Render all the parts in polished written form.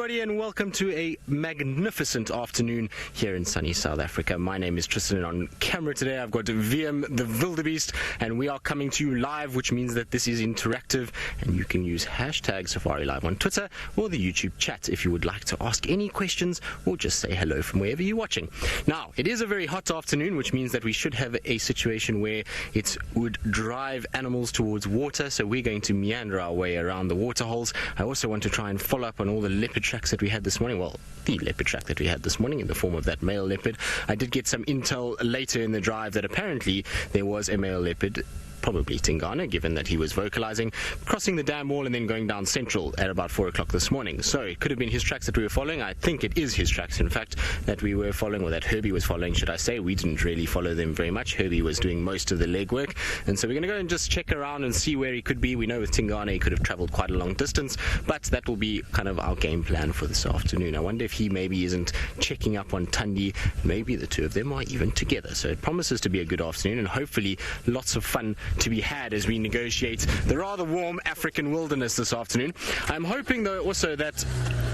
everybody, and welcome to a magnificent afternoon here in sunny South Africa. My name is Tristan, and on camera today I've got VM the Wildebeest, and we are coming to you live, which means that this is interactive, and you can use hashtag Safari Live on Twitter or the YouTube chat if you would like to ask any questions or just say hello from wherever you're watching. Now, it is a very hot afternoon, which means that we should have a situation where it would drive animals towards water, so we're going to meander our way around the water holes. I also want to try and follow up on all the leopard tracks that we had this morning. Well, the leopard track that we had this morning in the form of that male leopard. I did get some intel later in the drive that apparently there was a male leopard, probably Tingana, given that he was vocalizing, crossing the dam wall and then going down central at about 4 o'clock this morning. So it could have been his tracks that we were following. I think it is his tracks, in fact, that we were following, or that Herbie was following, should I say. We didn't really follow them very much. Herbie was doing most of the legwork, and so we're going to go and just check around and see where he could be. We know with Tingana he could have traveled quite a long distance, but that will be kind of our game plan for this afternoon. I wonder if he maybe isn't checking up on Tundi. Maybe the two of them are even together. So it promises to be a good afternoon, and hopefully lots of fun to be had as we negotiate the rather warm African wilderness this afternoon. I'm hoping though also that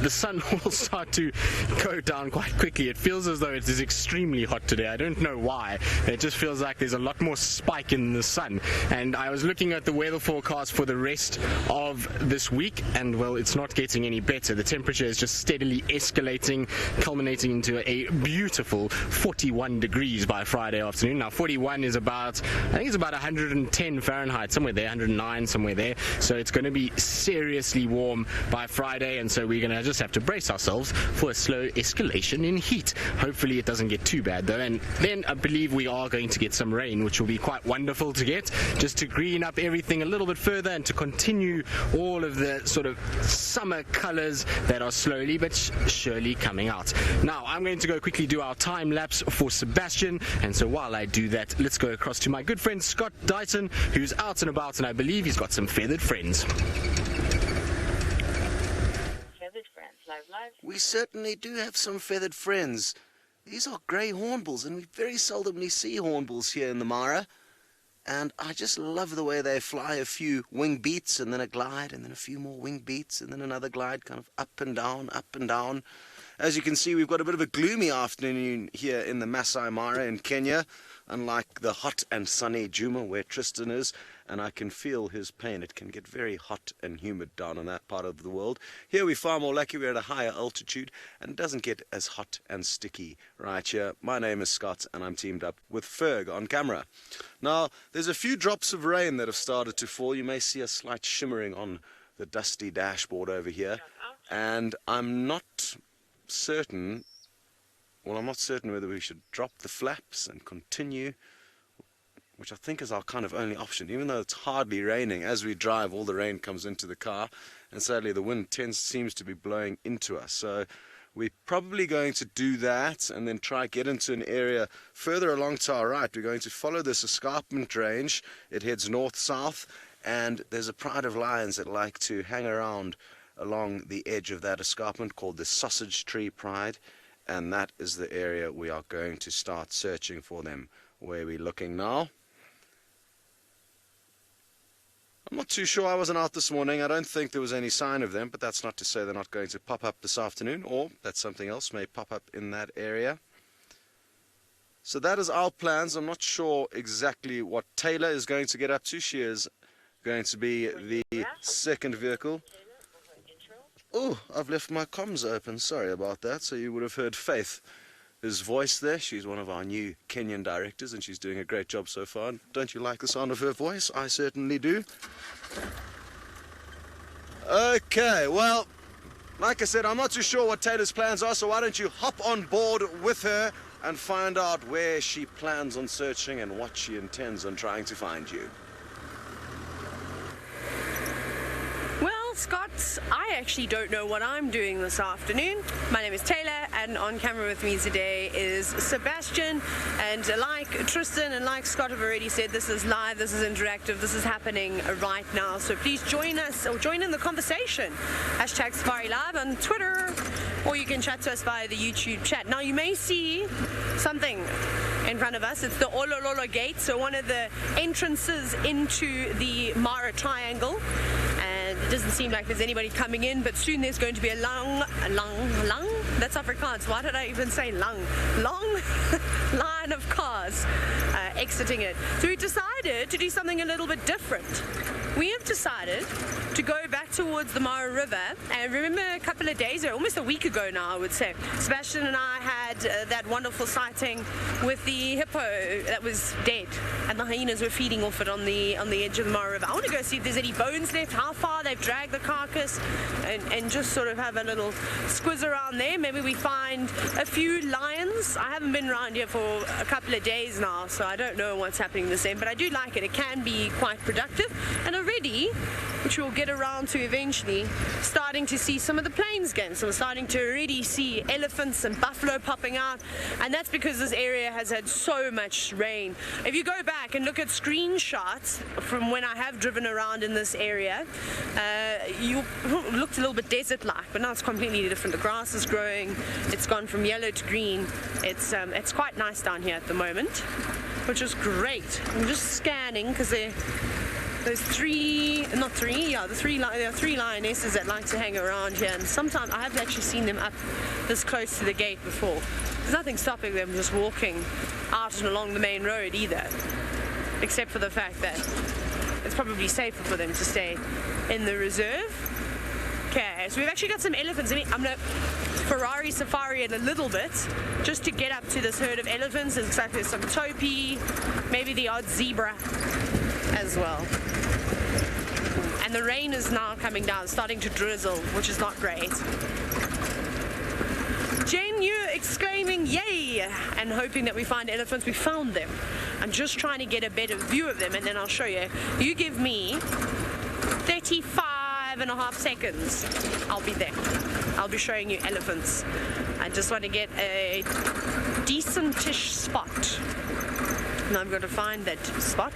the sun will start to go down quite quickly. It feels as though it is extremely hot today. I don't know why. It just feels like there's a lot more spike in the sun. And I was looking at the weather forecast for the rest of this week, and well, it's not getting any better. The temperature is just steadily escalating, culminating into a beautiful 41 degrees by Friday afternoon. Now 41 is about, I think it's about 110 Fahrenheit, somewhere there, 109, somewhere there. So it's going to be seriously warm by Friday, and so we're going to just have to brace ourselves for a slow escalation in heat. Hopefully it doesn't get too bad though, and then I believe we are going to get some rain, which will be quite wonderful to get, just to green up everything a little bit further and to continue all of the sort of summer colors that are slowly but surely coming out. Now I'm going to go quickly do our time lapse for Sebastian, and so while I do that, let's go across to my good friend Scott Dighton, who's out and about, and I believe he's got some feathered friends. We certainly do have some feathered friends. These are grey hornbills, and we very seldomly see hornbills here in the Mara. And I just love the way they fly. A few wing beats, and then a glide, and then a few more wing beats, and then another glide, kind of up and down, up and down. As you can see, we've got a bit of a gloomy afternoon here in the Maasai Mara in Kenya, unlike the hot and sunny Djuma where Tristan is, and I can feel his pain. It can get very hot and humid down in that part of the world. Here we're far more lucky. We're at a higher altitude, and it doesn't get as hot and sticky right here. My name is Scott, and I'm teamed up with Ferg on camera. Now, there's a few drops of rain that have started to fall. You may see a slight shimmering on the dusty dashboard over here, and I'm not certain whether we should drop the flaps and continue, which I think is our kind of only option. Even though it's hardly raining, as we drive all the rain comes into the car, and sadly the wind seems to be blowing into us. So we're probably going to do that and then try get into an area further along to our right. We're going to follow this escarpment range. It heads north-south, and there's a pride of lions that like to hang around along the edge of that escarpment called the Sausage Tree Pride, and that is the area we are going to start searching for them. Where are we looking now? I'm not too sure. I wasn't out this morning. I don't think there was any sign of them, but that's not to say they're not going to pop up this afternoon, or that something else may pop up in that area. So that is our plans. I'm not sure exactly what Taylor is going to get up to. She is going to be the second vehicle. Oh, I've left my comms open. Sorry about that. So you would have heard Faith's voice there. She's one of our new Kenyan directors, and she's doing a great job so far. Don't you like the sound of her voice? I certainly do. Okay, well, like I said, I'm not too sure what Taylor's plans are, so why don't you hop on board with her and find out where she plans on searching and what she intends on trying to find you. Scott, I actually don't know what I'm doing this afternoon. My name is Taylor, and on camera with me today is Sebastian. And like Tristan and like Scott have already said, this is live, this is interactive, this is happening right now. So please join us, or join in the conversation. Hashtag Safari Live on Twitter, or you can chat to us via the YouTube chat. Now you may see something in front of us. It's the Olololo Gate, so one of the entrances into the Mara Triangle. And It doesn't seem like there's anybody coming in, but soon there's going to be a long, that's Afrikaans. Why did I even say long line of cars exiting it. So we decided to do something a little bit different. We have decided to go back towards the Mara River, and remember a couple of days ago, almost a week ago now I would say, Sebastian and I had that wonderful sighting with the hippo that was dead, and the hyenas were feeding off it on the edge of the Mara River. I want to go see if there's any bones left, how far they've dragged the carcass, and just sort of have a little squiz around there. Maybe we find a few lions. I haven't been around here for a couple of days now, so I don't know what's happening this end, but I do like it. It can be quite productive, and already, which we'll get around to eventually, starting to see some of the plains again. So we're starting to already see elephants and buffalo popping out, and that's because this area has had so much rain. If you go back and look at screenshots from when I have driven around in this area, you looked a little bit desert-like, but now it's completely different. The grass is growing, it's gone from yellow to green. It's quite nice down here at the moment, which is great. I'm just scanning because there are three lionesses that like to hang around here, and sometimes I haven't actually seen them up this close to the gate before. There's nothing stopping them just walking out and along the main road either, except for the fact that it's probably safer for them to stay in the reserve. Okay, so we've actually got some elephants. I'm going to Ferrari safari it a little bit just to get up to this herd of elephants. It looks like there's some topi, maybe the odd zebra as well. And the rain is now coming down, starting to drizzle, which is not great. Jen, you're exclaiming yay and hoping that we find elephants. We found them. I'm just trying to get a better view of them, and then I'll show you. You give me 35.5 seconds. I'll be there. I'll be showing you elephants. I just want to get a decentish spot. And I'm going to find that spot.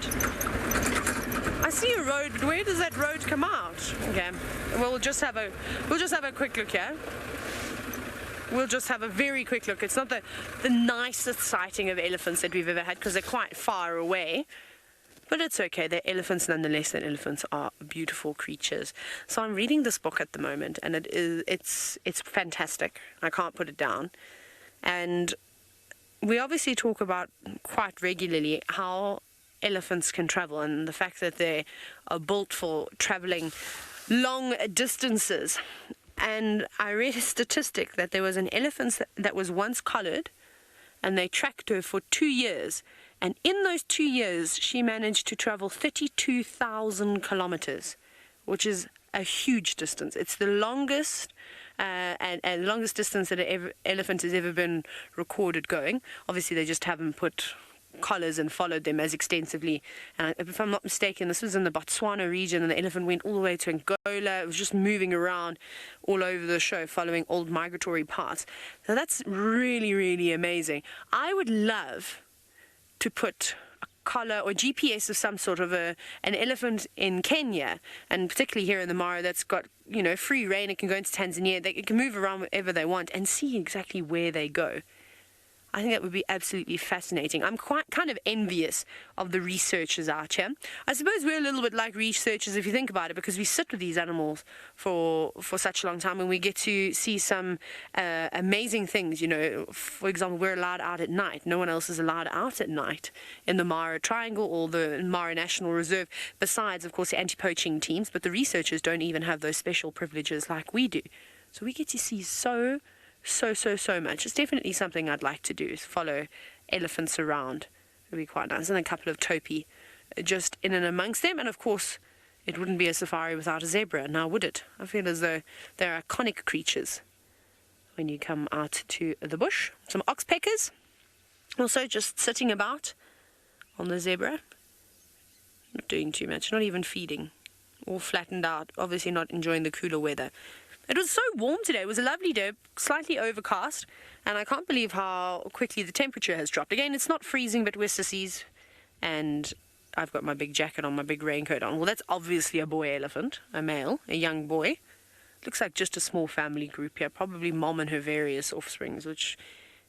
I see a road, but where does that road come out? Okay, we'll just have a quick look here. We'll just have a very quick look. It's not the nicest sighting of elephants that we've ever had because they're quite far away. But it's okay, they're elephants nonetheless, and elephants are beautiful creatures. So I'm reading this book at the moment, and it's fantastic. I can't put it down. And we obviously talk about quite regularly how elephants can travel, and the fact that they are built for traveling long distances. And I read a statistic that there was an elephant that was once collared, and they tracked her for 2 years. And in those 2 years, she managed to travel 32,000 kilometers, which is a huge distance. It's the longest and longest distance that an elephant has ever been recorded going. Obviously, they just haven't put collars and followed them as extensively. If I'm not mistaken, this was in the Botswana region, and the elephant went all the way to Angola. It was just moving around all over the show, following old migratory paths. So that's really, really amazing. I would love to put a collar or GPS of some sort of an elephant in Kenya, and particularly here in the Mara, that's got, free reign. It can go into Tanzania. It can move around wherever they want and see exactly where they go. I think that would be absolutely fascinating. I'm kind of envious of the researchers out here. I suppose we're a little bit like researchers if you think about it, because we sit with these animals for such a long time, and we get to see some amazing things. For example, we're allowed out at night. No one else is allowed out at night in the Mara Triangle or the Mara National Reserve, besides, of course, the anti-poaching teams. But the researchers don't even have those special privileges like we do. So we get to see so much. It's definitely something I'd like to do, is follow elephants around. It would be quite nice. And a couple of topi just in and amongst them. And of course, it wouldn't be a safari without a zebra, now would it? I feel as though they're iconic creatures when you come out to the bush. Some oxpeckers also just sitting about on the zebra. Not doing too much, not even feeding. All flattened out, obviously not enjoying the cooler weather. It was so warm today. It was a lovely day, slightly overcast, and I can't believe how quickly the temperature has dropped. Again, it's not freezing, but we're sissies, and I've got my big jacket on, my big raincoat on. Well, that's obviously a boy elephant, a male, a young boy. Looks like just a small family group here, probably mom and her various offsprings, which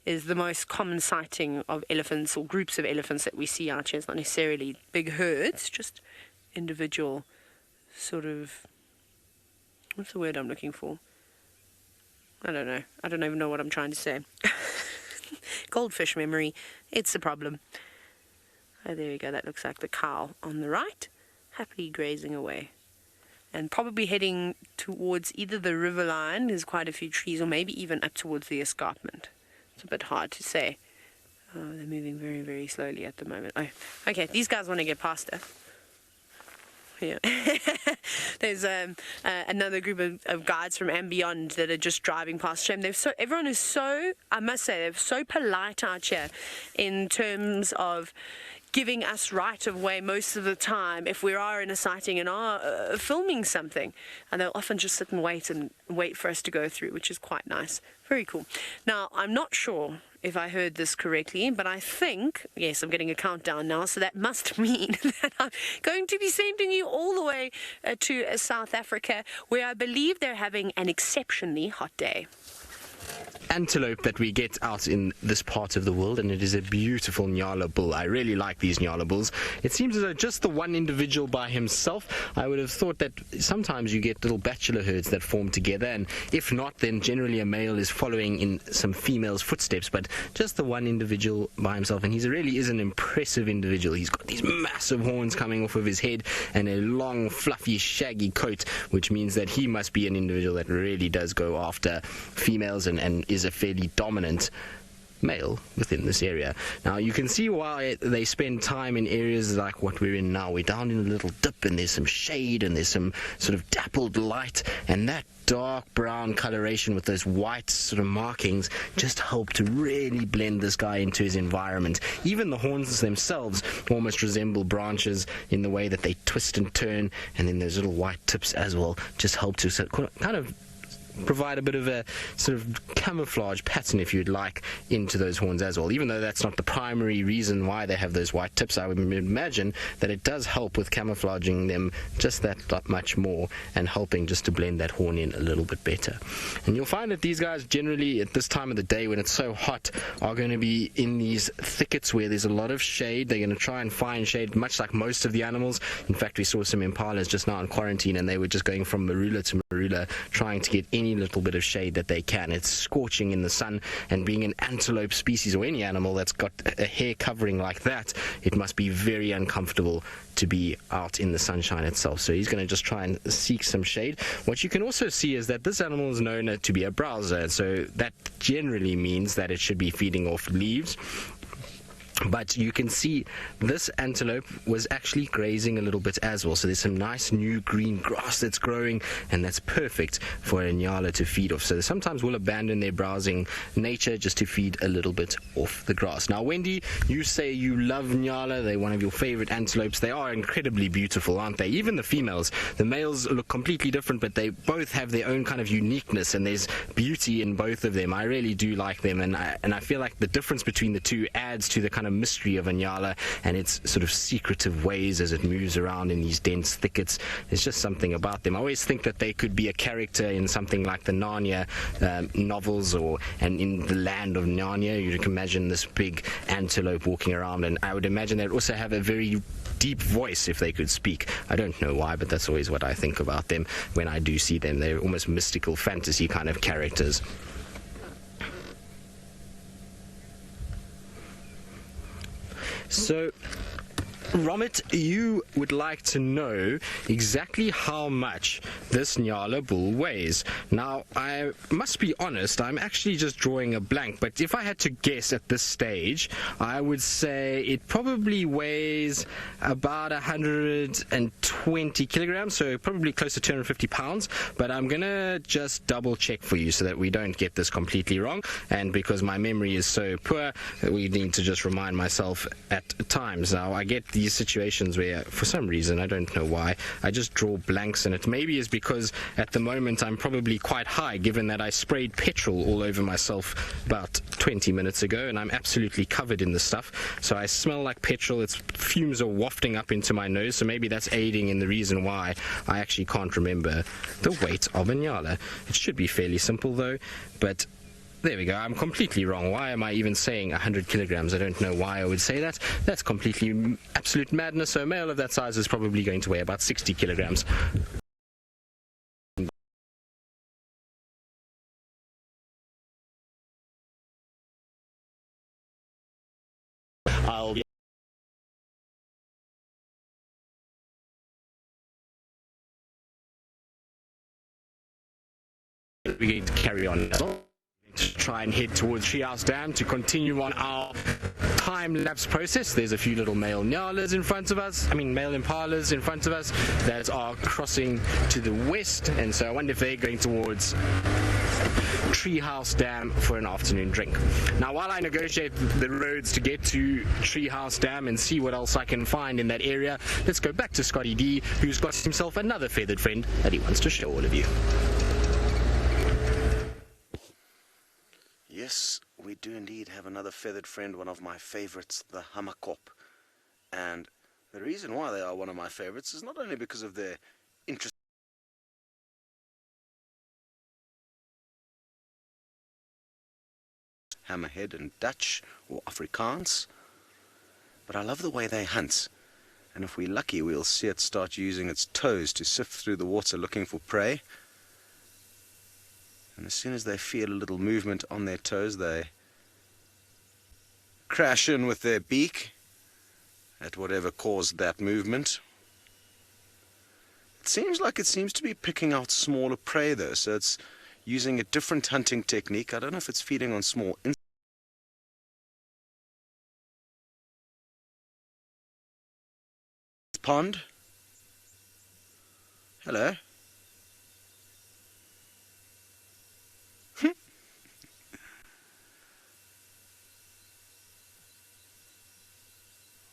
is the most common sighting of elephants or groups of elephants that we see out here. It's not necessarily big herds, just individual sort of what's the word I'm looking for? I don't know. I don't even know what I'm trying to say. Goldfish memory. It's a problem. Oh, there we go. That looks like the cow on the right, happily grazing away. And probably heading towards either the river line, there's quite a few trees, or maybe even up towards the escarpment. It's a bit hard to say. Oh, they're moving very, very slowly at the moment. Oh, okay, these guys want to get past her. Yeah. There's another group of guides from and beyond that are just driving past. Everyone is so, I must say, they're so polite out here in terms of giving us right of way most of the time if we are in a sighting and are filming something, and they'll often just sit and wait for us to go through, which is quite nice. Very cool. Now, I'm not sure if I heard this correctly, but I think, yes, I'm getting a countdown now, so that must mean that I'm going to be sending you all the way to South Africa, where I believe they're having an exceptionally hot day. Antelope that we get out in this part of the world, and it is a beautiful Nyala bull. I really like these Nyala bulls. It seems as though just the one individual by himself, I would have thought that sometimes you get little bachelor herds that form together, and if not, then generally a male is following in some female's footsteps, but just the one individual by himself, and he really is an impressive individual. He's got these massive horns coming off of his head and a long, fluffy, shaggy coat, which means that he must be an individual that really does go after females and is a fairly dominant male within this area. Now you can see why they spend time in areas like what we're in now. We're down in a little dip and there's some shade and there's some sort of dappled light, and that dark brown coloration with those white sort of markings just help to really blend this guy into his environment. Even the horns themselves almost resemble branches in the way that they twist and turn, and then those little white tips as well just help to kind of provide a bit of a sort of camouflage pattern, if you'd like, into those horns as well. Even though that's not the primary reason why they have those white tips, I would imagine that it does help with camouflaging them just that much more and helping just to blend that horn in a little bit better. And you'll find that these guys generally at this time of the day when it's so hot are going to be in these thickets where there's a lot of shade. They're going to try and find shade, much like most of the animals. In fact, we saw some impalas just now in quarantine and they were just going from marula to marula trying to get any little bit of shade that they can. It's scorching in the sun, and being an antelope species or any animal that's got a hair covering like that, it must be very uncomfortable to be out in the sunshine itself. So he's going to just try and seek some shade. What you can also see is that this animal is known to be a browser, so that generally means that it should be feeding off leaves. But you can see this antelope was actually grazing a little bit as well. So there's some nice new green grass that's growing, and that's perfect for a Nyala to feed off. So they sometimes will abandon their browsing nature just to feed a little bit off the grass. Now, Wendy, you say you love Nyala. They're one of your favorite antelopes. They are incredibly beautiful, aren't they? Even the females. The males look completely different, but they both have their own kind of uniqueness, and there's beauty in both of them. I really do like them, and I feel like the difference between the two adds to the kind of mystery of a Nyala and its sort of secretive ways as it moves around in these dense thickets. There's just something about them. I always think that they could be a character in something like the Narnia novels, and in the land of Narnia. You can imagine this big antelope walking around, and I would imagine they'd also have a very deep voice if they could speak. I don't know why, but that's always what I think about them when I do see them. They're almost mystical fantasy kind of characters. So, Romit, you would like to know exactly how much this Nyala bull weighs. Now, I must be honest, I'm actually just drawing a blank, but if I had to guess at this stage, I would say it probably weighs about 120 kilograms, so probably close to 250 pounds, but I'm going to just double check for you so that we don't get this completely wrong, and because my memory is so poor, we need to just remind myself at times. Now, I get these situations where, for some reason, I don't know why, I just draw blanks, and it maybe is because at the moment I'm probably quite high, given that I sprayed petrol all over myself about 20 minutes ago, and I'm absolutely covered in this stuff, so I smell like petrol. Its fumes are wafting up into my nose, so maybe that's aiding in the reason why I actually can't remember the weight of a Nyala. It should be fairly simple though, but there we go. I'm completely wrong. Why am I even saying 100 kilograms? I don't know why I would say that. That's completely absolute madness. So a male of that size is probably going to weigh about 60 kilograms. I'll we're going to carry on to try and head towards Treehouse Dam to continue on our time-lapse process. There's a few little male nyalas in front of us, male impalas in front of us that are crossing to the west, and so I wonder if they're going towards Treehouse Dam for an afternoon drink. Now, while I negotiate the roads to get to Treehouse Dam and see what else I can find in that area, let's go back to Scotty D, who's got himself another feathered friend that he wants to show all of you. Yes, we do indeed have another feathered friend, one of my favorites, the Hamakop. And the reason why they are one of my favorites is not only because of their interest hammerhead and Dutch or Afrikaans, but I love the way they hunt. And if we're lucky, we'll see it start using its toes to sift through the water looking for prey. And as soon as they feel a little movement on their toes, they crash in with their beak at whatever caused that movement. It seems to be picking out smaller prey though, so it's using a different hunting technique. I don't know if it's feeding on small pond. Hello.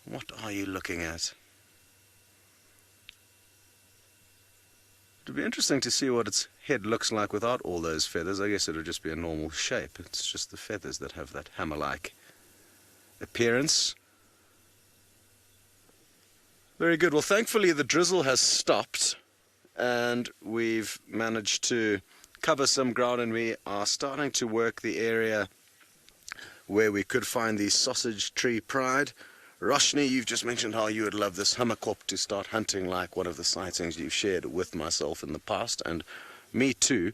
What are you looking at? It'd be interesting to see what its head looks like without all those feathers. I guess it would just be a normal shape. It's just the feathers that have that hammer-like appearance. Very good. Well, thankfully the drizzle has stopped and we've managed to cover some ground, and we are starting to work the area where we could find the sausage tree pride. Roshni, you've just mentioned how you would love this Hamakop to start hunting like one of the sightings you've shared with myself in the past, and me too.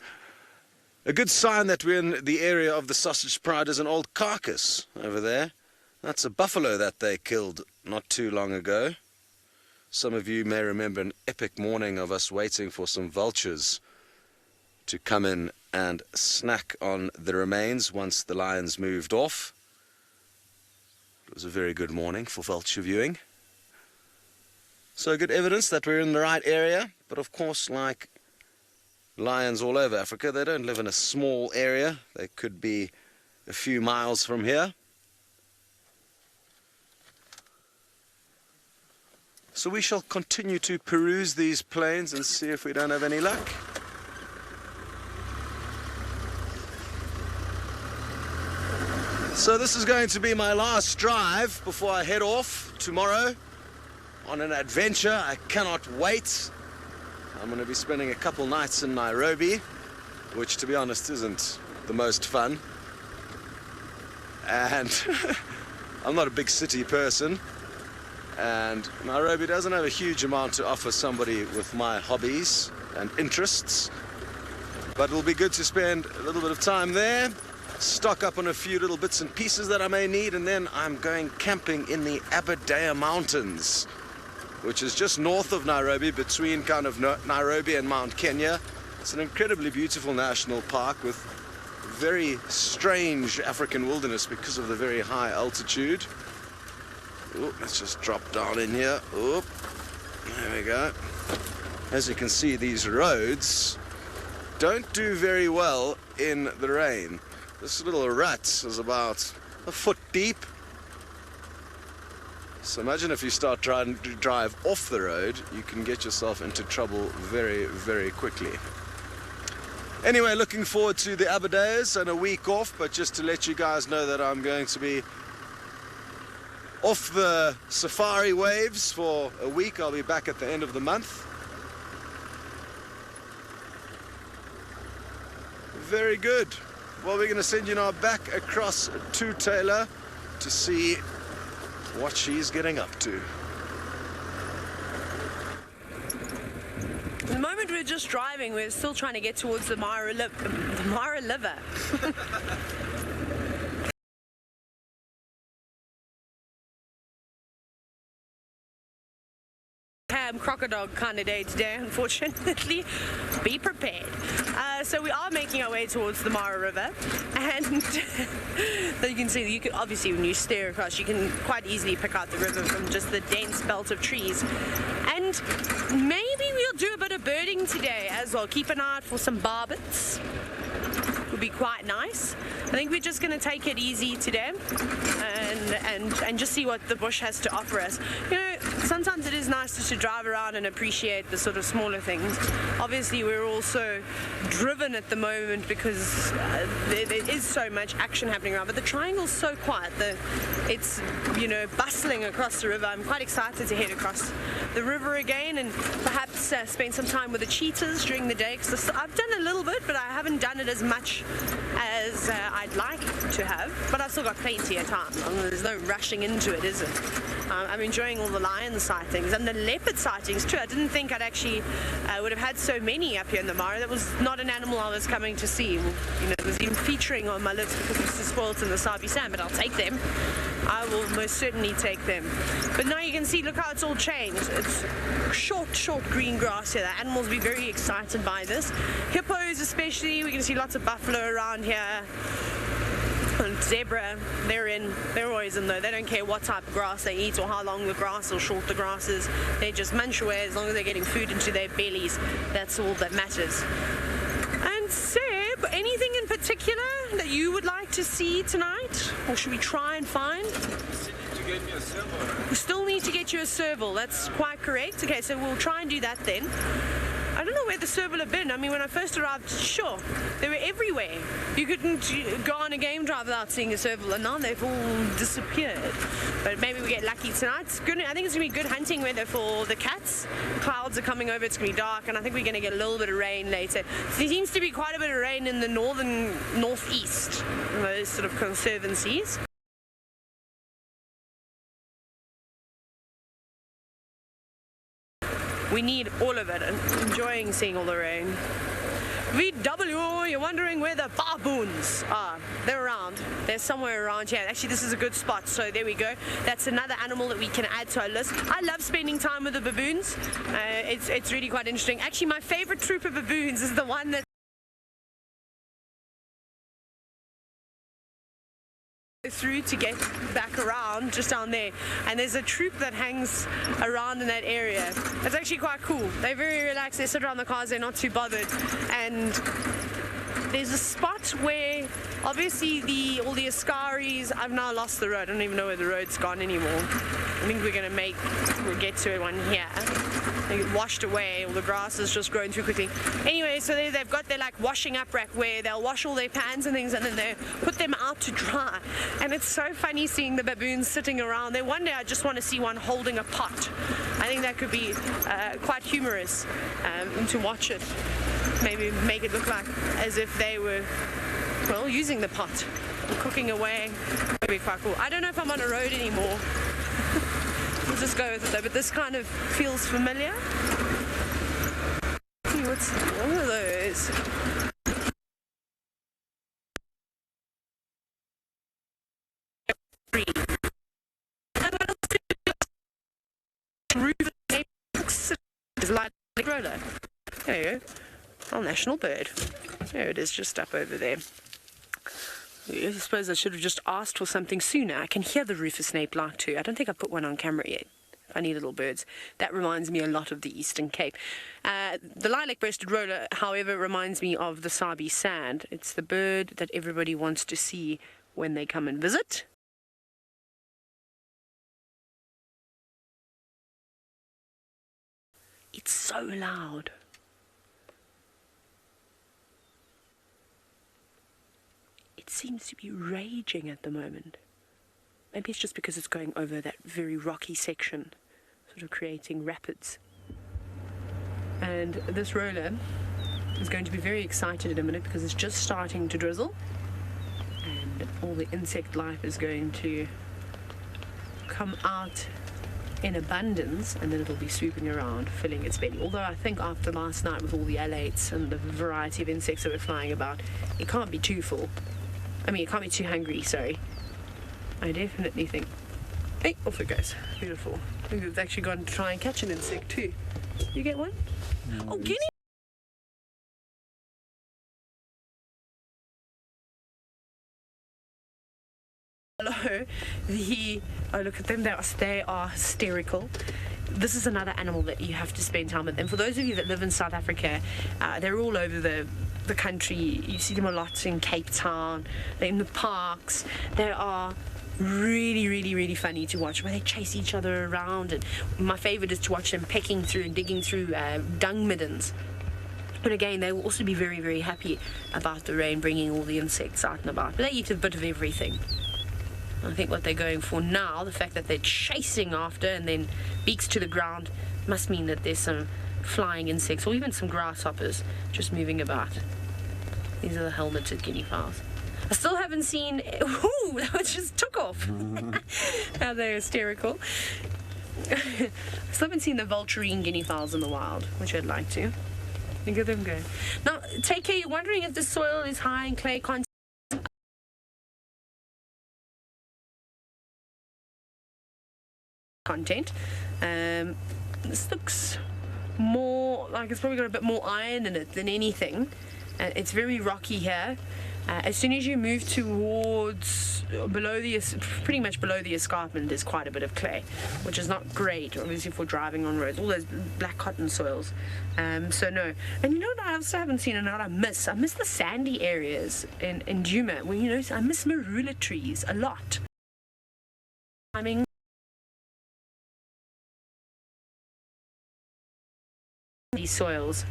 A good sign that we're in the area of the sausage pride is an old carcass over there. That's a buffalo that they killed not too long ago. Some of you may remember an epic morning of us waiting for some vultures to come in and snack on the remains once the lions moved off. It was a very good morning for vulture viewing. So good evidence that we're in the right area, but of course, like lions all over Africa, they don't live in a small area. They could be a few miles from here. So we shall continue to peruse these plains and see if we don't have any luck. So this is going to be my last drive before I head off tomorrow on an adventure. I cannot wait. I'm going to be spending a couple nights in Nairobi, which to be honest isn't the most fun. And I'm not a big city person, and Nairobi doesn't have a huge amount to offer somebody with my hobbies and interests. But it'll be good to spend a little bit of time there, stock up on a few little bits and pieces that I may need, and then I'm going camping in the Aberdare Mountains, which is just north of Nairobi, between kind of Nairobi and Mount Kenya. It's an incredibly beautiful national park with very strange African wilderness because of the very high altitude. Ooh, let's just drop down in here. Ooh, there we go. As you can see, these roads don't do very well in the rain. This little rut is about a foot deep. So imagine if you start trying to drive off the road, you can get yourself into trouble very, very quickly. Anyway, looking forward to the Aberdares and a week off, but just to let you guys know that I'm going to be off the safari waves for a week. I'll be back at the end of the month. Very good. Well, we're going to send you now back across to Taylor to see what she's getting up to. At the moment we're just driving, we're still trying to get towards the Mara River. crocodile kind of day today, unfortunately. Be prepared. So we are making our way towards the Mara River, and you can see, you can obviously, when you stare across, you can quite easily pick out the river from just the dense belt of trees. And maybe we'll do a bit of birding today as well. Keep an eye out for some barbets. Would be quite nice. I think we're just going to take it easy today and just see what the bush has to offer us. You know, sometimes it is nice just to drive around and appreciate the sort of smaller things. Obviously, we're also driven at the moment because there is so much action happening around, but the triangle's so quiet. It's, you know, bustling across the river. I'm quite excited to head across the river again and perhaps spend some time with the cheetahs during the day, because I've done a little bit, but I haven't done it as much as I'd like to have, but I've still got plenty of time. There's no rushing into it, is it? I'm enjoying all the lion sightings and the leopard sightings too. I didn't think I'd actually would have had so many up here in the Mara. That was not an animal I was coming to see. You know, it was even featuring on my list because it's the spoils in the Sabi Sand, but I'll take them. I will most certainly take them. But now you can see, look how it's all changed. It's short green grass here. The animals will be very excited by this. Hippos especially, we're going to see lots of buffalo around here. And zebra, they're always in though. They don't care what type of grass they eat or how long the grass or short the grass is. They just munch away as long as they're getting food into their bellies. That's all that matters. And Seb, anything in particular that you would like to see tonight? Or should we try and find? We still need to get you a serval. That's quite correct. Okay, so we'll try and do that then. I don't know where the serval have been. I mean, when I first arrived, sure, they were everywhere. You couldn't go on a game drive without seeing a serval, and now they've all disappeared. But maybe we get lucky tonight. It's good. I think it's going to be good hunting weather for the cats. Clouds are coming over. It's going to be dark, and I think we're going to get a little bit of rain later. There seems to be quite a bit of rain in the northeast, those sort of conservancies. We need all of it, and enjoying seeing all the rain. VW, you're wondering where the baboons are. They're around. They're somewhere around here. Actually, this is a good spot, so there we go. That's another animal that we can add to our list. I love spending time with the baboons. It's really quite interesting. Actually, my favorite troop of baboons is the one that through to get back around just down there, and there's a troop that hangs around in that area. It's actually quite cool. They're very relaxed. They sit around the cars. They're not too bothered. And there's a spot where obviously all the Ascaris, I've now lost the road. I don't even know where the road's gone anymore. I think we'll get to one here. They get washed away, all the grass has just grown too quickly. Anyway, so they've got their like washing up rack where they'll wash all their pans and things, and then they put them out to dry. And it's so funny seeing the baboons sitting around there. One day I just want to see one holding a pot. I think that could be quite humorous to watch it. Maybe make it look like as if they were, well, using the pot, cooking away. That'd be quite cool. I don't know if I'm on a road anymore. We'll just go with it though, but this kind of feels familiar. What's one of those? Is light roller. There you go. Our national bird. There it is, just up over there. I suppose I should have just asked for something sooner. I can hear the rufous snape lark too. I don't think I put one on camera yet. Funny little birds. That reminds me a lot of the Eastern Cape. The lilac-breasted roller, however, reminds me of the Sabi Sand. It's the bird that everybody wants to see when they come and visit. It's so loud. It seems to be raging at the moment. Maybe it's just because it's going over that very rocky section, sort of creating rapids. And this roller is going to be very excited in a minute because it's just starting to drizzle, and all the insect life is going to come out in abundance, and then it'll be swooping around, filling its belly. Although I think after last night with all the alates and the variety of insects that were flying about, it can't be too full. I mean, it can't be too hungry, sorry. I definitely think... Hey, off it goes. Beautiful. It's actually gone to try and catch an insect too. You get one? Oh, guinea. Hello. Oh, look at them. They are hysterical. This is another animal that you have to spend time with. And for those of you that live in South Africa, they're all over the country. You see them a lot in Cape Town. They're in the parks. They are really, really, really funny to watch, where they chase each other around. And my favorite is to watch them pecking through and digging through dung middens. But again, they will also be very, very happy about the rain bringing all the insects out and about. But they eat a bit of everything. I think what they're going for now, the fact that they're chasing after and then beaks to the ground, must mean that there's some flying insects or even some grasshoppers just moving about. These are the helmeted guinea fowls. I still haven't seen... Ooh, that just took off. How they're hysterical. I still haven't seen the vulturine guinea fowls in the wild, which I'd like to. Look at them go. Now, take care, you're wondering if the soil is high in clay content. This looks more like it's probably got a bit more iron in it than anything. It's very rocky here. As soon as you move towards pretty much below the escarpment, there's quite a bit of clay, which is not great, obviously, for driving on roads. All those black cotton soils. So no. And you know what I also haven't seen and what I miss the sandy areas in Djuma. Well, you know, I miss marula trees a lot. These soils.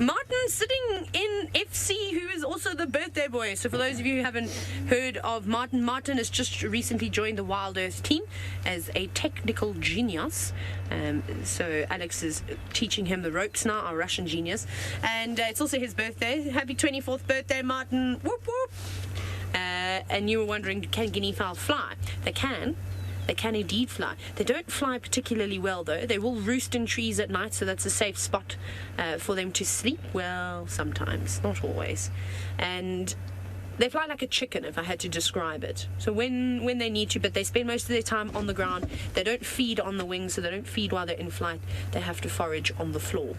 Martin sitting in FC, who is also the birthday boy. So for those of you who haven't heard of Martin has just recently joined the Wild Earth team as a technical genius. So Alex is teaching him the ropes now, our Russian genius. And it's also his birthday. Happy 24th birthday, Martin. Whoop whoop. And you were wondering, can guinea fowl fly? They can. They can indeed fly. They don't fly particularly well, though. They will roost in trees at night, so that's a safe spot for them to sleep. Well, sometimes, not always. And they fly like a chicken, if I had to describe it. So when they need to, but they spend most of their time on the ground. They don't feed on the wings, so they don't feed while they're in flight. They have to forage on the floor.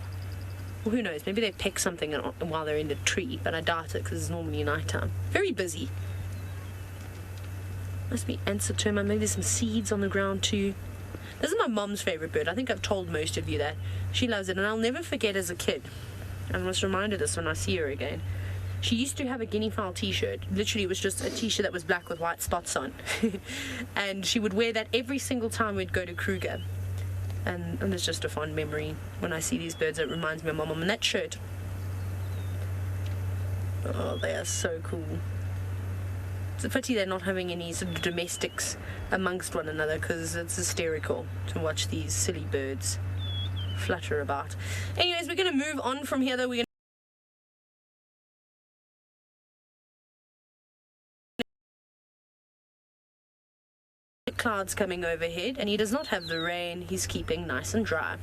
Well, who knows? Maybe they peck something while they're in the tree, but I doubt it, because it's normally nighttime. Very busy. Must be Antelope. Maybe there's some seeds on the ground too. This is my mom's favorite bird. I think I've told most of you that. She loves it, and I'll never forget as a kid. I was reminded of this when I see her again. She used to have a guinea fowl t-shirt. Literally, it was just a t-shirt that was black with white spots on. And she would wear that every single time we'd go to Kruger. And it's just a fond memory. When I see these birds, it reminds me of my mom. And that shirt. Oh, they are so cool. It's a pity they're not having any sort of domestics amongst one another, because it's hysterical to watch these silly birds flutter about. Anyways, we're going to move on from here, though. We're going clouds coming overhead, and he does not have the rain. He's keeping nice and dry.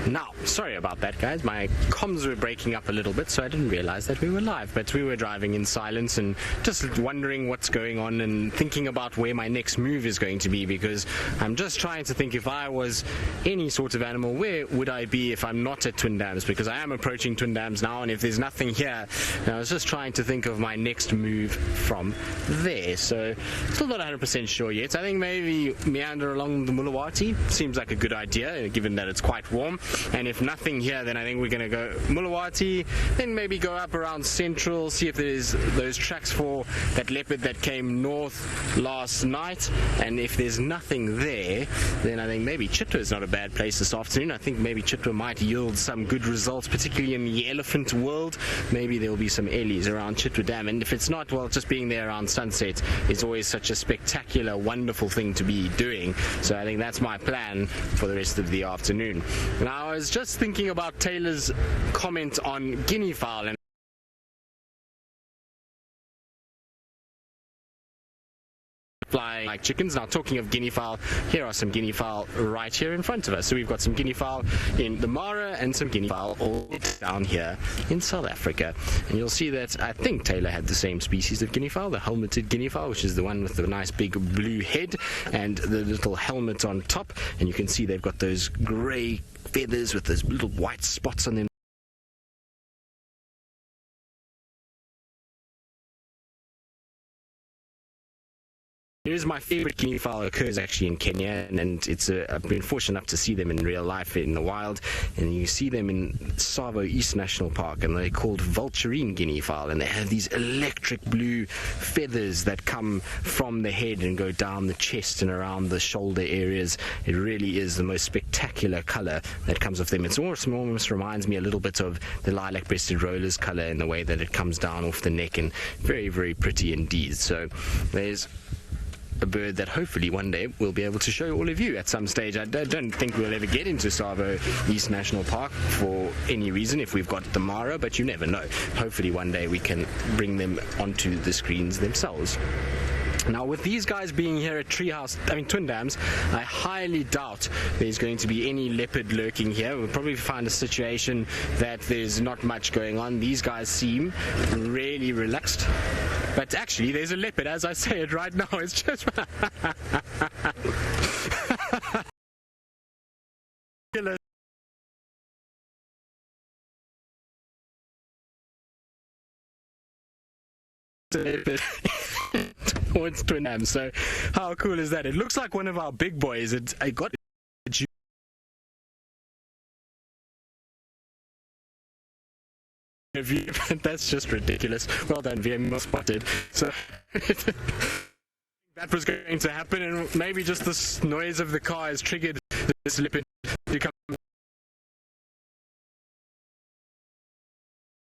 Now, sorry about that, guys. My comms were breaking up a little bit, so I didn't realize that we were live. But we were driving in silence and just wondering what's going on and thinking about where my next move is going to be, because I'm just trying to think, if I was any sort of animal, where would I be if I'm not at Twin Dams? Because I am approaching Twin Dams now, and if there's nothing here, I was just trying to think of my next move from there. So, still not 100% sure yet. I think maybe meander along the Mulawati seems like a good idea, given that it's quite warm. And if nothing here, then I think we're going to go Mulawati, then maybe go up around Central, see if there's those tracks for that leopard that came north last night. And if there's nothing there, then I think maybe Chitwa is not a bad place this afternoon. I think maybe Chitwa might yield some good results, particularly in the elephant world. Maybe there will be some ellies around Chitwa Dam. And if it's not, well, just being there around sunset is always such a spectacular, wonderful thing to be doing. So I think that's my plan for the rest of the afternoon. Now, I was just thinking about Taylor's comment on guinea fowl, and flying like chickens. Now, talking of guinea fowl, here are some guinea fowl right here in front of us. So we've got some guinea fowl in the Mara and some guinea fowl all down here in South Africa. And you'll see that I think Taylor had the same species of guinea fowl, the helmeted guinea fowl, which is the one with the nice big blue head and the little helmet on top. And you can see they've got those grey feathers with those little white spots on them. Here's my favorite guinea fowl. Occurs actually in Kenya, and I've been fortunate enough to see them in real life in the wild. And you see them in Tsavo East National Park, and they're called vulturine guinea fowl, and they have these electric blue feathers that come from the head and go down the chest and around the shoulder areas. It really is the most spectacular color that comes off them. It almost reminds me a little bit of the lilac-breasted roller's color in the way that it comes down off the neck, and very, very pretty indeed. So there's a bird that hopefully one day we'll be able to show all of you at some stage. I don't think we'll ever get into Tsavo East National Park for any reason if we've got the Mara, but you never know. Hopefully one day we can bring them onto the screens themselves. Now, with these guys being here at Twin Dams, I highly doubt there's going to be any leopard lurking here. We'll probably find a situation that there's not much going on. These guys seem really relaxed. But actually, there's a leopard, as I say it right now. It's just... towards Twin Dams. So how cool is that? It looks like one of our big boys. I got a view, but that's just ridiculous. Well done, VM, well spotted. So that was going to happen, and maybe just this noise of the car has triggered this leopard to come.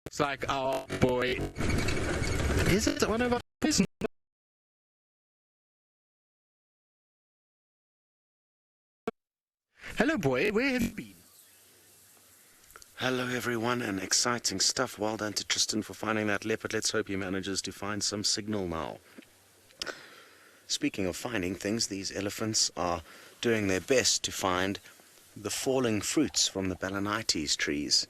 It's like, oh boy, is it one of our boys? Hello, boy. Where have you been? Hello everyone, and exciting stuff. Well done to Tristan for finding that leopard. Let's hope he manages to find some signal now. Speaking of finding things, these elephants are doing their best to find the falling fruits from the balanites trees.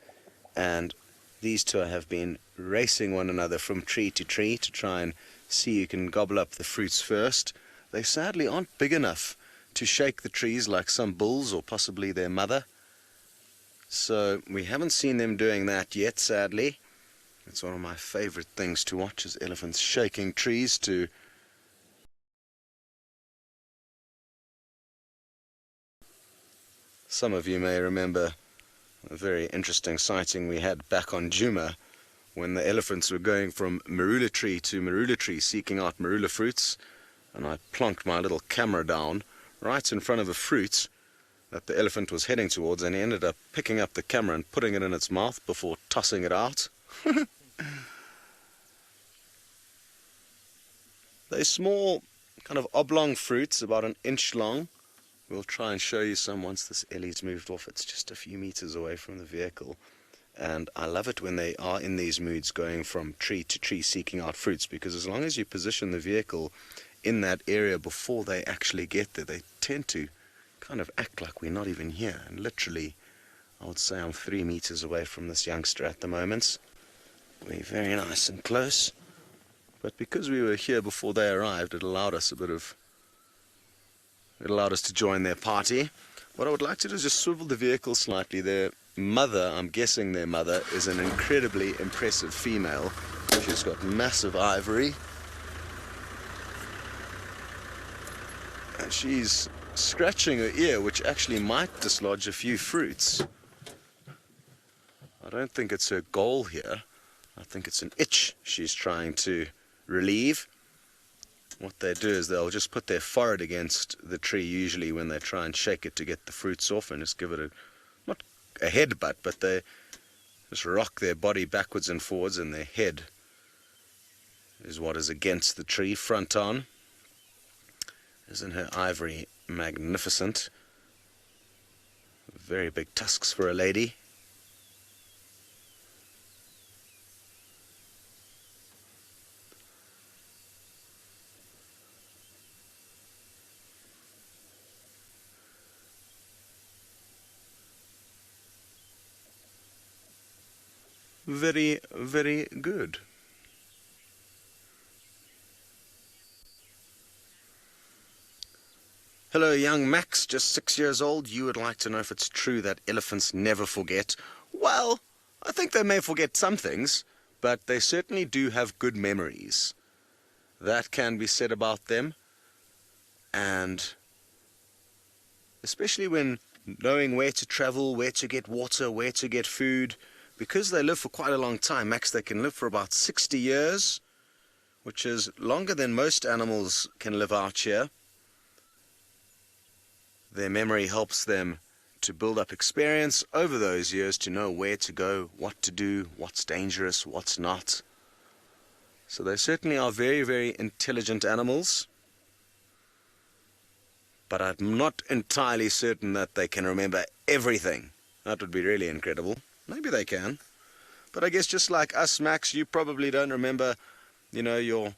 And these two have been racing one another from tree to try and see who can gobble up the fruits first. They sadly aren't big enough to shake the trees like some bulls or possibly their mother. So we haven't seen them doing that yet, sadly. It's one of my favorite things to watch, is elephants shaking trees to... Some of you may remember a very interesting sighting we had back on Djuma when the elephants were going from marula tree to marula tree seeking out marula fruits, and I plonked my little camera down right in front of a fruit that the elephant was heading towards, and he ended up picking up the camera and putting it in its mouth before tossing it out. They're small, kind of oblong fruits, about an inch long. We'll try and show you some once this Ellie's moved off. It's just a few meters away from the vehicle. And I love it when they are in these moods, going from tree to tree seeking out fruits, because as long as you position the vehicle in that area before they actually get there, they tend to kind of act like we're not even here. And literally, I would say I'm 3 meters away from this youngster at the moment. We're very nice and close, but because we were here before they arrived, it allowed us to join their party. What I would like to do is just swivel the vehicle slightly. Their mother, I'm guessing their mother, is an incredibly impressive female. She's got massive ivory, and she's scratching her ear, which actually might dislodge a few fruits. I don't think it's her goal here. I think it's an itch she's trying to relieve. What they do is they'll just put their forehead against the tree, usually when they try and shake it to get the fruits off, and just give it not a headbutt, but they just rock their body backwards and forwards, and their head is what is against the tree, front on. Isn't her ivory magnificent? Very big tusks for a lady. very, very good. Hello, young Max, just 6 years old. You would like to know if it's true that elephants never forget. Well, I think they may forget some things, but they certainly do have good memories. That can be said about them. And especially when knowing where to travel, where to get water, where to get food, because they live for quite a long time. Max, they can live for about 60 years, which is longer than most animals can live out here. Their memory helps them to build up experience over those years to know where to go, what to do, what's dangerous, what's not. So they certainly are very, very intelligent animals. But I'm not entirely certain that they can remember everything. That would be really incredible. Maybe they can. But I guess just like us, Max, you probably don't remember, your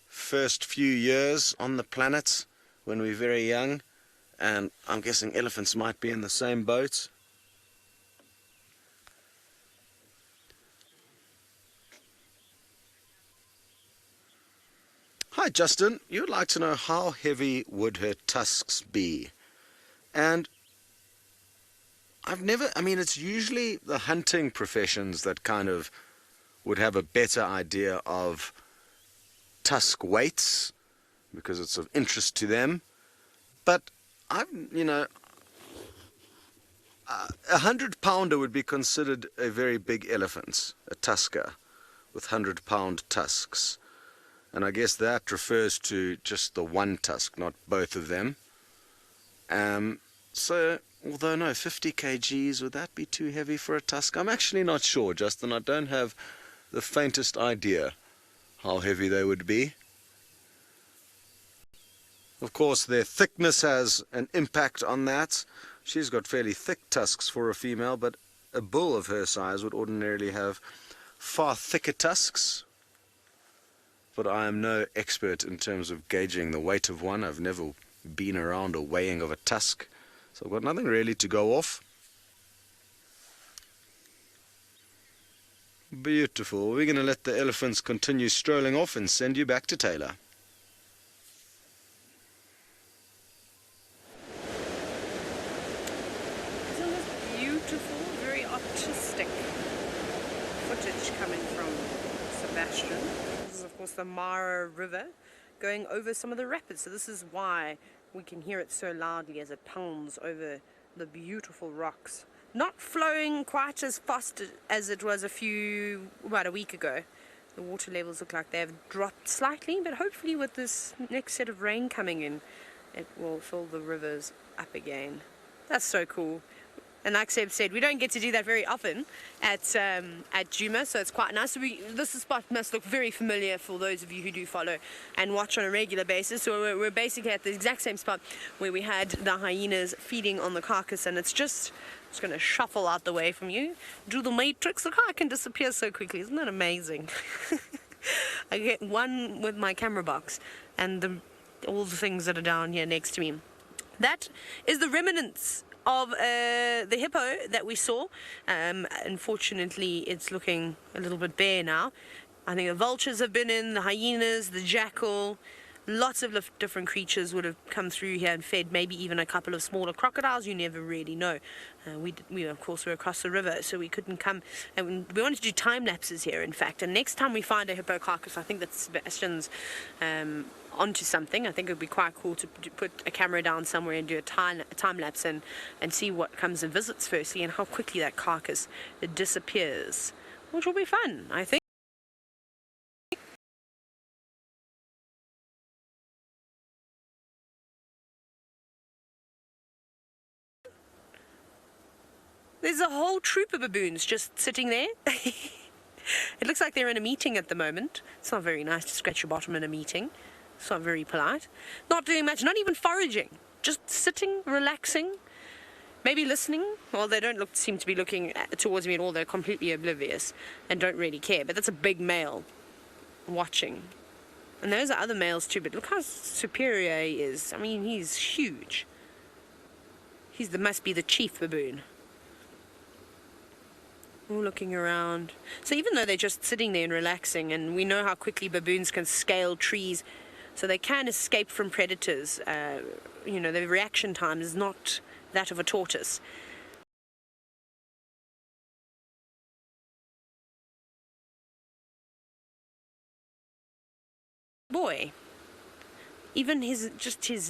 first few years on the planet when we were very young. And I'm guessing elephants might be in the same boat. Hi, Justin. You would like to know how heavy would her tusks be? And it's usually the hunting professions that kind of would have a better idea of tusk weights because it's of interest to them. But a 100-pounder would be considered a very big elephant, a tusker with 100-pound tusks. And I guess that refers to just the one tusk, not both of them. So, although no, 50 kgs, would that be too heavy for a tusk? I'm actually not sure, Justin. I don't have the faintest idea how heavy they would be. Of course, their thickness has an impact on that. She's got fairly thick tusks for a female, but a bull of her size would ordinarily have far thicker tusks. But I am no expert in terms of gauging the weight of one. I've never been around a weighing of a tusk, so I've got nothing really to go off. Beautiful. We're going to let the elephants continue strolling off and send you back to Taylor. Coming from Sebastian. This is of course the Mara River going over some of the rapids, so this is why we can hear it so loudly as it pounds over the beautiful rocks. Not flowing quite as fast as it was about a week ago. The water levels look like they've dropped slightly, but hopefully with this next set of rain coming in it will fill the rivers up again. That's so cool. And like Seb said, we don't get to do that very often at Djuma, so it's quite nice. So this spot must look very familiar for those of you who do follow and watch on a regular basis. So we're basically at the exact same spot where we had the hyenas feeding on the carcass, and it's going to shuffle out the way from you. Do the matrix. Look how I can disappear so quickly. Isn't that amazing? I get one with my camera box and all the things that are down here next to me. That is the remnants of the hippo that we saw. Unfortunately, it's looking a little bit bare now. I think the vultures have been in, the hyenas, the jackal. Lots of different creatures would have come through here and fed, maybe even a couple of smaller crocodiles. You never really know. We of course were across the river, so we couldn't come, and we wanted to do time lapses here, in fact. And next time we find a hippo carcass, I think that Sebastian's onto something. I think it would be quite cool to put a camera down somewhere and do a time lapse and see what comes and visits firstly, and how quickly that carcass disappears, which will be fun, I think. There's a whole troop of baboons just sitting there. It looks like they're in a meeting at the moment. It's not very nice to scratch your bottom in a meeting. It's not very polite. Not doing much, not even foraging. Just sitting, relaxing, maybe listening. Well, they don't seem to be looking towards me at all. They're completely oblivious and don't really care. But that's a big male watching. And those are other males too, but look how superior he is. I mean, he's huge. Must be the chief baboon. all looking around. So even though they're just sitting there and relaxing, and we know how quickly baboons can scale trees, so they can escape from predators, their reaction time is not that of a tortoise. Boy, even his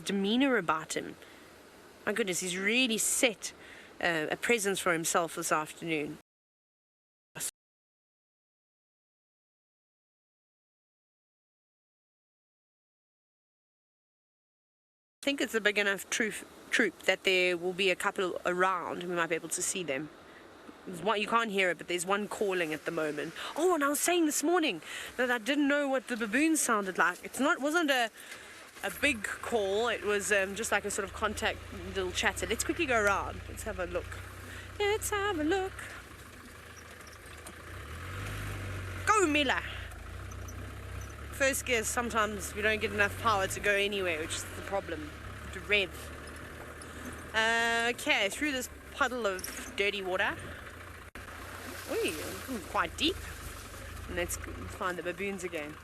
demeanor about him, my goodness, he's really set a presence for himself this afternoon. I think it's a big enough troop that there will be a couple around, and we might be able to see them. You can't hear it, but there's one calling at the moment. Oh, and I was saying this morning that I didn't know what the baboon sounded like. It wasn't a big call. It was just like a sort of contact little chatter. Let's quickly go around. Let's have a look. Let's have a look. Go, Miller. First gear, sometimes we don't get enough power to go anywhere, which is the problem. To rev. Okay, through this puddle of dirty water. Ooh, quite deep. And let's find the baboons again.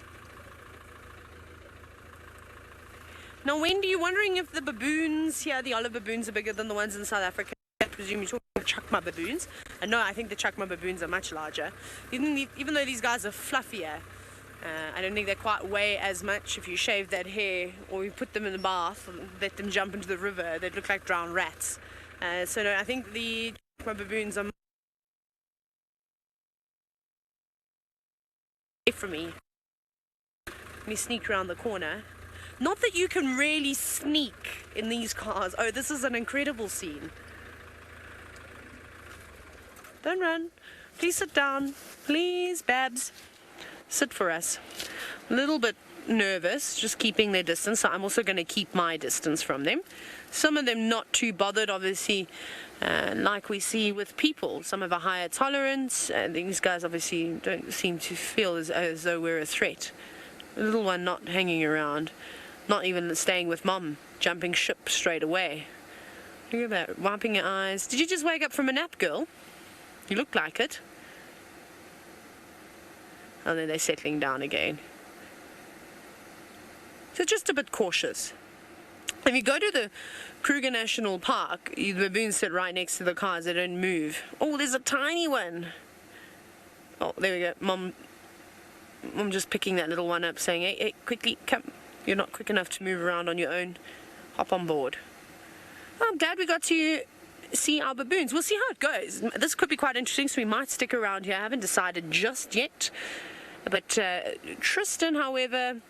Now, Wendy, you're wondering if the baboons here, the olive baboons, are bigger than the ones in South Africa. I presume you're talking about chakma baboons. And no, I think the chakma baboons are much larger. Even though these guys are fluffier, I don't think they quite weigh as much. If you shave that hair or you put them in the bath and let them jump into the river, they'd look like drowned rats. So no, I think the chakma baboons are from me. Let me sneak around the corner. Not that you can really sneak in these cars. Oh, this is an incredible scene. Don't run. Please sit down. Please, Babs. Sit for us. A little bit nervous, just keeping their distance. So I'm also going to keep my distance from them. Some of them not too bothered, obviously, like we see with people. Some have a higher tolerance, and these guys obviously don't seem to feel as though we're a threat. The little one not hanging around, not even staying with mom, jumping ship straight away. Look at that, wiping your eyes. Did you just wake up from a nap, girl? You look like it. And then they're settling down again. So just a bit cautious. If you go to the Kruger National Park, the baboons sit right next to the cars. They don't move. Oh, there's a tiny one. Oh, there we go. Mom just picking that little one up, saying, hey, quickly, come. You're not quick enough to move around on your own. Hop on board. Oh, I'm glad we got to see our baboons. We'll see how it goes. This could be quite interesting, so we might stick around here. I haven't decided just yet. But Tristan, however,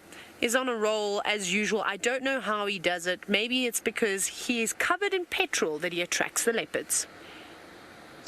is on a roll as usual. I don't know how he does it. Maybe it's because he is covered in petrol that he attracts the leopards.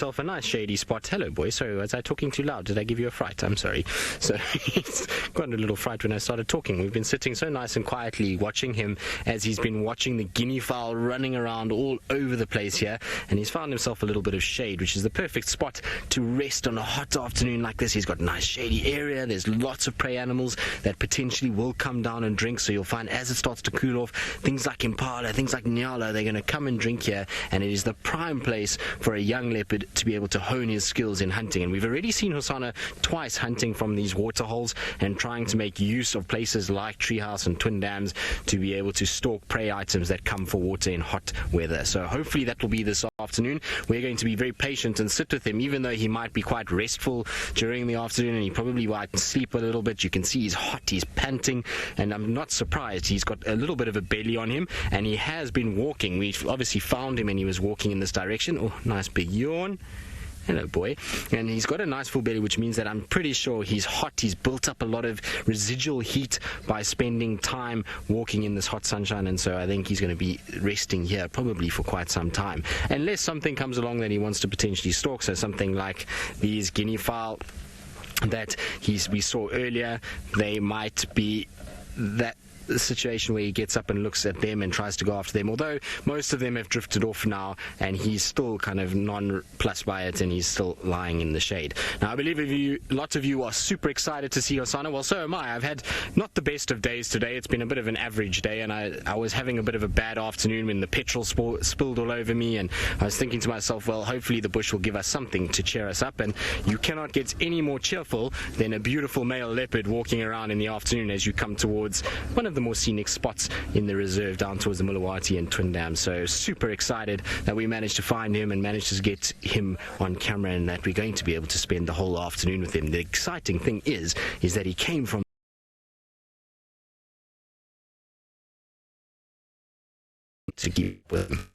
A nice shady spot. Hello, boy. Sorry, was I talking too loud? Did I give you a fright? I'm sorry. So he's got a little fright when I started talking. We've been sitting so nice and quietly watching him as he's been watching the guinea fowl running around all over the place here, and he's found himself a little bit of shade, which is the perfect spot to rest on a hot afternoon like this. He's got a nice shady area. There's lots of prey animals that potentially will come down and drink, so you'll find as it starts to cool off, things like impala, things like nyala, they're going to come and drink here, and it is the prime place for a young leopard to be able to hone his skills in hunting. And we've already seen Hosana twice hunting from these water holes and trying to make use of places like Treehouse and Twin Dams to be able to stalk prey items that come for water in hot weather. So hopefully that will be this afternoon. We're going to be very patient and sit with him, even though he might be quite restful during the afternoon and he probably might sleep a little bit. You can see he's hot, he's panting, and I'm not surprised. He's got a little bit of a belly on him, and he has been walking. We've obviously found him and he was walking in this direction. Oh, nice big yawn. Hello, boy. And he's got a nice full belly, which means that I'm pretty sure he's hot. He's built up a lot of residual heat by spending time walking in this hot sunshine, and so I think he's going to be resting here probably for quite some time, unless something comes along that he wants to potentially stalk. So something like these guinea fowl that we saw earlier, they might be that a situation where he gets up and looks at them and tries to go after them, although most of them have drifted off now, and he's still kind of non-plussed by it, and he's still lying in the shade. Now, I believe lots of you are super excited to see Hosana. Well, so am I. I've had not the best of days today. It's been a bit of an average day, and I was having a bit of a bad afternoon when the petrol spilled all over me, and I was thinking to myself, well, hopefully the bush will give us something to cheer us up, and you cannot get any more cheerful than a beautiful male leopard walking around in the afternoon as you come towards one of the more scenic spots in the reserve down towards the Mulawati and Twin Dam. So super excited that we managed to find him and managed to get him on camera, and that we're going to be able to spend the whole afternoon with him. The exciting thing is that he came from to keep with him.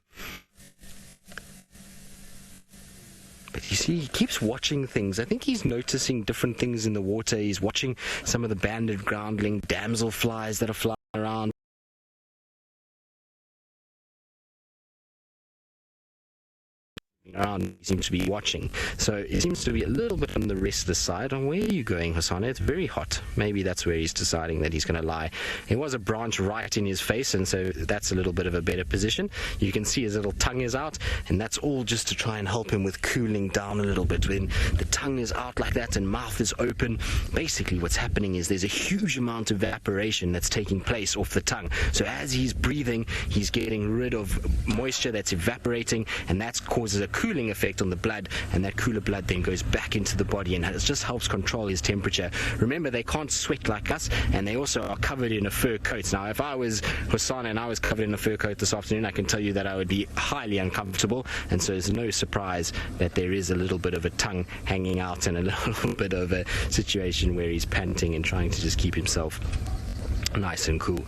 But you see, he keeps watching things. I think he's noticing different things in the water. He's watching some of the banded groundling damselflies that are flying around. Around, he seems to be watching, so it seems to be a little bit on the restless side. On where are you going, Hosana? It's very hot. Maybe that's where he's deciding that he's going to lie. There was a branch right in his face, and so that's a little bit of a better position. You can see his little tongue is out, and that's all just to try and help him with cooling down a little bit. When the tongue is out like that and mouth is open, basically what's happening is there's a huge amount of evaporation that's taking place off the tongue. So as he's breathing, he's getting rid of moisture that's evaporating, and that causes a cooling effect on the blood, and that cooler blood then goes back into the body, and it just helps control his temperature. Remember, they can't sweat like us, and they also are covered in a fur coat. Now, if I was Hosana and I was covered in a fur coat this afternoon, I can tell you that I would be highly uncomfortable, and so it's no surprise that there is a little bit of a tongue hanging out and a little bit of a situation where he's panting and trying to just keep himself nice and cool.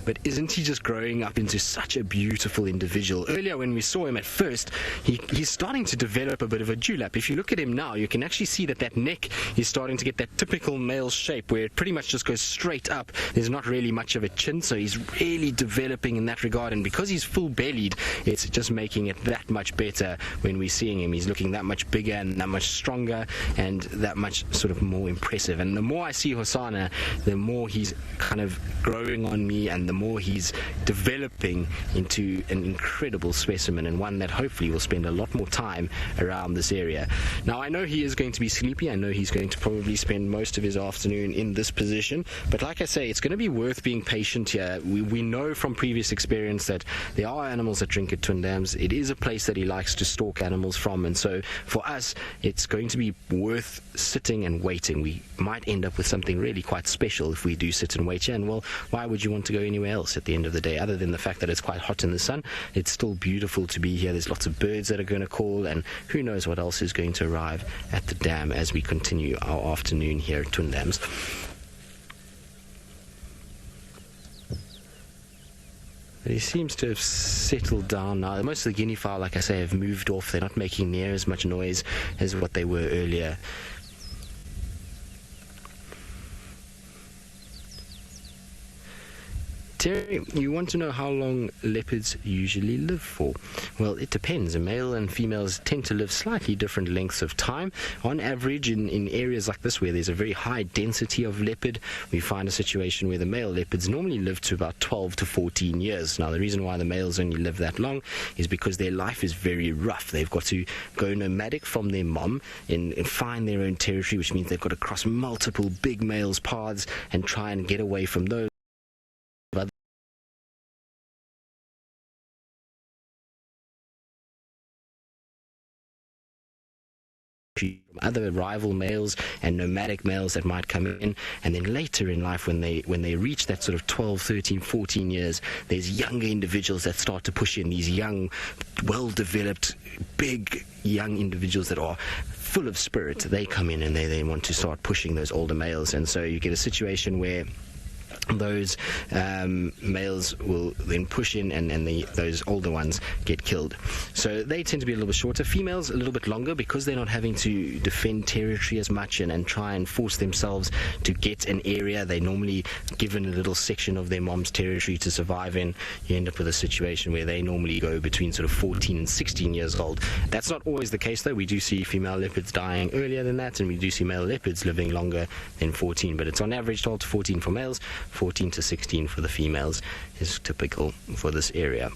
But isn't he just growing up into such a beautiful individual? Earlier when we saw him at first, he's starting to develop a bit of a dewlap. If you look at him now, you can actually see that neck is starting to get that typical male shape where it pretty much just goes straight up. There's not really much of a chin, so he's really developing in that regard. And because he's full-bellied, it's just making it that much better when we're seeing him. He's looking that much bigger and that much stronger and that much sort of more impressive. And the more I see Hosana, the more he's kind of growing on me, and the more he's developing into an incredible specimen, and one that hopefully will spend a lot more time around this area. Now, I know he is going to be sleepy. I know he's going to probably spend most of his afternoon in this position, but like I say, it's going to be worth being patient here. We know from previous experience that there are animals that drink at Twin Dams. It is a place that he likes to stalk animals from, and so for us, it's going to be worth sitting and waiting. We might end up with something really quite special if we do sit and wait here, and well, why would you want to go anywhere else at the end of the day, other than the fact that it's quite hot in the sun? It's still beautiful to be here. There's lots of birds that are going to call, and who knows what else is going to arrive at the dam as we continue our afternoon here at Twin Dams. But he seems to have settled down now. Most of the guinea fowl, like I say, have moved off. They're not making near as much noise as what they were earlier. Terry, you want to know how long leopards usually live for? Well, it depends. Male and females tend to live slightly different lengths of time. On average, in areas like this where there's a very high density of leopard, we find a situation where the male leopards normally live to about 12 to 14 years. Now, the reason why the males only live that long is because their life is very rough. They've got to go nomadic from their mom and find their own territory, which means they've got to cross multiple big males' paths and try and get away from those. From other rival males and nomadic males that might come in, and then later in life when they reach that sort of 12, 13, 14 years, there's younger individuals that start to push in. These young, well-developed, big young individuals that are full of spirit, they come in and they want to start pushing those older males, and so you get a situation where those males will then push in, and those older ones get killed. So they tend to be a little bit shorter. Females a little bit longer because they're not having to defend territory as much and try and force themselves to get an area. They're normally given a little section of their mom's territory to survive in. You end up with a situation where they normally go between sort of 14 and 16 years old. That's not always the case, though. We do see female leopards dying earlier than that, and we do see male leopards living longer than 14, but it's on average 12 to 14 for males 14 to 16 for the females is typical for this area.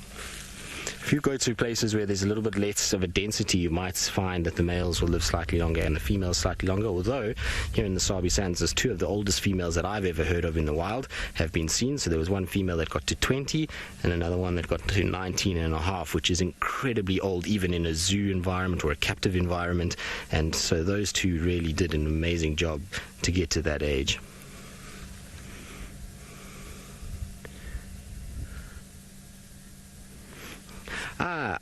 If you go to places where there's a little bit less of a density, you might find that the males will live slightly longer and the females slightly longer, although here in the Sabi Sands, there's two of the oldest females that I've ever heard of in the wild have been seen. So there was one female that got to 20 and another one that got to 19 and a half, which is incredibly old, even in a zoo environment or a captive environment. And so those two really did an amazing job to get to that age.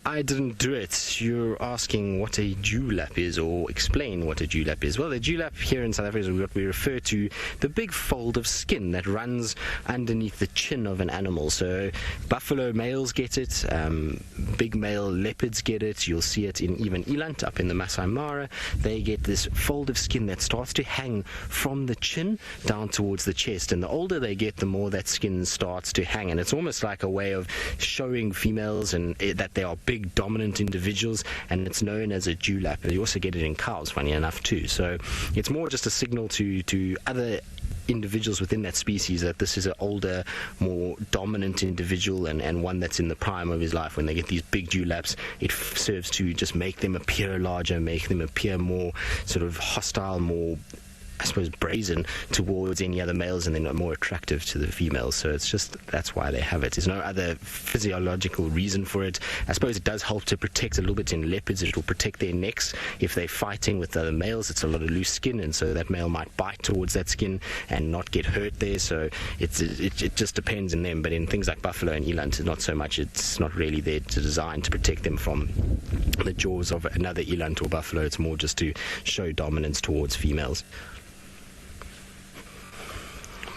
I didn't do it. You're asking what a dewlap is, or explain what a dewlap is. Well, a dewlap here in South Africa is what we refer to the big fold of skin that runs underneath the chin of an animal. So buffalo males get it, big male leopards get it. You'll see it in even eland up in the Maasai Mara. They get this fold of skin that starts to hang from the chin down towards the chest, and the older they get, the more that skin starts to hang, and it's almost like a way of showing females and that they are big dominant individuals, and it's known as a dewlap. And you also get it in cows, funny enough, too. So it's more just a signal to other individuals within that species that this is an older, more dominant individual, and one that's in the prime of his life. When they get these big dewlaps, it serves to just make them appear larger, make them appear more sort of hostile, more, I suppose, brazen towards any other males, and they're not more attractive to the females. So it's just, that's why they have it. There's no other physiological reason for it. I suppose it does help to protect a little bit in leopards. It will protect their necks if they're fighting with other males. It's a lot of loose skin, and so that male might bite towards that skin and not get hurt there. So it just depends on them. But in things like buffalo and eland, not so much. It's not really there to design to protect them from the jaws of another eland or buffalo. It's more just to show dominance towards females.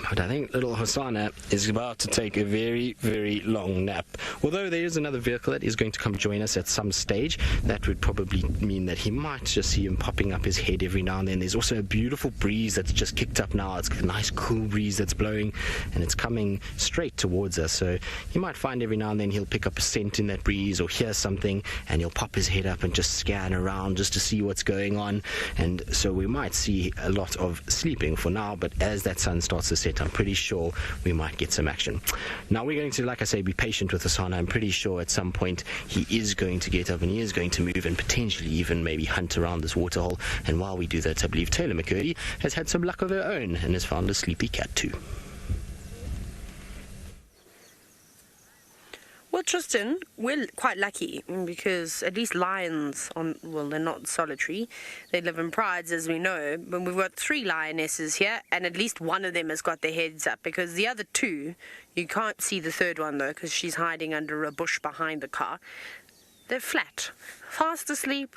But I think little Hosanna is about to take a very, very long nap. Although there is another vehicle that is going to come join us at some stage, that would probably mean that he might just see him popping up his head every now and then. There's also a beautiful breeze that's just kicked up now. It's a nice cool breeze that's blowing, and it's coming straight towards us. So you might find every now and then he'll pick up a scent in that breeze or hear something, and he'll pop his head up and just scan around just to see what's going on. And so we might see a lot of sleeping for now, but as that sun starts to set, I'm pretty sure we might get some action. Now we're going to, like I say, be patient with Asana. I'm pretty sure at some point he is going to get up and he is going to move and potentially even maybe hunt around this waterhole. And while we do that, I believe Taylor McCurdy has had some luck of her own and has found a sleepy cat too. Well, Tristan, we're quite lucky because at least lions, they're not solitary. They live in prides, as we know. But we've got 3 lionesses here, and at least one of them has got their heads up, because the other 2, you can't see the third one, though, because she's hiding under a bush behind the car. They're flat, fast asleep,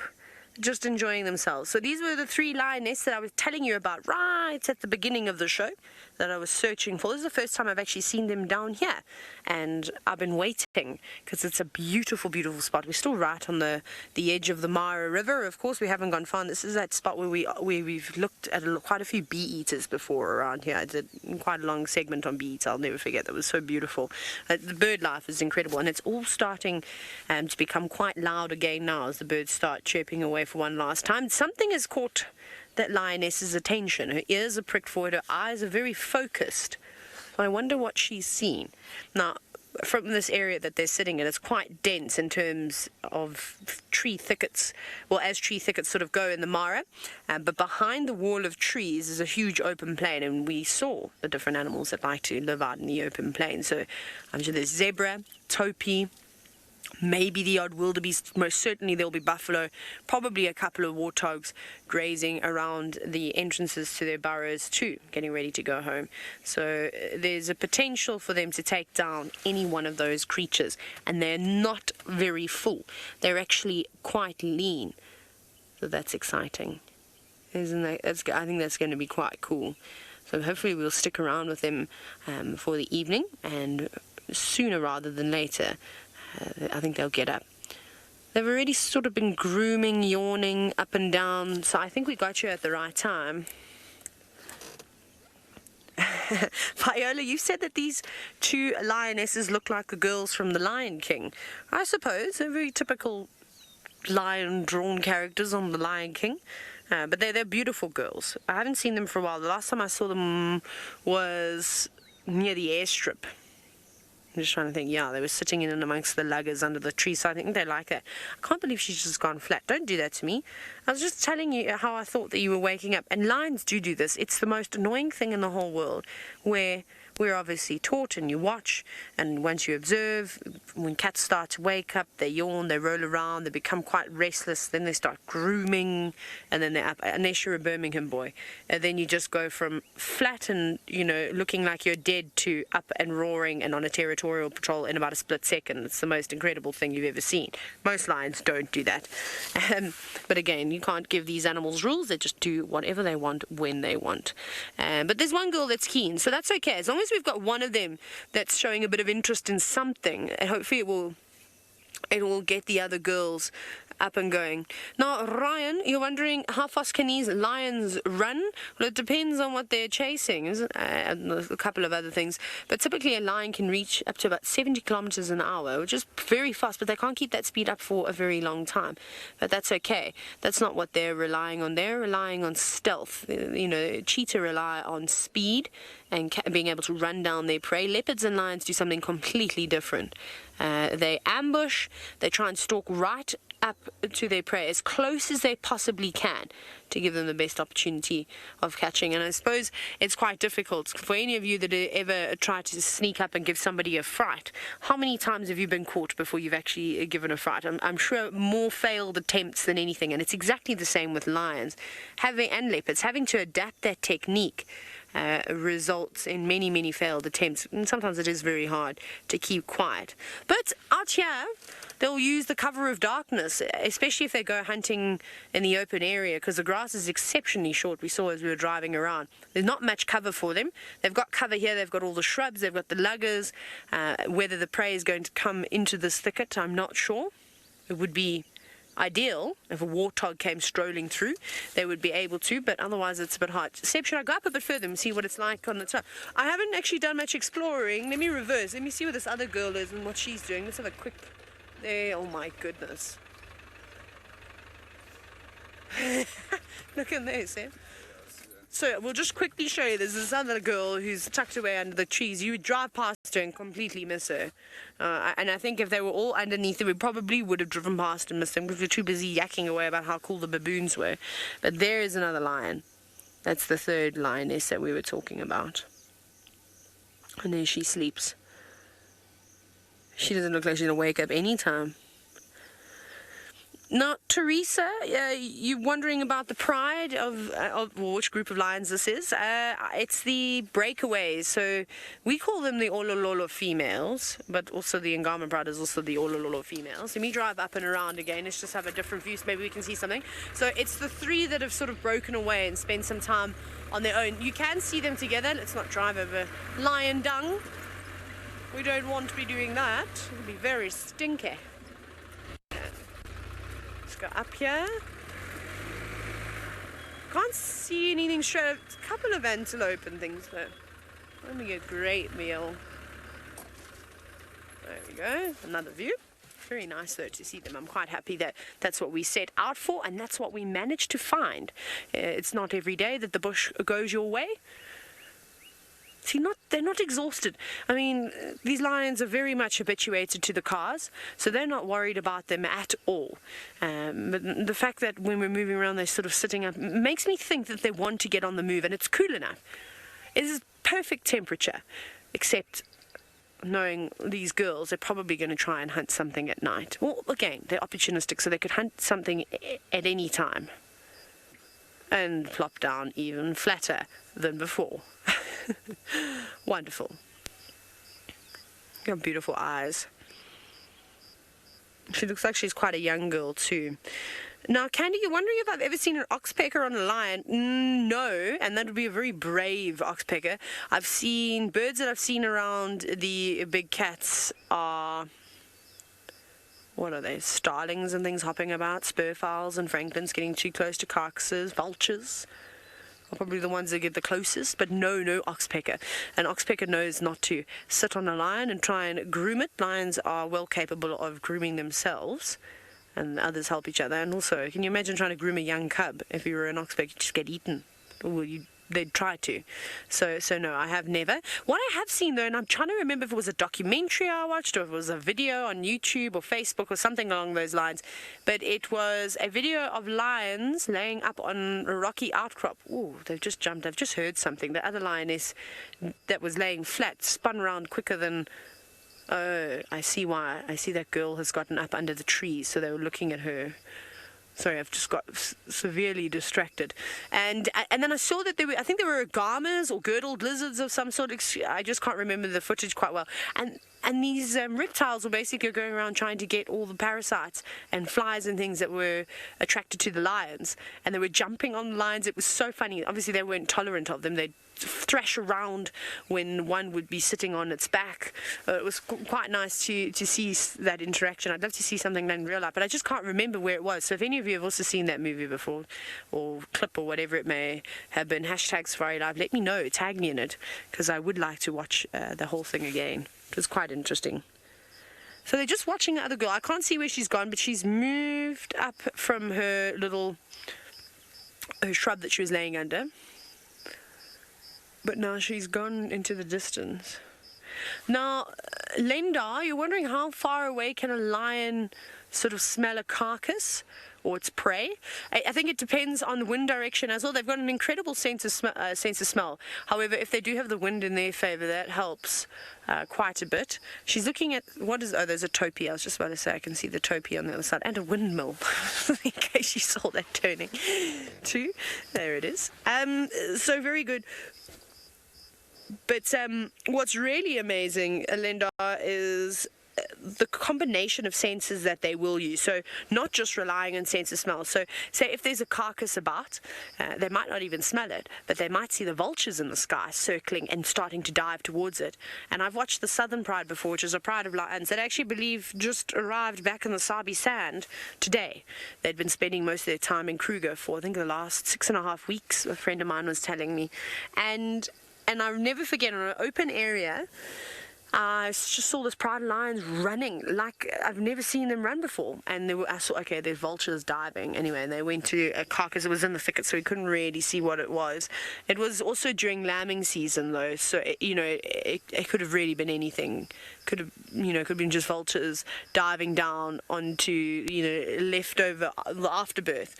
just enjoying themselves. So these were the 3 lionesses that I was telling you about right at the beginning of the show that I was searching for. This is the first time I've actually seen them down here, and I've been waiting because it's a beautiful, beautiful spot. We're still right on the edge of the Mara River. Of course, we haven't gone far. This is that spot where we've looked at quite a few bee eaters before around here. I did quite a long segment on bee eaters. I'll never forget. That was so beautiful. The bird life is incredible, and it's all starting to become quite loud again now as the birds start chirping away for one last time. Something has caught that lioness's attention. Her ears are pricked forward, her eyes are very focused. So I wonder what she's seen. Now, from this area that they're sitting in, it's quite dense in terms of tree thickets, well, as tree thickets sort of go in the Mara, but behind the wall of trees is a huge open plain, and we saw the different animals that like to live out in the open plain. So I'm sure there's zebra, topi, maybe the odd wildebeest. Most certainly there'll be buffalo, probably a couple of warthogs grazing around the entrances to their burrows too, getting ready to go home. So there's a potential for them to take down any one of those creatures, and they're not very full. They're actually quite lean, so that's exciting, isn't that? I think that's going to be quite cool. So hopefully we'll stick around with them for the evening, and sooner rather than later I think they'll get up. They've already sort of been grooming, yawning up and down, so I think we got you at the right time. Viola, you said that these 2 lionesses look like the girls from The Lion King. I suppose they're very typical lion-drawn characters on The Lion King. But they're beautiful girls. I haven't seen them for a while. The last time I saw them was near the airstrip. I'm just trying to think. Yeah, they were sitting in and amongst the luggers under the tree, so I think they like that. I can't believe she's just gone flat. Don't do that to me. I was just telling you how I thought that you were waking up. And lions do this. It's the most annoying thing in the whole world, where we're obviously taught and you watch, and once you observe, when cats start to wake up, they yawn, they roll around, they become quite restless, then they start grooming, and then they're up, unless you're a Birmingham boy. And then you just go from flat and, looking like you're dead to up and roaring and on a territorial patrol in about a split second. It's the most incredible thing you've ever seen. Most lions don't do that. But again, you can't give these animals rules. They just do whatever they want when they want. But there's one girl that's keen, so that's okay. As long as we've got one of them that's showing a bit of interest in something, and hopefully it will get the other girls up and going. Now, Ryan, you're wondering how fast can these lions run? Well, it depends on what they're chasing, and a couple of other things. But typically a lion can reach up to about 70 kilometers an hour, which is very fast, but they can't keep that speed up for a very long time. But that's okay. That's not what they're relying on. They're relying on stealth. Cheetah rely on speed and being able to run down their prey. Leopards and lions do something completely different. They ambush, they try and stalk right up to their prey as close as they possibly can to give them the best opportunity of catching. And I suppose it's quite difficult for any of you that ever tried to sneak up and give somebody a fright. How many times have you been caught before you've actually given a fright? I'm sure more failed attempts than anything, and it's exactly the same with lions and leopards. Having to adapt that technique results in many, many failed attempts, and sometimes it is very hard to keep quiet. But out here, they'll use the cover of darkness, especially if they go hunting in the open area, because the grass is exceptionally short. We saw as we were driving around. There's not much cover for them. They've got cover here, they've got all the shrubs, they've got the luggers. Whether the prey is going to come into this thicket, I'm not sure. It would be ideal if a warthog came strolling through, they would be able to, but otherwise it's a bit hard. Seb, should I go up a bit further and see what it's like on the top? I haven't actually done much exploring. Let me reverse. Let me see where this other girl is and what she's doing. Let's have a quick there. Oh my goodness. Look in there, Seb. So we'll just quickly show you. There's this other girl who's tucked away under the trees. You would drive past her and completely miss her. And I think if they were all underneath her, we probably would have driven past and missed them because we're too busy yakking away about how cool the baboons were. But there is another lion. That's the third lioness that we were talking about. And there she sleeps. She doesn't look like she's going to wake up anytime. Now, Teresa, you're wondering about the pride of which group of lions this is. It's the breakaways. So we call them the Olololo females, but also the Ngama pride is also the Olololo females. Let me drive up and around again. Let's just have a different view so maybe we can see something. So it's the three that have sort of broken away and spent some time on their own. You can see them together. Let's not drive over lion dung. We don't want to be doing that. It would be very stinky. Go up here. Can't see anything straight up. A couple of antelope and things, but let me get a great meal. There we go. Another view. Very nice though to see them. I'm quite happy that that's what we set out for, and that's what we managed to find. It's not every day that the bush goes your way. See, they're not exhausted. I mean, these lions are very much habituated to the cars, so they're not worried about them at all. But the fact that when we're moving around, they're sort of sitting up makes me think that they want to get on the move, and it's cool enough. It is perfect temperature, except knowing these girls, they're probably going to try and hunt something at night. Well, again, they're opportunistic, so they could hunt something at any time and plop down even flatter than before. Wonderful. Got beautiful eyes. She looks like she's quite a young girl too. Now, Candy, you're wondering if I've ever seen an oxpecker on a lion? No, and that would be a very brave oxpecker. I've seen birds that I've seen around the big cats are, what are they, starlings and things hopping about, spurfowls and francolins getting too close to carcasses, vultures are probably the ones that get the closest, but no oxpecker. An oxpecker knows not to sit on a lion and try and groom it. Lions are well capable of grooming themselves, and others help each other. And also, can you imagine trying to groom a young cub? If you were an oxpecker, you'd just get eaten. Well, you'd they'd try to. So no, I have never. What I have seen though, and I'm trying to remember if it was a documentary I watched or if it was a video on YouTube or Facebook or something along those lines, but it was a video of lions laying up on a rocky outcrop. Ooh, they've just jumped. I've just heard something. The other lioness that was laying flat spun around quicker than... Oh, I see why. I see that girl has gotten up under the trees, so they were looking at her. Sorry, I've just got severely distracted. And then I saw that I think there were agamas or girdled lizards of some sort. I just can't remember the footage quite well. And these reptiles were basically going around trying to get all the parasites and flies and things that were attracted to the lions. And they were jumping on the lions. It was so funny. Obviously, they weren't tolerant of them. They'd thrash around when one would be sitting on its back. It was quite nice to see that interaction. I'd love to see something done in real life, but I just can't remember where it was. So if any of you have also seen that movie before, or clip or whatever it may have been, hashtag Safari Live, let me know, tag me in it, because I would like to watch the whole thing again. It was quite interesting. So they're just watching the other girl. I can't see where she's gone, but she's moved up from her shrub that she was laying under. But now she's gone into the distance. Now, Linda, you're wondering how far away can a lion sort of smell a carcass or its prey? I think it depends on the wind direction as well. They've got an incredible sense of smell. However, if they do have the wind in their favor, that helps quite a bit. She's looking at, there's a topee. I was just about to say, I can see the topee on the other side, and a windmill, in case you saw that turning too. There it is. So very good. But what's really amazing, Linda, is the combination of senses that they will use. So not just relying on sense of smell. So say if there's a carcass about, they might not even smell it, but they might see the vultures in the sky circling and starting to dive towards it. And I've watched the Southern Pride before, which is a pride of lions that I actually believe just arrived back in the Sabi Sand today. They'd been spending most of their time in Kruger for, I think, the last 6.5 weeks, a friend of mine was telling me. And I'll never forget, on an open area, I just saw this pride of lions running like I've never seen them run before. And I saw, okay, there's vultures diving. Anyway, and they went to a carcass. It was in the thicket, so we couldn't really see what it was. It was also during lambing season, though, so it could have really been anything. Could have been just vultures diving down onto leftover the afterbirth.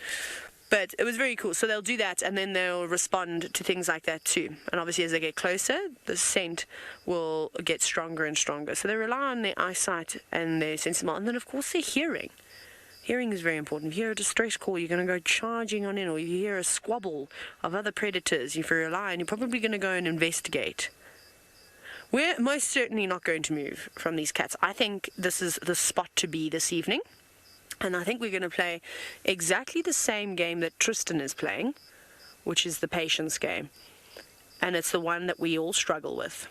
But it was very cool. So they'll do that, and then they'll respond to things like that too. And obviously, as they get closer, the scent will get stronger and stronger. So they rely on their eyesight and their sense of smell. And then, of course, their hearing. Hearing is very important. If you hear a distress call, you're going to go charging on in, or you hear a squabble of other predators. If you're a lion, you're probably going to go and investigate. We're most certainly not going to move from these cats. I think this is the spot to be this evening. And I think we're going to play exactly the same game that Tristan is playing, which is the patience game. And it's the one that we all struggle with.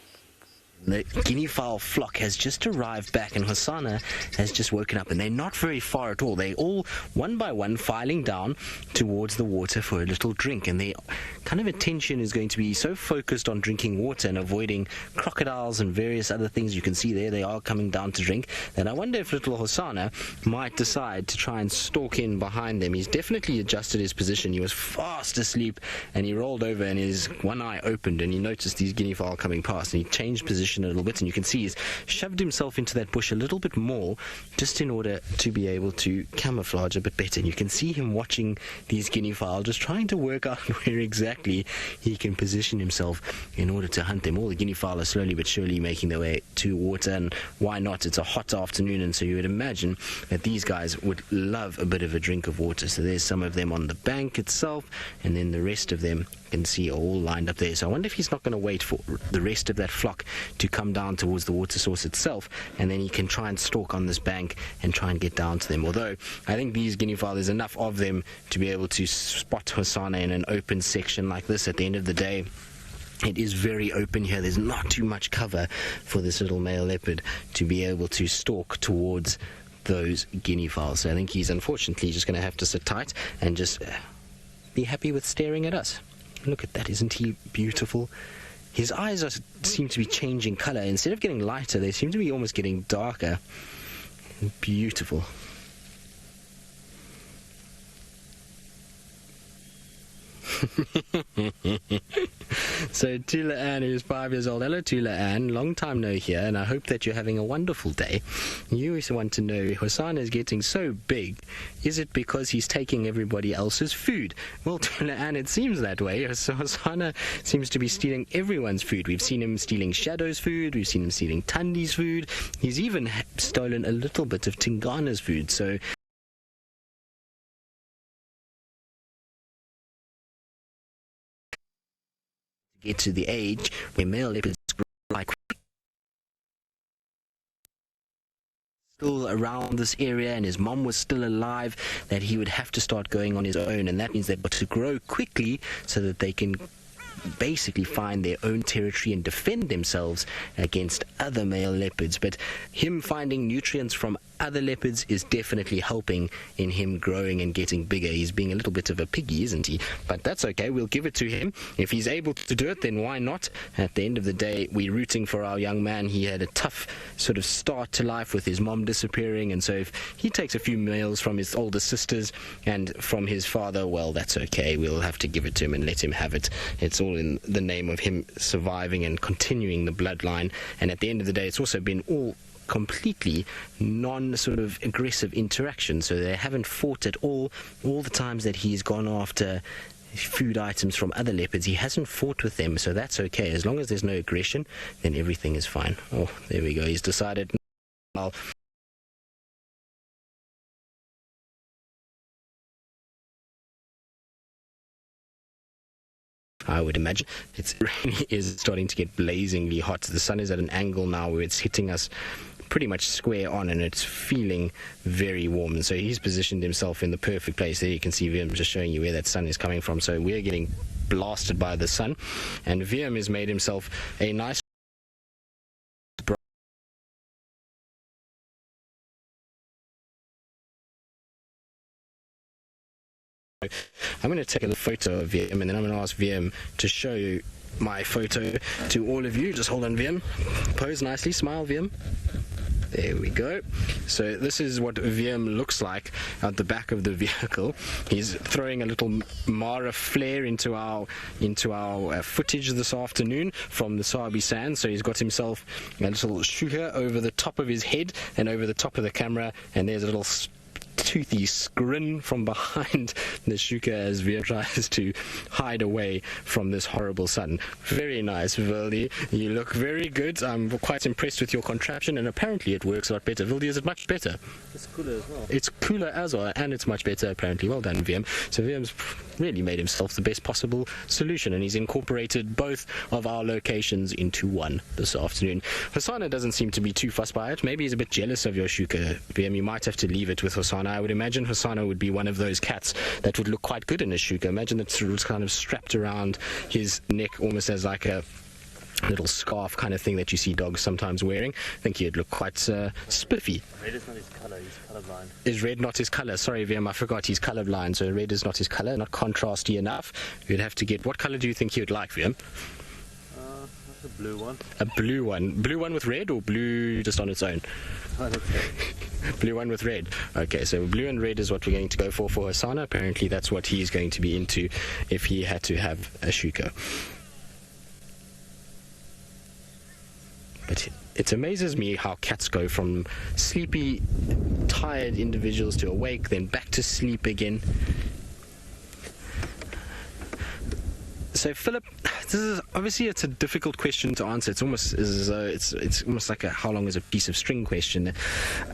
The guinea fowl flock has just arrived back, and Hosanna has just woken up, and they're not very far at all. They're all, one by one, filing down towards the water for a little drink, and their kind of attention is going to be so focused on drinking water and avoiding crocodiles and various other things. You can see there they are coming down to drink, and I wonder if little Hosanna might decide to try and stalk in behind them. He's definitely adjusted his position. He was fast asleep, and he rolled over, and his one eye opened, and he noticed these guinea fowl coming past, and he changed position a little bit, and you can see he's shoved himself into that bush a little bit more just in order to be able to camouflage a bit better. And you can see him watching these guinea fowl, just trying to work out where exactly he can position himself in order to hunt them. All the guinea fowl are slowly but surely making their way to water, and why not? It's a hot afternoon, and so you would imagine that these guys would love a bit of a drink of water. So there's some of them on the bank itself, and then the rest of them can see are all lined up there. So I wonder if he's not going to wait for the rest of that flock to come down towards the water source itself, and then he can try and stalk on this bank and try and get down to them. Although I think these guinea fowl, there's enough of them to be able to spot Hosanna in an open section like this. At the end of the day, it is very open here. There's not too much cover for this little male leopard to be able to stalk towards those guinea fowls. So I think he's unfortunately just going to have to sit tight and just be happy with staring at us. Look at that, isn't he beautiful? His eyes seem to be changing colour. Instead of getting lighter, they seem to be almost getting darker. Beautiful. So Tula Ann, who's 5 years old. Hello, Tula Ann. Long time no here, and I hope that you're having a wonderful day. You always want to know, Hosanna is getting so big. Is it because he's taking everybody else's food? Well, Tula Ann, it seems that way. Hosanna seems to be stealing everyone's food. We've seen him stealing Shadow's food. We've seen him stealing Tandi's food. He's even stolen a little bit of Tingana's food. So get to the age where male leopards grow like still around this area and his mom was still alive, that he would have to start going on his own, and that means they've got to grow quickly so that they can basically find their own territory and defend themselves against other male leopards. But him finding nutrients from other leopards is definitely helping in him growing and getting bigger. He's being a little bit of a piggy, isn't he? But that's okay, we'll give it to him. If he's able to do it, then why not? At the end of the day, we're rooting for our young man. He had a tough sort of start to life with his mom disappearing, and so if he takes a few meals from his older sisters and from his father, well, that's okay. We'll have to give it to him and let him have it. It's all in the name of him surviving and continuing the bloodline. And at the end of the day, it's also been all completely non-sort of aggressive interaction, so they haven't fought at all the times that he's gone after food items from other leopards. He hasn't fought with them, so that's okay. As long as there's no aggression, then everything is fine. Oh, there we go. He's decided, well, I would imagine. It really is starting to get blazingly hot. The sun is at an angle now where it's hitting us pretty much square on, and it's feeling very warm. And so he's positioned himself in the perfect place. There you can see Viam just showing you where that sun is coming from. So we're getting blasted by the sun, and Viam has made himself a nice I'm going to take a little photo of Viam, and then I'm going to ask Viam to show you my photo to all of you. Just hold on, Viam. Pose nicely. Smile, Viam. There we go. So this is what Viam looks like at the back of the vehicle. He's throwing a little Mara flare into our footage this afternoon from the Sabi Sand. So he's got himself a little shuka over the top of his head and over the top of the camera, and there's a little toothy grin from behind the shuka as Viam tries to hide away from this horrible sun. Very nice, Vildi. You look very good. I'm quite impressed with your contraption, and apparently it works a lot better. Vildi, is it much better? It's cooler as well. It's cooler as well, and it's much better apparently. Well done, Viam. So Viam's really made himself the best possible solution, and he's incorporated both of our locations into one this afternoon. Hosanna doesn't seem to be too fussed by it. Maybe he's a bit jealous of your shuka, Viam. You might have to leave it with Hosanna. I would imagine Hosanna would be one of those cats that would look quite good in a shuka. Imagine it's kind of strapped around his neck almost as like a little scarf kind of thing that you see dogs sometimes wearing. I think he'd look quite spiffy. Red is not his colour, he's colourblind. Is red not his colour? Sorry, Viam, I forgot he's colourblind, so red is not his colour, not contrasty enough. You'd have to get... What colour do you think he would like, Viam? That's a blue one. A blue one. Blue one with red, or blue just on its own? Blue one with red. Okay, so blue and red is what we're going to go for Hosanna. Apparently that's what he's going to be into if he had to have a shuka. But it amazes me how cats go from sleepy, tired individuals to awake, then back to sleep again. So Philip, this is obviously it's a difficult question to answer. It's almost as though it's almost like a how long is a piece of string question.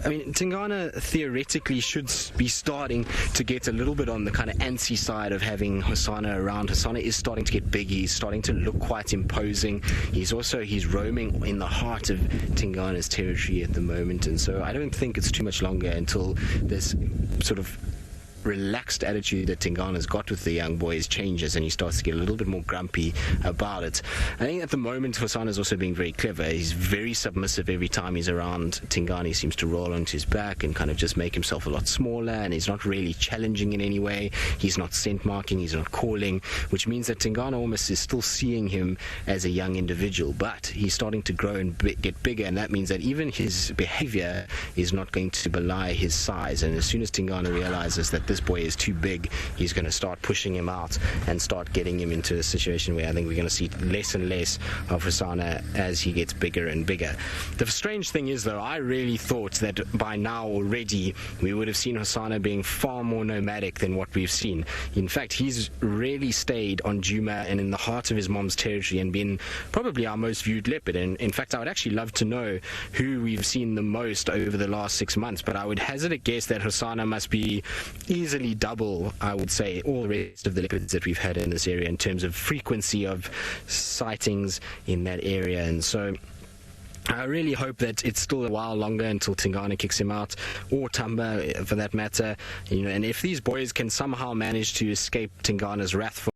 I mean, Tingana theoretically should be starting to get a little bit on the kind of antsy side of having Hosanna around. Hosanna is starting to get big. He's starting to look quite imposing. He's roaming in the heart of Tingana's territory at the moment, and so I don't think it's too much longer until this sort of relaxed attitude that Tingana's got with the young boys changes, and he starts to get a little bit more grumpy about it. I think at the moment Hosanna's also being very clever. He's very submissive every time he's around Tingana. He seems to roll onto his back and kind of just make himself a lot smaller, and he's not really challenging in any way. He's not scent marking, he's not calling, which means that Tingana almost is still seeing him as a young individual, but he's starting to grow and get bigger, and that means that even his behavior is not going to belie his size. And as soon as Tingana realizes that this boy is too big, he's going to start pushing him out and start getting him into a situation where I think we're going to see less and less of Hosanna as he gets bigger and bigger. The strange thing is, though, I really thought that by now already we would have seen Hosanna being far more nomadic than what we've seen. In fact, he's really stayed on Djuma and in the heart of his mom's territory and been probably our most viewed leopard. And in fact, I would actually love to know who we've seen the most over the last 6 months, but I would hazard a guess that Hosanna must be easily double, I would say, all the rest of the leopards that we've had in this area in terms of frequency of sightings in that area. And so I really hope that it's still a while longer until Tingana kicks him out, or Tamba for that matter. And if these boys can somehow manage to escape Tingana's wrath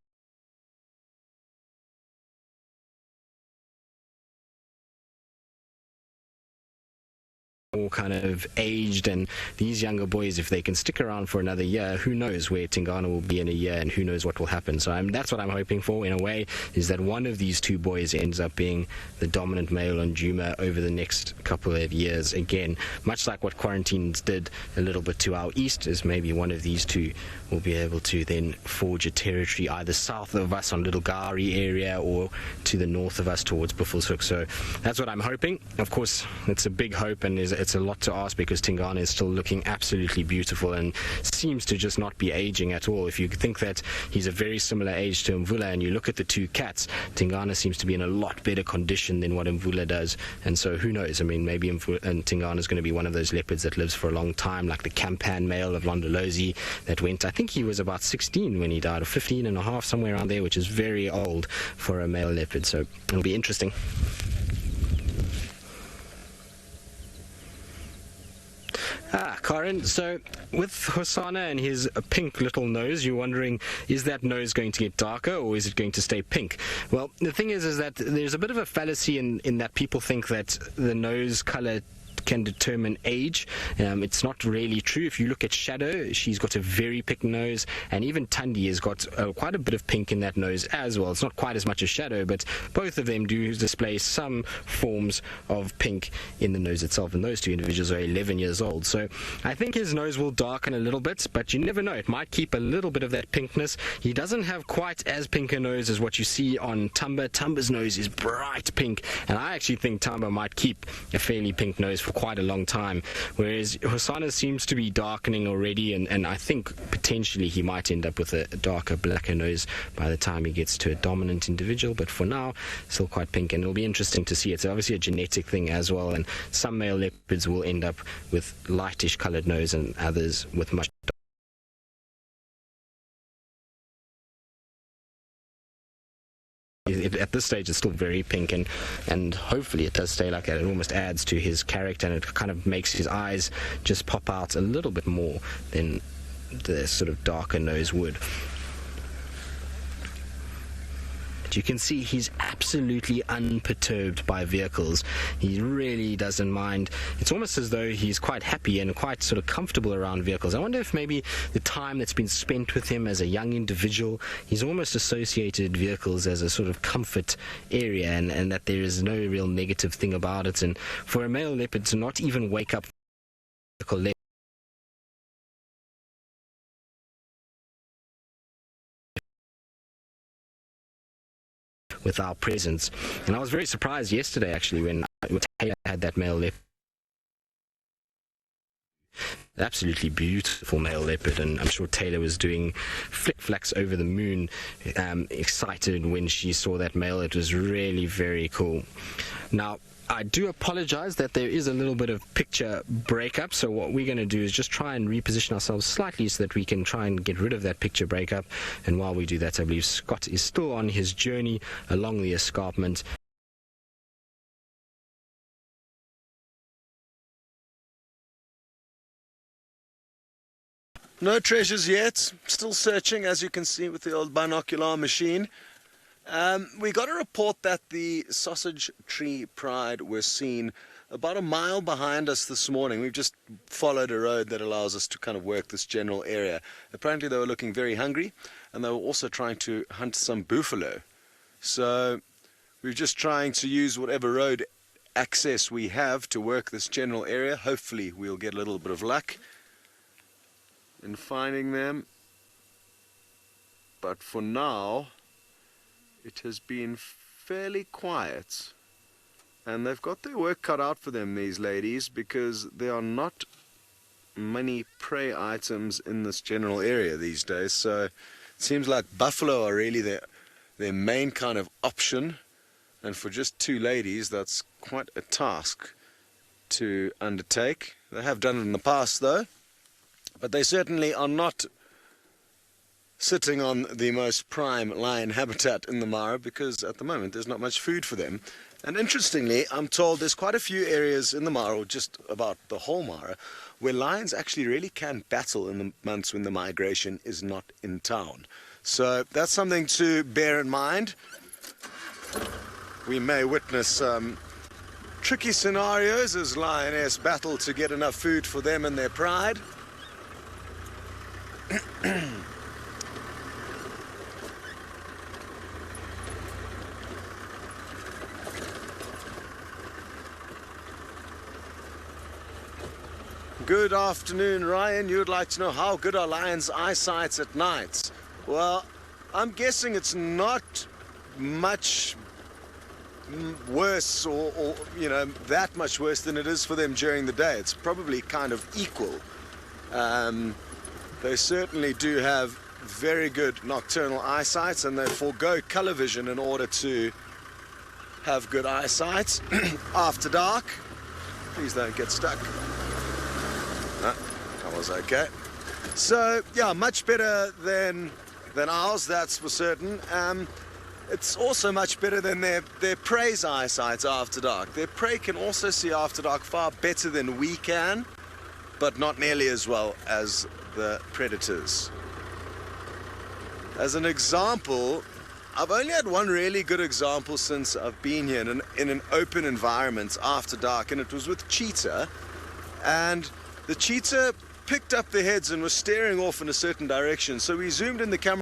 more kind of aged, and these younger boys, if they can stick around for another year, who knows where Tingana will be in a year and who knows what will happen. So that's what I'm hoping for, in a way, is that one of these two boys ends up being the dominant male on Djuma over the next couple of years. Again, much like what Quarantines did a little bit to our east, is maybe one of these two will be able to then forge a territory either south of us on Little Gari area or to the north of us towards Buffelshoek. So that's what I'm hoping. Of course, it's a big hope, and it's a lot to ask because Tingana is still looking absolutely beautiful and seems to just not be aging at all. If you think that he's a very similar age to Mvula and you look at the two cats, Tingana seems to be in a lot better condition than what Mvula does. And so who knows? I mean, maybe Tingana is going to be one of those leopards that lives for a long time, like the Campan male of Londolozi that went, I think he was about 16 when he died, or 15 and a half, somewhere around there, which is very old for a male leopard. So it'll be interesting. Corin, so with Hosanna and his pink little nose, you're wondering, is that nose going to get darker or is it going to stay pink? Well, the thing is that there's a bit of a fallacy in that people think that the nose color can determine age. It's not really true. If you look at Shadow, she's got a very pink nose, and even Tundi has got quite a bit of pink in that nose as well. It's not quite as much as Shadow, but both of them do display some forms of pink in the nose itself, and those two individuals are 11 years old. So I think his nose will darken a little bit, but you never know. It might keep a little bit of that pinkness. He doesn't have quite as pink a nose as what you see on Tamba. Tamba's nose is bright pink, and I actually think Tamba might keep a fairly pink nose for quite a long time, whereas Hosanna seems to be darkening already, and I think potentially he might end up with a darker, blacker nose by the time he gets to a dominant individual, but for now still quite pink, and it'll be interesting to see. It's obviously a genetic thing as well, and some male leopards will end up with lightish colored nose and others with much at this stage it's still very pink, and hopefully it does stay like that. It almost adds to his character, and it kind of makes his eyes just pop out a little bit more than the sort of darker nose would. You can see he's absolutely unperturbed by vehicles. He really doesn't mind. It's almost as though he's quite happy and quite sort of comfortable around vehicles. I wonder if maybe the time that's been spent with him as a young individual, he's almost associated vehicles as a sort of comfort area, and that there is no real negative thing about it. And for a male leopard to not even wake up with our presence. And I was very surprised yesterday actually when Taylor had that male leopard. Absolutely beautiful male leopard, and I'm sure Taylor was doing flick-flacks over the moon, excited when she saw that male. It was really very cool. Now, I do apologize that there is a little bit of picture breakup, so what we're going to do is just try and reposition ourselves slightly so that we can try and get rid of that picture breakup. And while we do that, I believe Scott is still on his journey along the escarpment. No treasures yet, still searching, as you can see with the old binocular machine. We got a report that the sausage tree pride were seen about a mile behind us this morning. We've just followed a road that allows us to kind of work this general area. Apparently they were looking very hungry, and they were also trying to hunt some buffalo. So we're just trying to use whatever road access we have to work this general area. Hopefully we'll get a little bit of luck. in finding them, but for now it has been fairly quiet, and they've got their work cut out for them, these ladies, because there are not many prey items in this general area these days. So it seems like buffalo are really their main kind of option, and for just two ladies that's quite a task to undertake. They have done it in the past though, but they certainly are not sitting on the most prime lion habitat in the Mara, because at the moment there's not much food for them. And interestingly, I'm told there's quite a few areas in the Mara, or just about the whole Mara, where lions actually really can battle in the months when the migration is not in town. So that's something to bear in mind. We may witness some tricky scenarios as Lioness battle to get enough food for them and their pride. Good afternoon, Ryan. You would like to know how good are lions' eyesights at night? Well, I'm guessing it's not much worse or you know, that much worse than it is for them during the day. It's probably kind of equal. They certainly do have very good nocturnal eyesight, and they forego color vision in order to have good eyesight after dark. Please don't get stuck. That was okay. So yeah, much better than ours, that's for certain. It's also much better than their prey's eyesight after dark. Their prey can also see after dark far better than we can, but not nearly as well as the predators. As an example, I've only had one really good example since I've been here in an open environment after dark, and it was with cheetah. And the cheetah picked up their heads and was staring off in a certain direction. So we zoomed in the camera.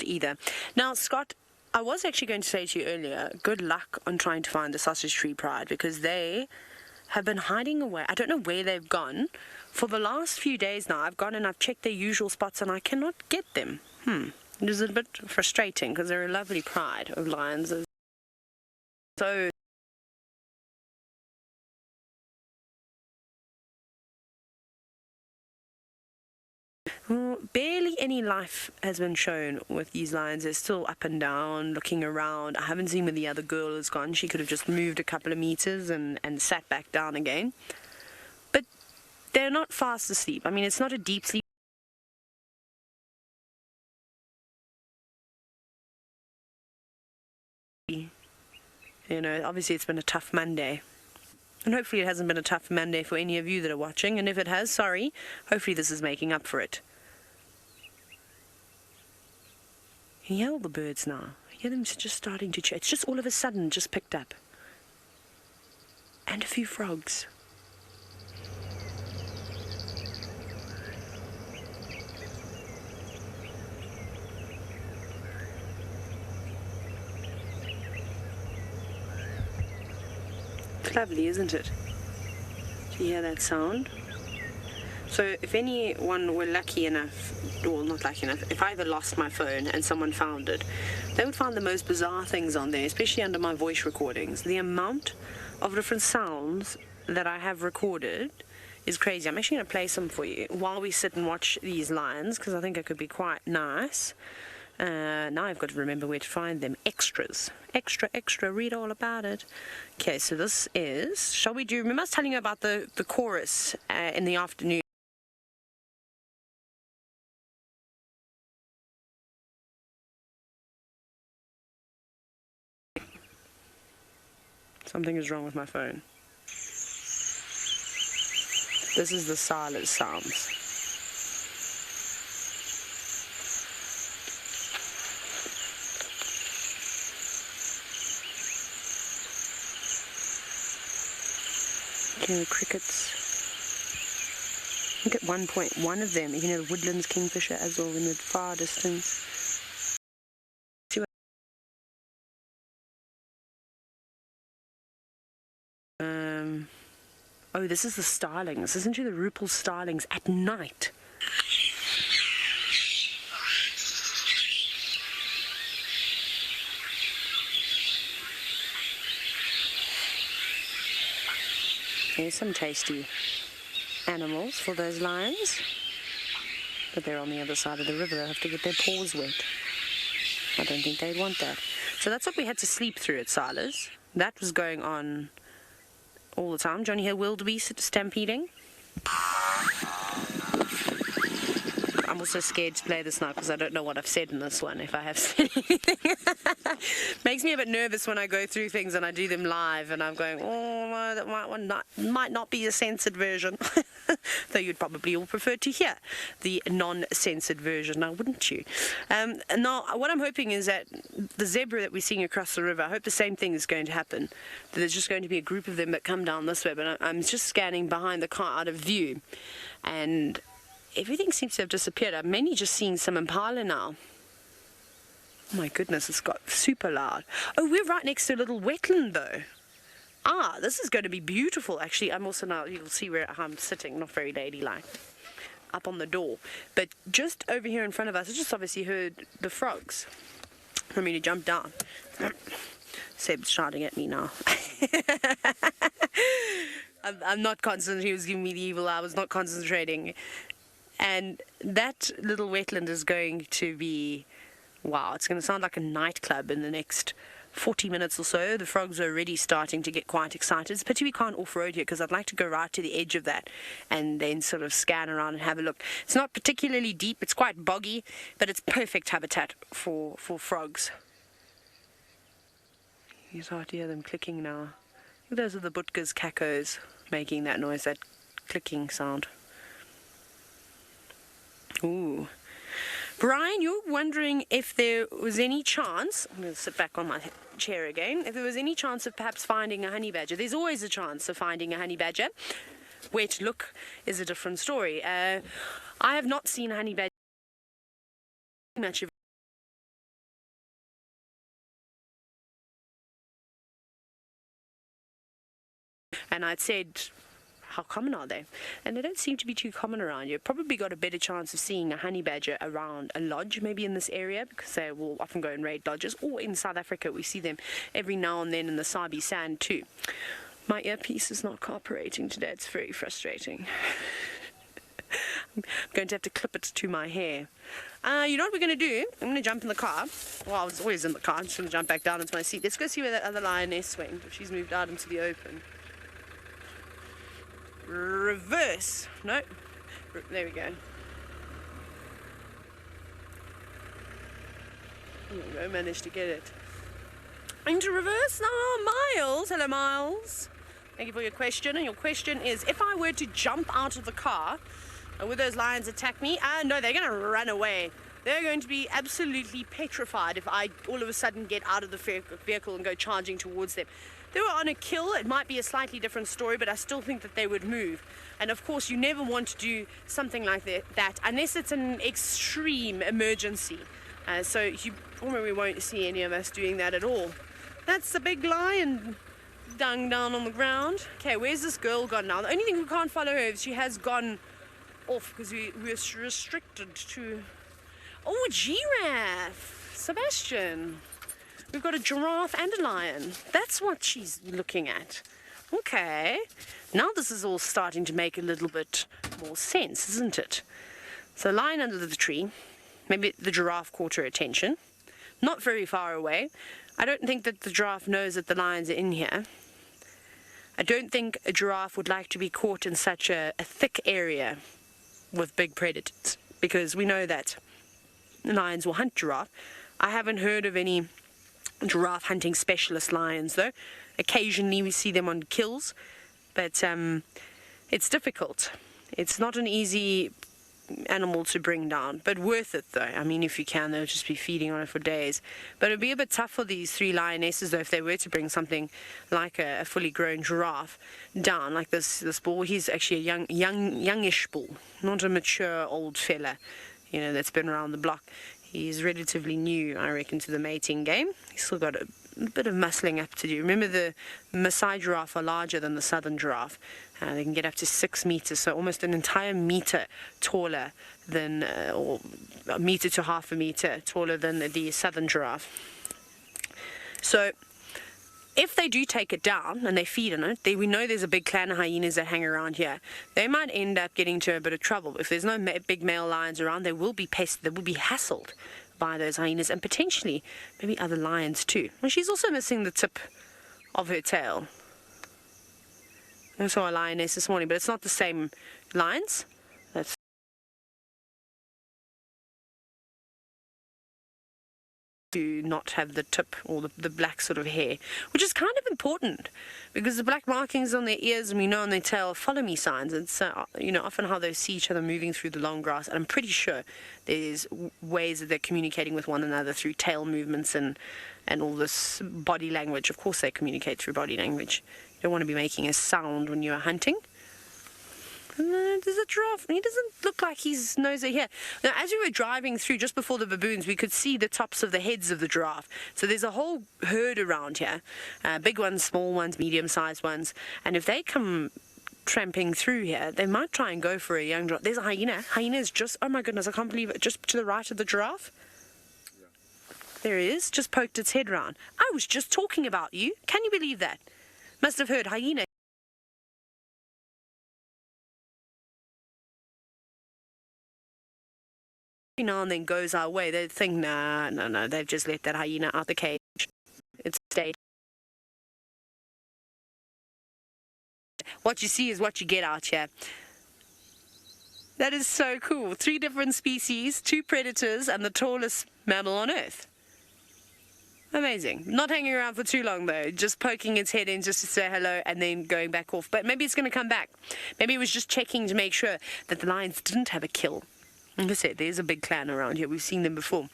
Either. Now, Scott, I was actually going to say to you earlier, good luck on trying to find the sausage tree pride, because they have been hiding away. I don't know where they've gone. For the last few days now, I've gone and I've checked their usual spots and I cannot get them. It is a bit frustrating because they're a lovely pride of lions. So barely any life has been shown with these lions. They're still up and down, looking around. I haven't seen where the other girl has gone. She could have just moved a couple of meters and sat back down again. But they're not fast asleep. I mean, it's not a deep sleep. You know, obviously it's been a tough Monday. And hopefully it hasn't been a tough Monday for any of you that are watching. And if it has, sorry, hopefully this is making up for it. You hear all the birds now. You hear them just starting to chirp. It's just all of a sudden just picked up. And a few frogs. It's lovely, isn't it? Do you hear that sound? So if anyone were lucky enough, well, not lucky enough, if I ever lost my phone and someone found it, they would find the most bizarre things on there, especially under my voice recordings. The amount of different sounds that I have recorded is crazy. I'm actually going to play some for you while we sit and watch these lions, because I think it could be quite nice. Now I've got to remember where to find them. Extras. Extra, read all about it. Okay, so this is, shall we do, remember I was telling you about the chorus in the afternoon. Something is wrong with my phone. This is the silent sounds. Okay, crickets. Look at one point, one of them, you know, the woodlands kingfisher as well in the far distance. Oh, this is the starlings. Listen to the Rupel starlings at night. Here's some tasty animals for those lions. But they're on the other side of the river. They'll have to get their paws wet. I don't think they'd want that. So that's what we had to sleep through at Silas. That was going on all the time. Johnny hear wildebeest stampeding? I'm also scared to play this now because I don't know what I've said in this one, if I have said anything. Makes me a bit nervous when I go through things and I do them live and I'm going, oh, no, that might not be a censored version. Though you'd probably all prefer to hear the non-censored version, now wouldn't you? Now, what I'm hoping is that the zebra that we're seeing across the river, I hope the same thing is going to happen. That there's just going to be a group of them that come down this way, but I'm just scanning behind the car out of view. And everything seems to have disappeared. I'm mainly just seeing some impala now. Oh my goodness, it's got super loud. Oh, we're right next to a little wetland though. Ah, this is going to be beautiful. Actually, I'm also now, you'll see where I'm sitting, not very ladylike, up on the door. But just over here in front of us, I just obviously heard the frogs. I mean, to jump down. Seb's shouting at me now. I'm not concentrating. He was giving me the evil eye. I was not concentrating. And that little wetland is going to be, wow, it's going to sound like a nightclub in the next 40 minutes or so. The frogs are already starting to get quite excited. It's a pity we can't off-road here because I'd like to go right to the edge of that and then sort of scan around and have a look. It's not particularly deep, it's quite boggy, but it's perfect habitat for frogs. You start to hear them clicking now. Those are the Butka's cacos making that noise, that clicking sound. Ooh. Brian, you're wondering if there was any chance, I'm going to sit back on my chair again, if there was any chance of perhaps finding a honey badger. There's always a chance of finding a honey badger. Where to look is a different story. I have not seen a honey badger much of. And I'd said, how common are they? And they don't seem to be too common around. You've probably got a better chance of seeing a honey badger around a lodge, maybe in this area, because they will often go and raid lodges, or in South Africa we see them every now and then in the Sabi sand too. My earpiece is not cooperating today. It's very frustrating. I'm going to have to clip it to my hair. You know what we're going to do? I'm going to jump in the car. Well, I was always in the car. I'm just going to jump back down into my seat. Let's go see where that other lioness went. She's moved out into the open. Reverse. No. There we go. There we go. Managed to get it. Into reverse now. Miles. Hello, Miles. Thank you for your question. And your question is, if I were to jump out of the car, would those lions attack me? No, they're going to run away. They're going to be absolutely petrified if I all of a sudden get out of the vehicle and go charging towards them. If they were on a kill, it might be a slightly different story, but I still think that they would move. And of course, you never want to do something like that unless it's an extreme emergency. So you probably won't see any of us doing that at all. That's the big lion dung down on the ground. Okay, where's this girl gone now? The only thing we can't follow her is she has gone off because we're restricted to... Oh, giraffe! Sebastian! We've got a giraffe and a lion. That's what she's looking at. Okay. Now this is all starting to make a little bit more sense, isn't it? So lion under the tree. Maybe the giraffe caught her attention. Not very far away. I don't think that the giraffe knows that the lions are in here. I don't think a giraffe would like to be caught in such a thick area with big predators, because we know that lions will hunt giraffe. I haven't heard of any giraffe hunting specialist lions though. Occasionally we see them on kills, but it's difficult. It's not an easy animal to bring down, but worth it though. I mean, if you can, they'll just be feeding on it for days. But it'd be a bit tough for these 3 lionesses though if they were to bring something like a fully grown giraffe down, like this bull. He's actually a youngish bull, not a mature old fella, you know, that's been around the block. He's relatively new, I reckon, to the mating game. He's still got a bit of muscling up to do. Remember, the Maasai giraffe are larger than the southern giraffe. They can get up to 6 meters, so almost an entire meter taller than, or a meter to half a meter taller than the southern giraffe. So if they do take it down and they feed on it, we know there's a big clan of hyenas that hang around here. They might end up getting into a bit of trouble. If there's no big male lions around, they will be pested, they will be hassled by those hyenas, and potentially maybe other lions too. Well, she's also missing the tip of her tail. I saw a lioness this morning, but it's not the same lions. That's to not have the tip or the black sort of hair, which is kind of important because the black markings on their ears and we know on their tail follow me signs. It's you know, often how they see each other moving through the long grass, and I'm pretty sure there's ways that they're communicating with one another through tail movements and all this body language. Of course they communicate through body language. You don't want to be making a sound when you are hunting. And there's a giraffe. He doesn't look like his nose are here. Now, as we were driving through just before the baboons, we could see the tops of the heads of the giraffe. So there's a whole herd around here. Big ones, small ones, medium-sized ones. And if they come tramping through here, they might try and go for a young giraffe. There's a hyena. Hyena is just, oh my goodness, I can't believe it, just to the right of the giraffe. There it is, just poked its head round. I was just talking about you. Can you believe that? Must have heard hyena. Every now and then goes our way. They think, no, they've just let that hyena out the cage. It's stayed. What you see is what you get out here. That is so cool. 3 different species, 2 predators, and the tallest mammal on Earth. Amazing. Not hanging around for too long though, just poking its head in just to say hello and then going back off. But maybe it's going to come back. Maybe it was just checking to make sure that the lions didn't have a kill. Like I said, there's a big clan around here. We've seen them before.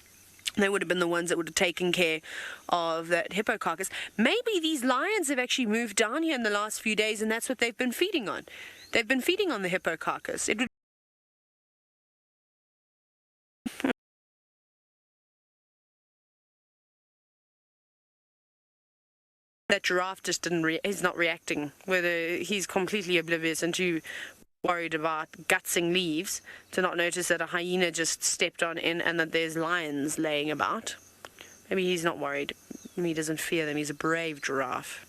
They would have been the ones that would have taken care of that hippo carcass. Maybe these lions have actually moved down here in the last few days and that's what they've been feeding on. They've been feeding on the hippo carcass. It would that giraffe just he's not reacting, whether he's completely oblivious and too worried about gutsing leaves to not notice that a hyena just stepped on in and that there's lions laying about. Maybe he's not worried. Maybe he doesn't fear them. He's a brave giraffe.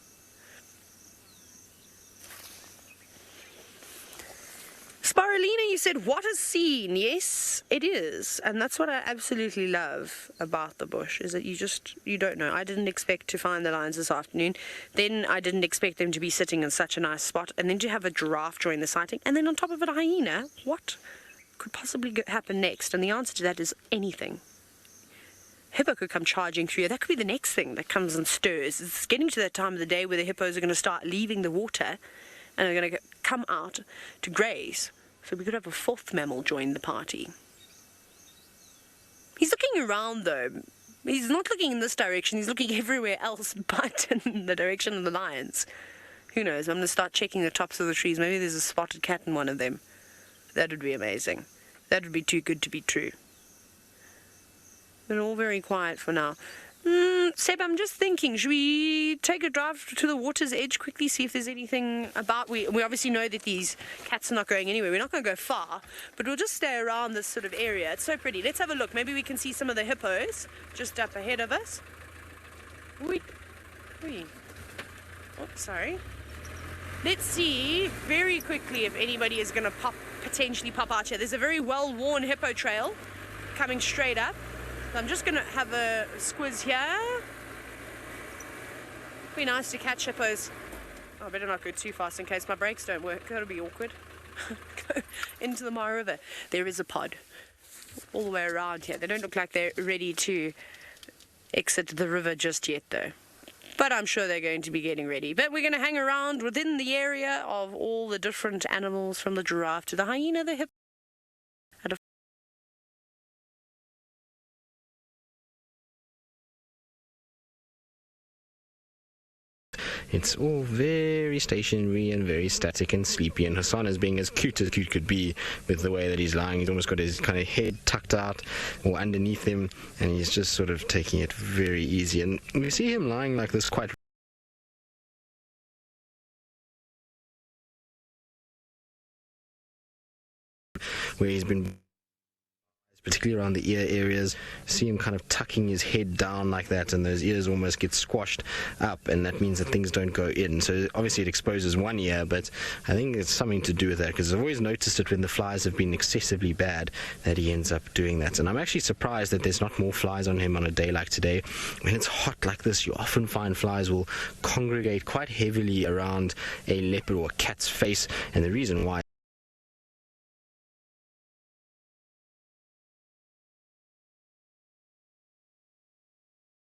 Spirulina, you said, what a scene. Yes, it is. And that's what I absolutely love about the bush, is that you don't know. I didn't expect to find the lions this afternoon. Then I didn't expect them to be sitting in such a nice spot. And then to have a giraffe join the sighting. And then on top of it, a hyena. What could possibly happen next? And the answer to that is anything. Hippo could come charging through here. That could be the next thing that comes and stirs. It's getting to that time of the day where the hippos are going to start leaving the water and they're going to come out to graze. So we could have a 4th mammal join the party. He's looking around though. He's not looking in this direction. He's looking everywhere else but in the direction of the lions. Who knows? I'm going to start checking the tops of the trees. Maybe there's a spotted cat in one of them. That would be amazing. That would be too good to be true. They're all very quiet for now. Seb, I'm just thinking, should we take a drive to the water's edge quickly, see if there's anything about... We obviously know that these cats are not going anywhere. We're not going to go far, but we'll just stay around this sort of area. It's so pretty. Let's have a look. Maybe we can see some of the hippos just up ahead of us. Wait. Oh, sorry. Let's see very quickly if anybody is going to potentially pop out here. There's a very well-worn hippo trail coming straight up. So I'm just going to have a squiz here. Be nice to catch hippos. Oh, I better not go too fast in case my brakes don't work. That'll be awkward. Go into the Mara River. There is a pod all the way around here. They don't look like they're ready to exit the river just yet, though. But I'm sure they're going to be getting ready. But we're going to hang around within the area of all the different animals, from the giraffe to the hyena, the hippo, at a It's all very stationary and very static and sleepy, and Hassan is being as cute could be with the way that he's lying. He's almost got his kind of head tucked out or underneath him, and he's just sort of taking it very easy. And we see him lying like this quite where he's been, particularly around the ear areas. See him kind of tucking his head down like that, and those ears almost get squashed up, and that means that things don't go in. So obviously it exposes one ear, but I think it's something to do with that, because I've always noticed it when the flies have been excessively bad that he ends up doing that. And I'm actually surprised that there's not more flies on him on a day like today. When it's hot like this, you often find flies will congregate quite heavily around a leopard or a cat's face, and the reason why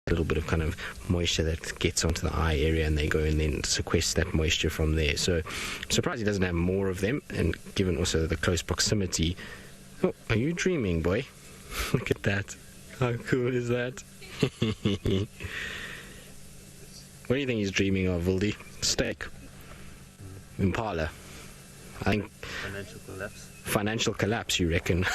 a little bit of kind of moisture that gets onto the eye area, and they go and then sequester that moisture from there. So I'm surprised he doesn't have more of them, and given also the close proximity. Oh, are you dreaming, boy? Look at that. How cool is that? What do you think he's dreaming of, Vildy? Steak? Impala? I think Financial collapse. financial collapse, you reckon?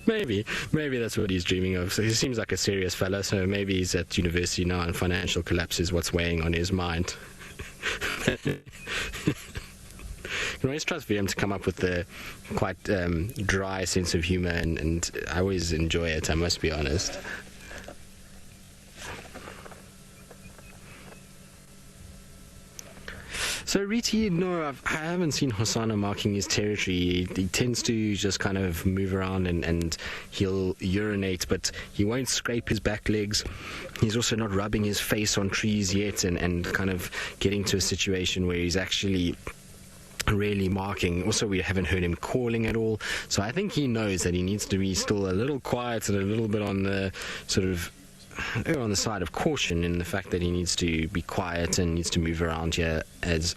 Maybe that's what he's dreaming of. So he seems like a serious fella, so maybe he's at university now and financial collapse is what's weighing on his mind. You can always trust VM to come up with a quite dry sense of humor, and I always enjoy it, I must be honest. So Riti, no, I haven't seen Hosanna marking his territory. He tends to just kind of move around and he'll urinate, but he won't scrape his back legs. He's also not rubbing his face on trees yet and kind of getting to a situation where he's actually really marking. Also, we haven't heard him calling at all. So I think he knows that he needs to be still a little quiet and a little bit on the sort of on the side of caution in the fact that he needs to be quiet and needs to move around here as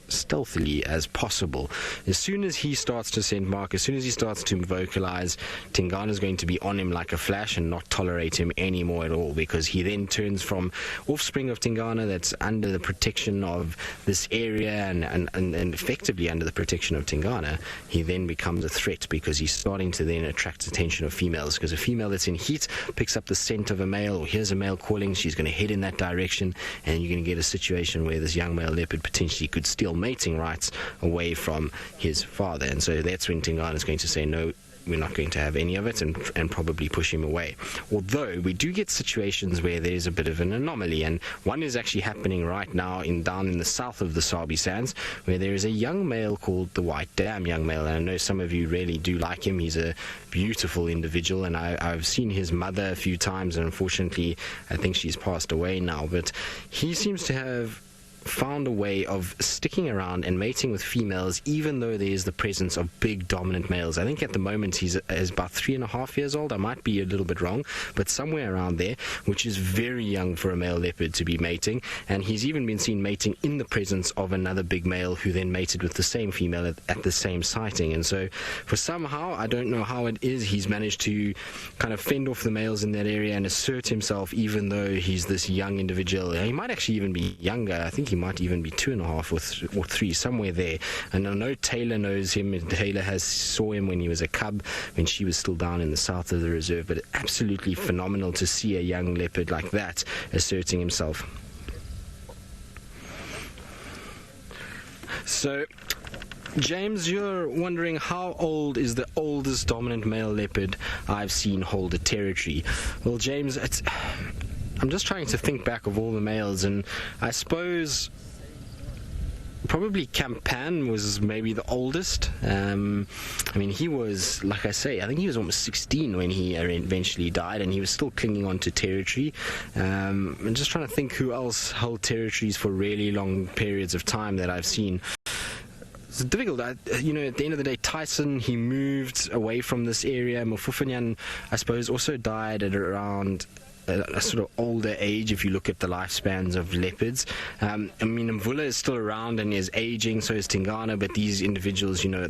stealthily as possible. As soon as he starts to scent mark, as soon as he starts to vocalize, Tingana's going to be on him like a flash and not tolerate him anymore at all, because he then turns from offspring of Tingana that's under the protection of this area and effectively under the protection of Tingana. He then becomes a threat because he's starting to then attract attention of females, because a female that's in heat picks up the scent of a male, or hears a male calling, she's going to head in that direction, and you're going to get a situation where this young male leopard potentially could steal mating rights away from his father. And so that's when Tingana is going to say, no, we're not going to have any of it, and probably push him away. Although we do get situations where there's a bit of an anomaly, and one is actually happening right now down in the south of the Sabi Sands, where there is a young male called the White Dam young male, and I know some of you really do like him. He's a beautiful individual, and I've seen his mother a few times, and unfortunately I think she's passed away now, but he seems to have found a way of sticking around and mating with females, even though there is the presence of big dominant males. I think at the moment he's about 3.5 years old. I might be a little bit wrong, but somewhere around there, which is very young for a male leopard to be mating. And he's even been seen mating in the presence of another big male who then mated with the same female at the same sighting. And so for somehow, I don't know how it is, he's managed to kind of fend off the males in that area and assert himself, even though he's this young individual. He might actually even be younger. I think he might even be 2.5 or 3, somewhere there. And I know Taylor knows him, and Taylor saw him when he was a cub, when she was still down in the south of the reserve. But absolutely phenomenal to see a young leopard like that asserting himself. So James, you're wondering how old is the oldest dominant male leopard I've seen hold a territory. Well, James, I'm just trying to think back of all the males, and I suppose probably Campan was maybe the oldest. I mean, he was, like I say, I think he was almost 16 when he eventually died, and he was still clinging on to territory. I'm just trying to think who else held territories for really long periods of time that I've seen. It's difficult. You know, at the end of the day, Tyson, he moved away from this area. Mofufanyan, I suppose, also died at around a sort of older age if you look at the lifespans of leopards. I mean, Mvula is still around and is aging, so is Tingana, but these individuals, you know,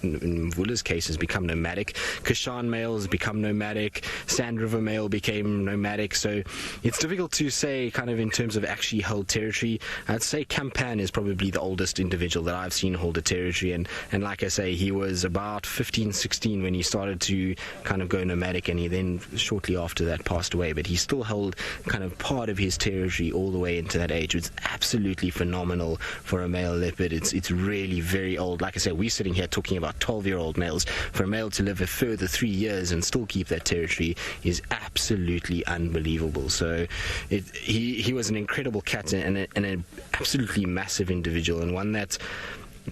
in Mvula's case, has become nomadic. Kashan male has become nomadic. Sand River male became nomadic. So it's difficult to say kind of in terms of actually held territory. I'd say Campan is probably the oldest individual that I've seen hold a territory. And like I say, he was about 15, 16 when he started to kind of go nomadic, and he then shortly after that passed away. But he still held kind of part of his territory all the way into that age. It's absolutely phenomenal for a male leopard. It's really very old. Like I said, we're sitting here talking about 12-year-old males. For a male to live a further 3 years and still keep that territory is absolutely unbelievable. So he was an incredible cat and an absolutely massive individual, and one that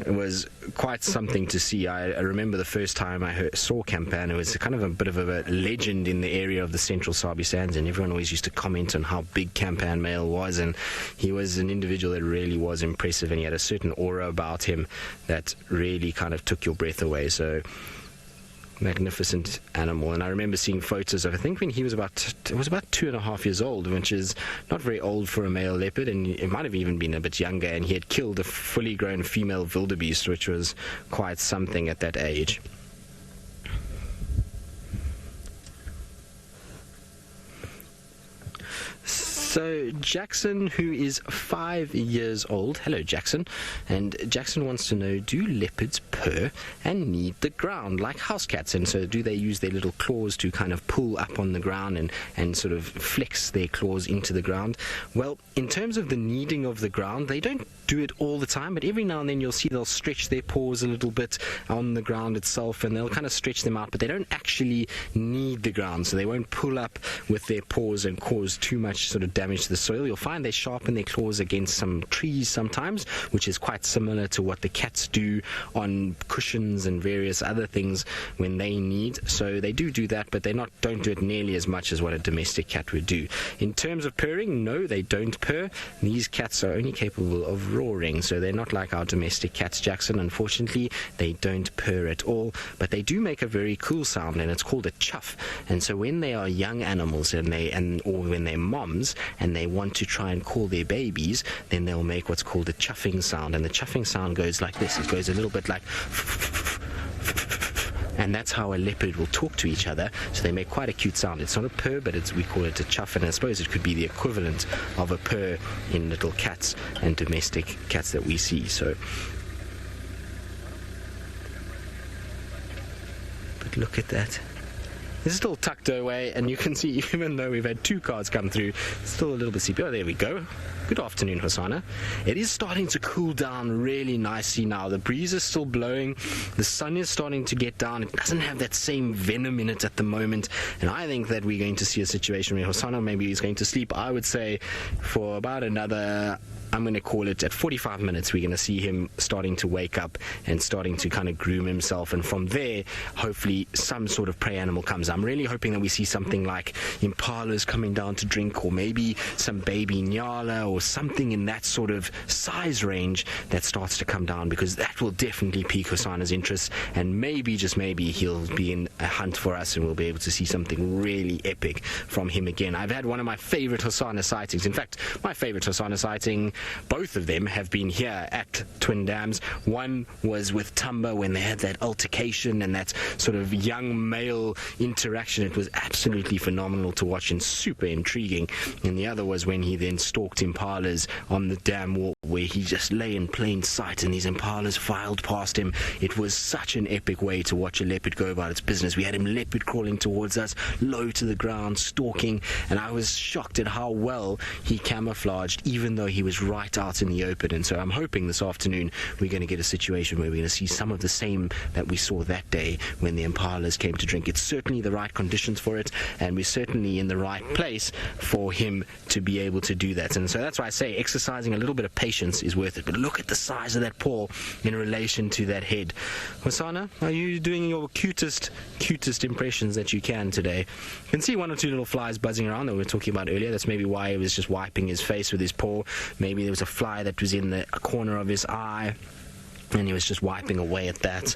was quite something to see. I remember the first time I saw Campan, it was kind of a bit of a legend in the area of the Central Sabi Sands, and everyone always used to comment on how big Campan male was, and he was an individual that really was impressive, and he had a certain aura about him that really kind of took your breath away. So magnificent animal. And I remember seeing photos of, I think when he was about 2.5 years old, which is not very old for a male leopard, and it might have even been a bit younger, and he had killed a fully grown female wildebeest, which was quite something at that age. So Jackson, who is 5 years old, hello Jackson, and Jackson wants to know, do leopards purr and knead the ground like house cats? And so do they use their little claws to kind of pull up on the ground and sort of flex their claws into the ground? Well, in terms of the kneading of the ground, they don't do it all the time, but every now and then you'll see they'll stretch their paws a little bit on the ground itself, and they'll kind of stretch them out, but they don't actually knead the ground, so they won't pull up with their paws and cause too much sort of damage to the soil. You'll find they sharpen their claws against some trees sometimes, which is quite similar to what the cats do on cushions and various other things when they knead. So they do that, but they don't do it nearly as much as what a domestic cat would do. In terms of purring, no, they don't purr. These cats are only capable of roaring, so they're not like our domestic cats, Jackson. Unfortunately, they don't purr at all, but they do make a very cool sound, and it's called a chuff. And so when they are young animals or when they're moms and they want to try and call their babies, then they'll make what's called a chuffing sound, and the chuffing sound goes like this. It goes a little bit like and that's how a leopard will talk to each other. So they make quite a cute sound. It's not a purr, but we call it a chuff, and I suppose it could be the equivalent of a purr in little cats and domestic cats that we see. So, but look at that. It's still tucked away, and you can see, even though we've had 2 cars come through, it's still a little bit sleepy. Oh, there we go. Good afternoon, Hosanna. It is starting to cool down really nicely now. The breeze is still blowing. The sun is starting to get down. It doesn't have that same venom in it at the moment. And I think that we're going to see a situation where Hosanna maybe is going to sleep, I would say, for about another, I'm going to call it at 45 minutes, we're going to see him starting to wake up and starting to kind of groom himself. And from there, hopefully some sort of prey animal comes. I'm really hoping that we see something like impalas coming down to drink, or maybe some baby nyala or something in that sort of size range that starts to come down, because that will definitely pique Hosanna's interest, and maybe, just maybe, he'll be in a hunt for us and we'll be able to see something really epic from him again. I've had one of my favorite Hosanna sightings. In fact, my favorite Hosanna sighting, both of them have been here at Twin Dams. One was with Tumba when they had that altercation and that sort of young male interaction. It was absolutely phenomenal to watch and super intriguing. And the other was when he then stalked impalas on the dam wall, where he just lay in plain sight and these impalas filed past him. It was such an epic way to watch a leopard go about its business. We had him leopard crawling towards us, low to the ground, stalking, and I was shocked at how well he camouflaged, even though he was right out in the open. And so I'm hoping this afternoon we're going to get a situation where we're going to see some of the same that we saw that day when the impalas came to drink. It's certainly the right conditions for it, and we're certainly in the right place for him to be able to do that. And so that's why I say exercising a little bit of patience is worth it. But look at the size of that paw in relation to that head. Hosanna, are you doing your cutest impressions that you can today? You can see 1 or 2 little flies buzzing around that we were talking about earlier. That's maybe why he was just wiping his face with his paw. Maybe there was a fly that was in the corner of his eye and he was just wiping away at that.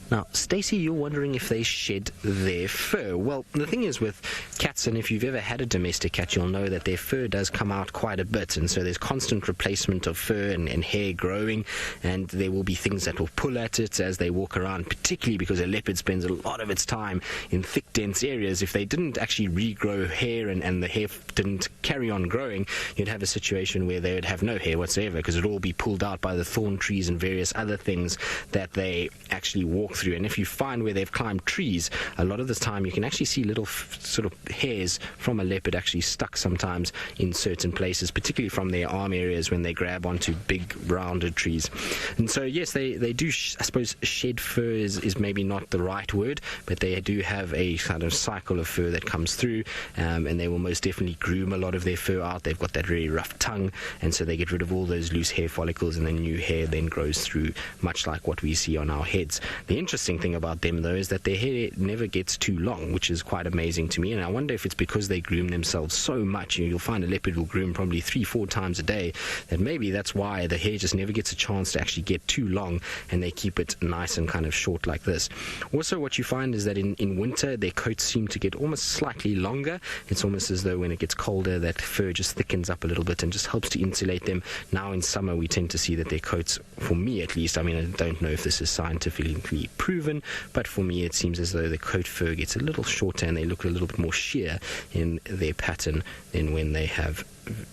Now, Stacy, you're wondering if they shed their fur. Well, the thing is with cats, and if you've ever had a domestic cat, you'll know that their fur does come out quite a bit, and so there's constant replacement of fur and hair growing, and there will be things that will pull at it as they walk around, particularly because a leopard spends a lot of its time in thick, dense areas. If they didn't actually regrow hair and the hair didn't carry on growing, you'd have a situation where they would have no hair whatsoever, because it would all be pulled out by the thorn trees and various other things that they actually walk through. And if you find where they've climbed trees, a lot of the time you can actually see little sort of hairs from a leopard actually stuck sometimes in certain places, particularly from their arm areas when they grab onto big rounded trees. And so yes, they do I suppose shed fur is maybe not the right word, but they do have a kind of cycle of fur that comes through, and they will most definitely groom a lot of their fur out. They've got that very rough tongue, and so they get rid of all those loose hair follicles, and then new hair then grows through, much like what we see on our heads. The interesting thing about them, though, is that their hair never gets too long, which is quite amazing to me, and I wonder if it's because they groom themselves so much. You'll find a leopard will groom probably 3-4 times a day, that maybe that's why the hair just never gets a chance to actually get too long, and they keep it nice and kind of short like this. Also, what you find is that in winter, their coats seem to get almost slightly longer. It's almost as though when it gets colder, that fur just thickens up a little bit and just helps to insulate them. Now in summer, we tend to see that their coats, for me at least, I mean, I don't know if this is scientifically proven, but for me it seems as though the coat fur gets a little shorter and they look a little bit more sheer in their pattern than when they have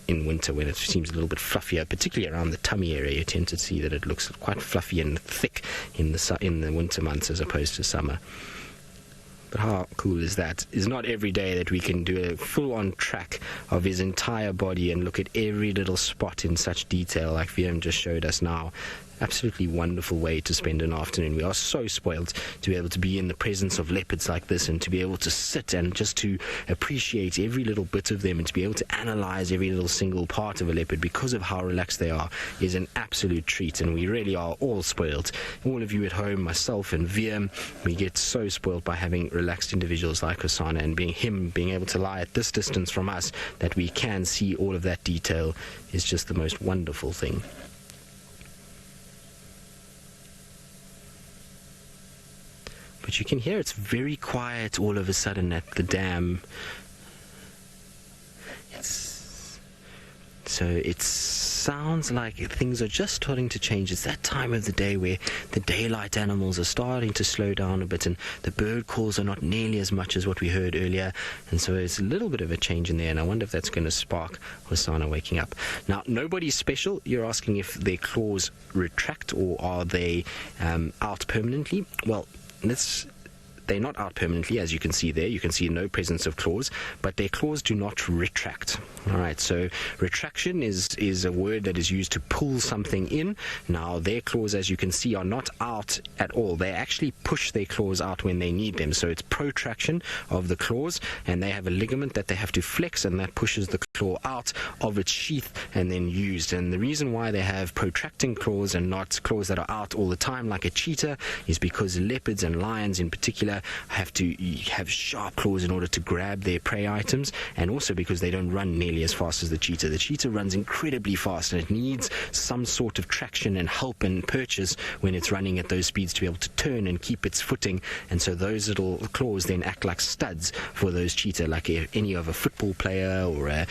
in winter, when it seems a little bit fluffier, particularly around the tummy area. You tend to see that it looks quite fluffy and thick in the winter months as opposed to summer. But how cool is that? It's not every day that we can do a full-on track of his entire body and look at every little spot in such detail like Viam just showed us now. Absolutely wonderful way to spend an afternoon. We are so spoiled to be able to be in the presence of leopards like this, and to be able to sit and just to appreciate every little bit of them, and to be able to analyze every little single part of a leopard because of how relaxed they are is an absolute treat. And we really are all spoiled. All of you at home, myself and Viam, we get so spoiled by having relaxed individuals like Osana, and being able to lie at this distance from us that we can see all of that detail is just the most wonderful thing. But you can hear it's very quiet all of a sudden at the dam. So it sounds like things are just starting to change. It's that time of the day where the daylight animals are starting to slow down a bit, and the bird calls are not nearly as much as what we heard earlier. And so it's a little bit of a change in there, and I wonder if that's going to spark Hosanna waking up. Now, nobody's special. You're asking if their claws retract or are they out permanently? Well, they're not out permanently, as you can see there. You can see no presence of claws, but their claws do not retract. All right, so retraction is a word that is used to pull something in. Now, their claws, as you can see, are not out at all. They actually push their claws out when they need them. So it's protraction of the claws, and they have a ligament that they have to flex, and that pushes the claw out of its sheath and then used. And the reason why they have protracting claws and not claws that are out all the time like a cheetah is because leopards and lions in particular have to have sharp claws in order to grab their prey items, and also because they don't run nearly as fast as the cheetah. The cheetah runs incredibly fast, and it needs some sort of traction and help and purchase when it's running at those speeds to be able to turn and keep its footing. And so those little claws then act like studs for those cheetah, like any of a football player or a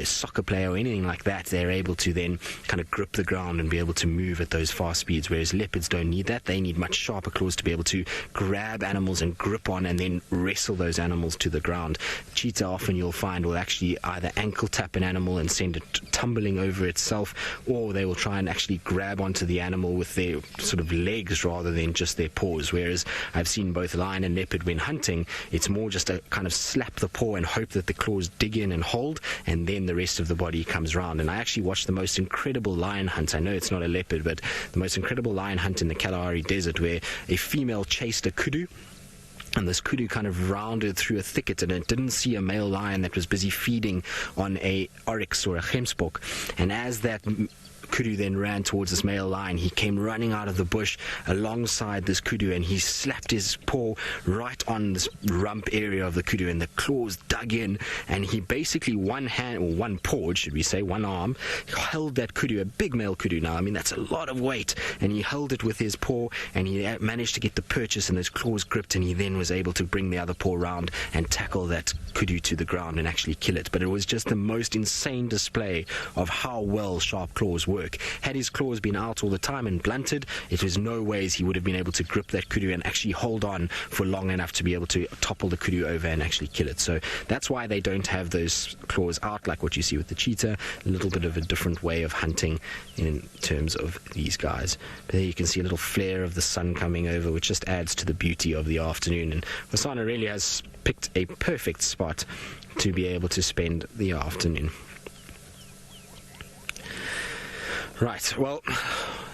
soccer player or anything like that. They're able to then kind of grip the ground and be able to move at those fast speeds, whereas leopards don't need that. They need much sharper claws to be able to grab animals and grip on and then wrestle those animals to the ground. Cheetah, often you'll find, will actually either ankle tap an animal and send it tumbling over itself, or they will try and actually grab onto the animal with their sort of legs rather than just their paws. Whereas I've seen both lion and leopard when hunting, it's more just a kind of slap the paw and hope that the claws dig in and hold, and then the rest of the body comes round. And I actually watched the most incredible lion hunt. I know it's not a leopard, but the most incredible lion hunt in the Kalahari Desert, where a female chased a kudu, and this kudu kind of rounded through a thicket, and it didn't see a male lion that was busy feeding on a oryx or a gemsbok. And as that kudu then ran towards this male lion. He came running out of the bush alongside this kudu, and he slapped his paw right on this rump area of the kudu, and the claws dug in, and he basically one hand, or one paw, should we say, one arm, held that kudu, a big male kudu now. I mean, that's a lot of weight, and he held it with his paw, and he managed to get the purchase, and those claws gripped, and he then was able to bring the other paw round and tackle that kudu to the ground and actually kill it. But it was just the most insane display of how well sharp claws work. Had his claws been out all the time and blunted, it was no ways he would have been able to grip that kudu and actually hold on for long enough to be able to topple the kudu over and actually kill it. So that's why they don't have those claws out like what you see with the cheetah. A little bit of a different way of hunting in terms of these guys. But there you can see a little flare of the sun coming over, which just adds to the beauty of the afternoon. And Hosana really has picked a perfect spot to be able to spend the afternoon. Right, well,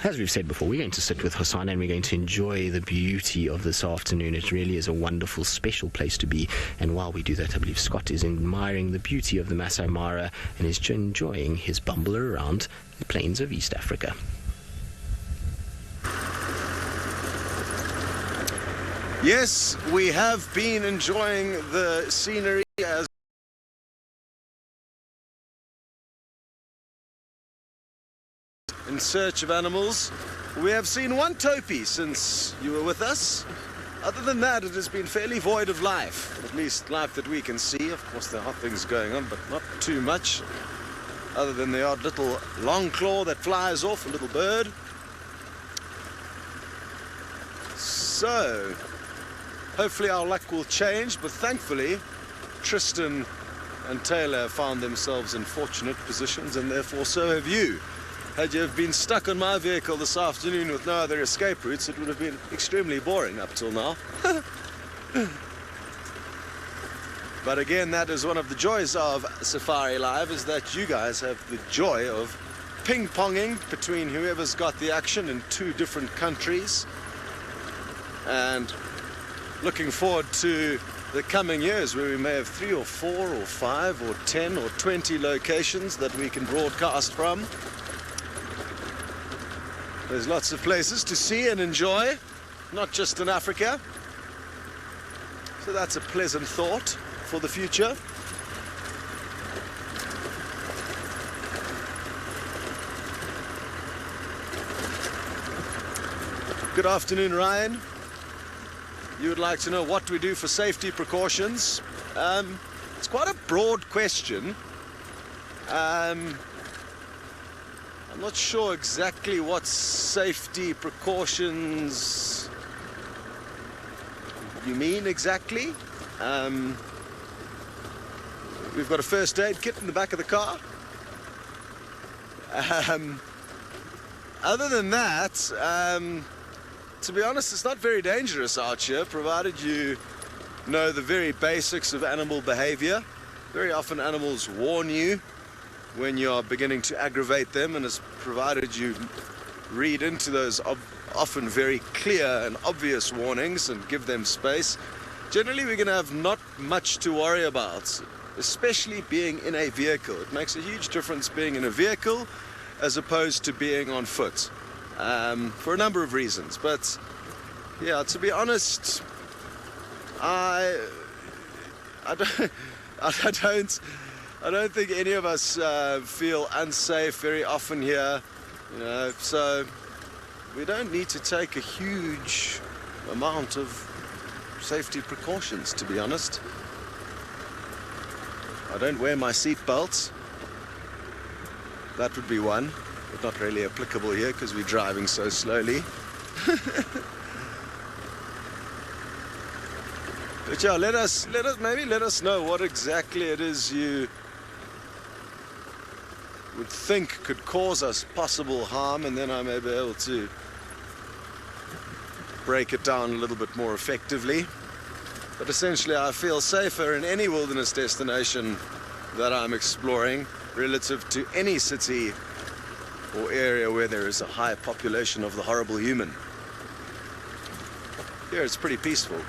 as we've said before, we're going to sit with Hosana and we're going to enjoy the beauty of this afternoon. It really is a wonderful, special place to be. And while we do that, I believe Scott is admiring the beauty of the Maasai Mara and is enjoying his bumble around the plains of East Africa. Yes, we have been enjoying the scenery as in search of animals. We have seen one topi since you were with us. Other than that, it has been fairly void of life, at least life that we can see. Of course, there are things going on, but not too much, other than the odd little long claw that flies off, a little bird. So hopefully our luck will change, but thankfully Tristan and Taylor have found themselves in fortunate positions, and therefore so have you. Had you have been stuck on my vehicle this afternoon with no other escape routes, it would have been extremely boring up till now. But again, that is one of the joys of Safari Live, is that you guys have the joy of ping-ponging between whoever's got the action in two different countries, and looking forward to the coming years where we may have 3 or 4 or 5 or 10 or 20 locations that we can broadcast from. There's lots of places to see and enjoy, not just in Africa. So that's a pleasant thought for the future. Good afternoon, Ryan. You would like to know what we do for safety precautions. It's quite a broad question. I'm not sure exactly what safety precautions you mean exactly. We've got a first aid kit in the back of the car. Other than that, to be honest, it's not very dangerous out here, provided you know the very basics of animal behavior. Very often animals warn you when you are beginning to aggravate them, and it's provided you read into those often very clear and obvious warnings and give them space. Generally, we're going to have not much to worry about, especially being in a vehicle. It makes a huge difference being in a vehicle as opposed to being on foot, for a number of reasons. But yeah, to be honest, I don't think any of us feel unsafe very often here, you know, so we don't need to take a huge amount of safety precautions, to be honest. I don't wear my seat belt. That would be one, but not really applicable here because we're driving so slowly. But yeah, let us know what exactly it is you would think could cause us possible harm, and then I may be able to break it down a little bit more effectively. But essentially, I feel safer in any wilderness destination that I'm exploring relative to any city or area where there is a high population of the horrible human. Here it's pretty peaceful.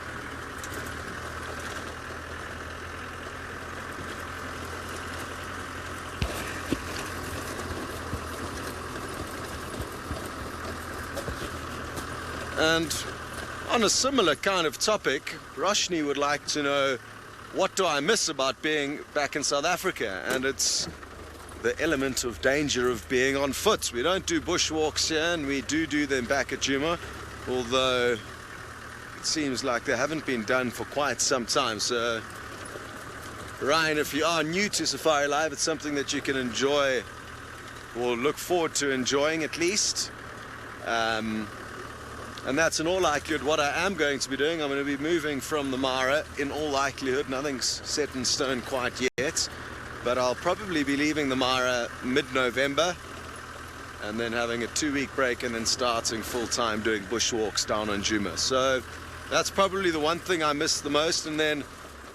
And on a similar kind of topic, Roshni would like to know, what do I miss about being back in South Africa? And it's the element of danger of being on foot. We don't do bushwalks here, and we do them back at Djuma, although it seems like they haven't been done for quite some time. So, Ryan, if you are new to Safari Live, it's something that you can enjoy, or look forward to enjoying at least. And that's in all likelihood what I am going to be doing. I'm going to be moving from the Mara in all likelihood. Nothing's set in stone quite yet, but I'll probably be leaving the Mara mid-November and then having a 2-week break and then starting full-time doing bushwalks down on Djuma. So that's probably the one thing I miss the most. And then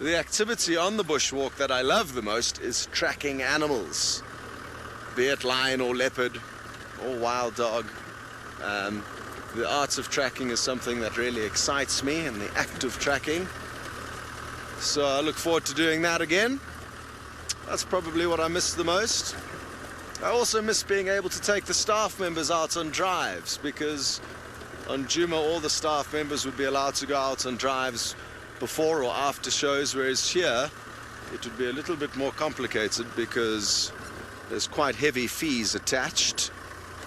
the activity on the bushwalk that I love the most is tracking animals, be it lion or leopard or wild dog. The art of tracking is something that really excites me, and the act of tracking. So I look forward to doing that again. That's probably what I miss the most. I also miss being able to take the staff members out on drives, because on Djuma all the staff members would be allowed to go out on drives before or after shows, whereas here it would be a little bit more complicated because there's quite heavy fees attached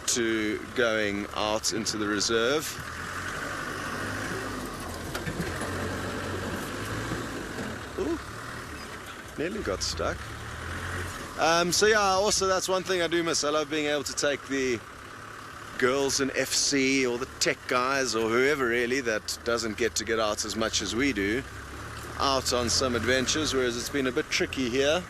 to going out into the reserve. Ooh, nearly got stuck. So yeah, also that's one thing I do miss. I love being able to take the girls in FC or the tech guys or whoever really that doesn't get to get out as much as we do, out on some adventures, whereas it's been a bit tricky here.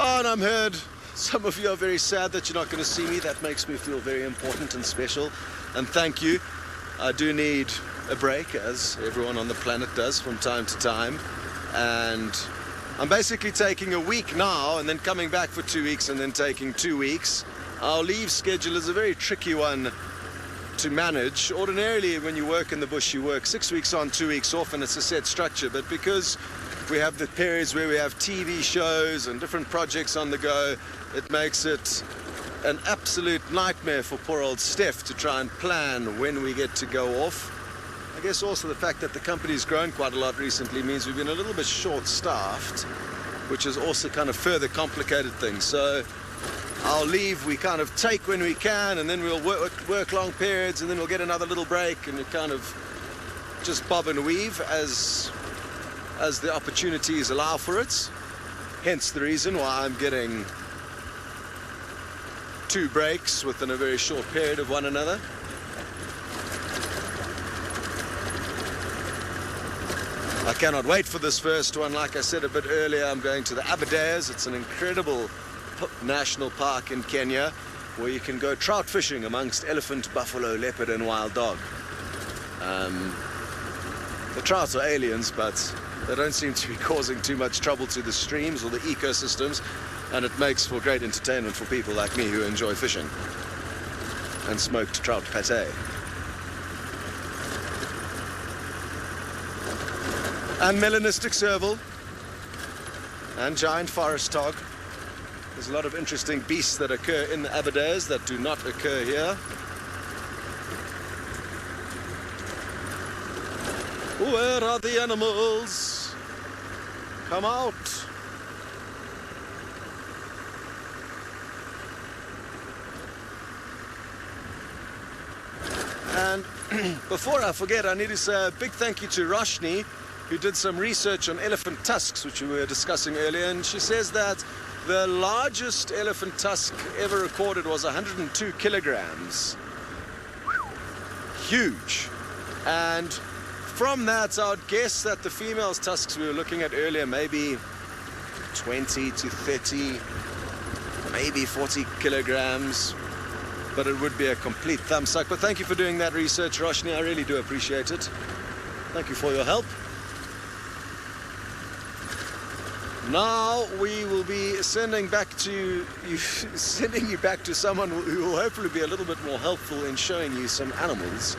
Oh, and I'm heard some of you are very sad that you're not going to see me. That makes me feel very important and special. And thank you. I do need a break, as everyone on the planet does from time to time. And I'm basically taking a week now and then coming back for 2 weeks and then taking 2 weeks. Our leave schedule is a very tricky one to manage. Ordinarily, when you work in the bush, you work 6 weeks on, 2 weeks off, and it's a set structure. But because we have the periods where we have TV shows and different projects on the go, it makes it an absolute nightmare for poor old Steph to try and plan when we get to go off. I guess also the fact that the company's grown quite a lot recently means we've been a little bit short-staffed, which has also kind of further complicated things. So our leave we kind of take when we can, and then we'll work long periods, and then we'll get another little break, and we kind of just bob and weave as the opportunities allow for it. Hence the reason why I'm getting 2 breaks within a very short period of one another. I cannot wait for this first one. Like I said a bit earlier, I'm going to the Aberdares. It's an incredible national park in Kenya where you can go trout fishing amongst elephant, buffalo, leopard and wild dog. The trout are aliens, but they don't seem to be causing too much trouble to the streams or the ecosystems, and it makes for great entertainment for people like me who enjoy fishing and smoked trout pate. And melanistic serval and giant forest hog. There's a lot of interesting beasts that occur in the Aberdares that do not occur here. Where are the animals? Come out. And before I forget, I need to say a big thank you to Roshni, who did some research on elephant tusks, which we were discussing earlier, and she says that the largest elephant tusk ever recorded was 102 kilograms. Huge. And from that, I would guess that the female's tusks we were looking at earlier, maybe 20 to 30, maybe 40 kilograms. But it would be a complete thumbsuck. But thank you for doing that research, Roshni. I really do appreciate it. Thank you for your help. Now we will be sending you back to someone who will hopefully be a little bit more helpful in showing you some animals.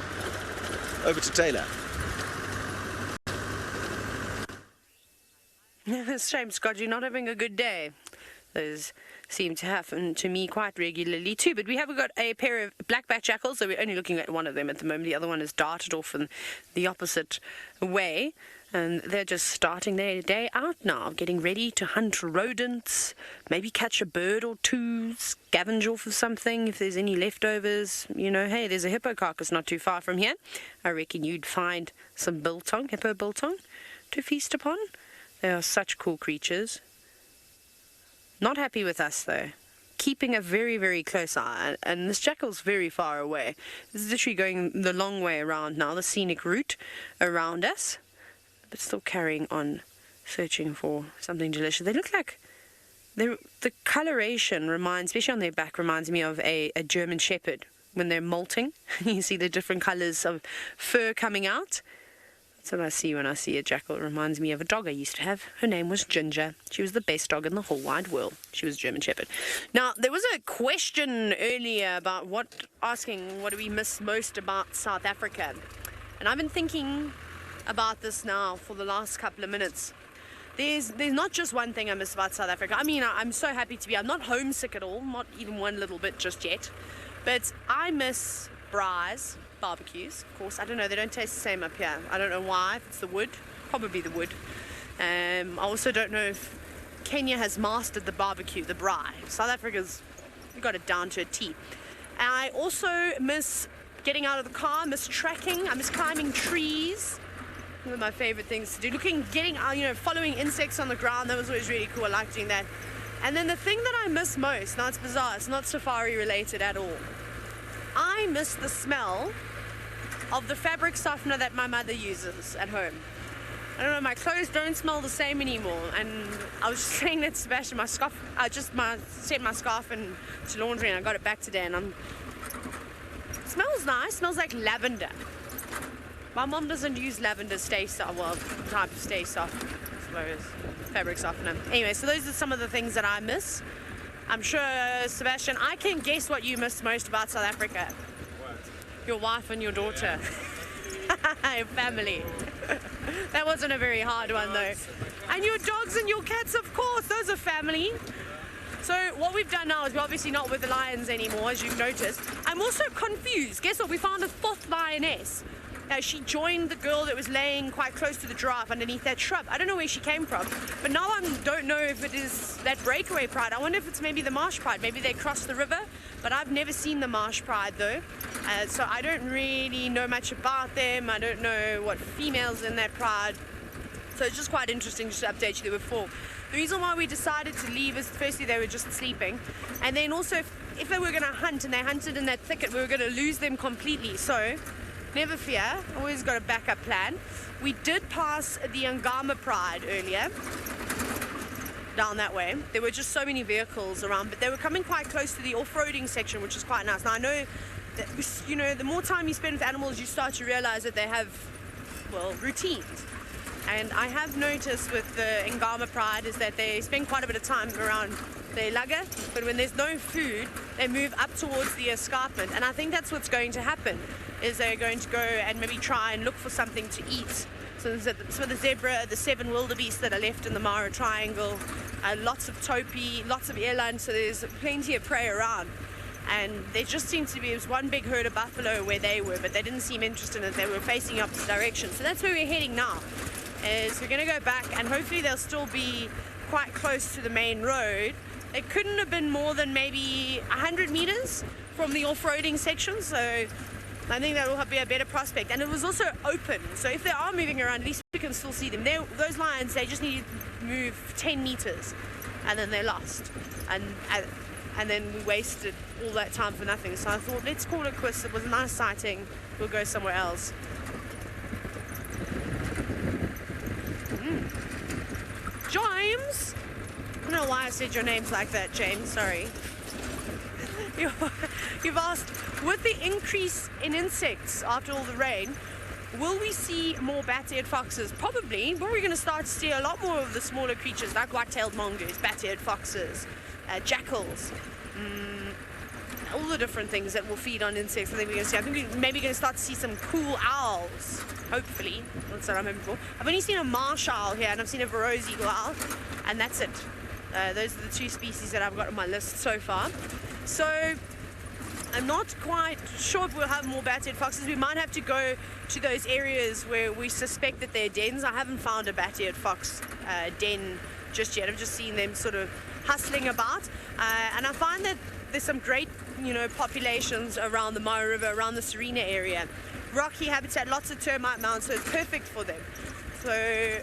Over to Taylor. It's a shame, Scott, you're not having a good day. Those seem to happen to me quite regularly too. But we have got a pair of black-backed jackals, so we're only looking at one of them at the moment. The other one has darted off in the opposite way. And they're just starting their day out now, getting ready to hunt rodents, maybe catch a bird or two, scavenge off of something if there's any leftovers. You know, hey, there's a hippo carcass not too far from here. I reckon you'd find some biltong, hippo biltong, to feast upon. They are such cool creatures. Not happy with us, though. Keeping a very, very close eye. And this jackal's very far away. This is literally going the long way around now, the scenic route around us. But still carrying on, searching for something delicious. They look like the coloration reminds, especially on their back, reminds me of a German Shepherd when they're molting. You see the different colors of fur coming out. That's what I see when I see a jackal. It reminds me of a dog I used to have. Her name was Ginger. She was the best dog in the whole wide world. She was a German Shepherd. Now, there was a question earlier about asking what do we miss most about South Africa. And I've been thinking about this now for the last couple of minutes. There's not just one thing I miss about South Africa. I mean, I'm so happy to be. I'm not homesick at all, not even one little bit just yet. But I miss braais, barbecues, of course. I don't know, they don't taste the same up here. I don't know why. If it's the wood, probably the wood. I also don't know if Kenya has mastered the barbecue, the braai. South Africa's got it down to a T. And I also miss getting out of the car. I miss trekking. I miss climbing trees. One of my favorite things to do. Getting out, following insects on the ground. That was always really cool. I like doing that. And then the thing that I miss most, now it's bizarre, it's not safari related at all. I miss the smell of the fabric softener that my mother uses at home. I don't know, my clothes don't smell the same anymore. And I was just saying that to Sebastian, my scarf, I just sent my scarf into laundry and I got it back today and it smells nice, smells like lavender. My mom doesn't use lavender type of stay soft, I suppose, fabric softener. Anyway, so those are some of the things that I miss. I'm sure, Sebastian, I can guess what you miss most about South Africa. What? Your wife and your daughter. Your family. That wasn't a very hard one, though. And your dogs and your cats, of course, those are family. So what we've done now is we're obviously not with the lions anymore, as you've noticed. I'm also confused. Guess what? We found a fourth lioness. She joined the girl that was laying quite close to the giraffe underneath that shrub. I don't know where she came from, but now I don't know if it is that breakaway pride. I wonder if it's maybe the marsh pride. Maybe they crossed the river, but I've never seen the marsh pride though. So I don't really know much about them. I don't know what females in that pride. So it's just quite interesting just to update you. There were 4. The reason why we decided to leave is firstly they were just sleeping, and then also if they were going to hunt and they hunted in that thicket, we were going to lose them completely. So never fear, always got a backup plan. We did pass the Ngama Pride earlier, down that way. There were just so many vehicles around, but they were coming quite close to the off-roading section, which is quite nice. Now I know that, the more time you spend with animals, you start to realize that they have, routines. And I have noticed with the Ngama Pride is that they spend quite a bit of time around their lugger, but when there's no food, they move up towards the escarpment. And I think that's what's going to happen, is they're going to go and maybe try and look for something to eat. So the zebra, the 7 wildebeest that are left in the Mara Triangle, lots of topi, lots of eland, so there's plenty of prey around. And there just seems to be, it was one big herd of buffalo where they were, but they didn't seem interested in it. They were facing opposite direction. So that's where we're heading now, is we're going to go back, and hopefully they'll still be quite close to the main road. It couldn't have been more than maybe 100 meters from the off-roading section, so I think that will be a better prospect. And it was also open, so if they are moving around, at least we can still see them. Those lions, they just need to move 10 meters, and then they're lost. And then we wasted all that time for nothing. So I thought, let's call it quits. It was a nice sighting. We'll go somewhere else. James? I don't know why I said your name's like that, James. Sorry. You've asked, with the increase in insects after all the rain, will we see more bat-eared foxes? Probably. But we're going to start to see a lot more of the smaller creatures like white-tailed mongoose, bat-eared foxes, jackals, all the different things that will feed on insects. I think we're going to see. I think we're maybe going to start to see some cool owls. Hopefully. That's what I'm hoping for. I've only seen a marsh owl here, and I've seen a Varose eagle owl, and that's it. Those are the two species that I've got on my list so far. So I'm not quite sure if we'll have more bat-eared foxes. We might have to go to those areas where we suspect that they're dens. I haven't found a bat-eared fox den just yet. I've just seen them sort of hustling about. And I find that there's some great, populations around the Mara River, around the Serena area. Rocky habitat, lots of termite mounds, so it's perfect for them. So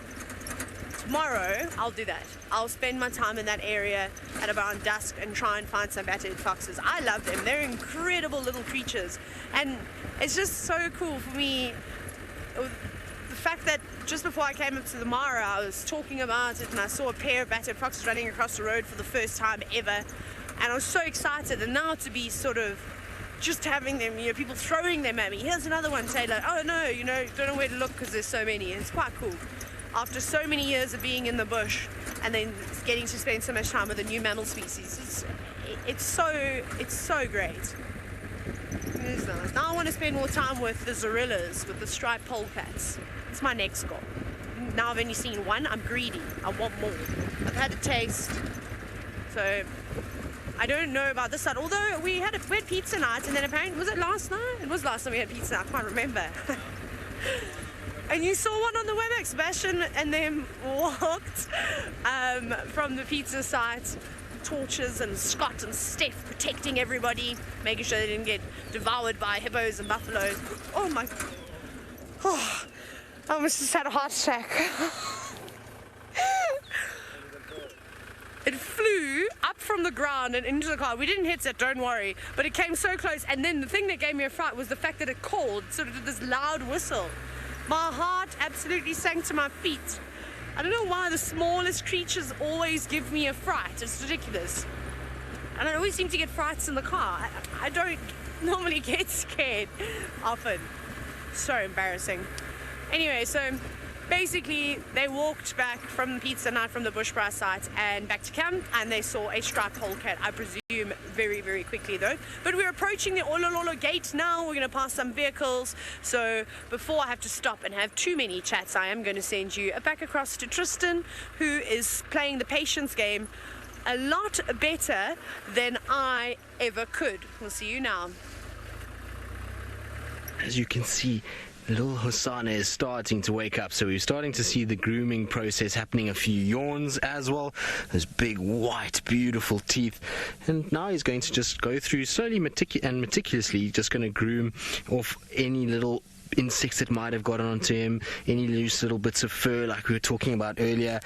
tomorrow I'll do that. I'll spend my time in that area at about dusk and try and find some bat-eared foxes. I love them. They're incredible little creatures, and it's just so cool for me. The fact that just before I came up to the Mara, I was talking about it and I saw a pair of bat-eared foxes running across the road for the first time ever, and I was so excited. And now to be sort of just having them, people throwing them at me. Here's another one, Taylor. Oh no, don't know where to look because there's so many. It's quite cool. After so many years of being in the bush and then getting to spend so much time with a new mammal species, it's so great. It is nice. Now I want to spend more time with the zorillas, with the striped polecats. It's my next goal. Now I've only seen one. I'm greedy. I want more. I've had a taste. So I don't know about this side. Although we had pizza night, and then apparently, was it last night? It was last time we had pizza night. I can't remember. And you saw one on the way back. Sebastian and them walked from the pizza site, torches, and Scott and Steph protecting everybody, making sure they didn't get devoured by hippos and buffaloes. Oh my, I almost just had a heart attack. It flew up from the ground and into the car. We didn't hit it, don't worry, but it came so close. And then the thing that gave me a fright was the fact that it called, sort of did this loud whistle. My heart absolutely sank to my feet. I don't know why the smallest creatures always give me a fright. It's ridiculous. And I always seem to get frights in the car. I don't normally get scared often. So embarrassing. Anyway, so basically they walked back from the pizza night from the Bushbrass site and back to camp, and they saw a striped polecat, I presume very, very quickly though. But we're approaching the Olololo gate now. We're going to pass some vehicles, so before I have to stop and have too many chats, I am going to send you back across to Tristan, who is playing the patience game a lot better than I ever could. We'll see you now. As you can see, little Hosanna is starting to wake up, so we're starting to see the grooming process happening. A few yawns as well, those big white beautiful teeth, and now he's going to just go through slowly and meticulously, just going to groom off any little insects that might have gotten onto him, any loose little bits of fur like we were talking about earlier.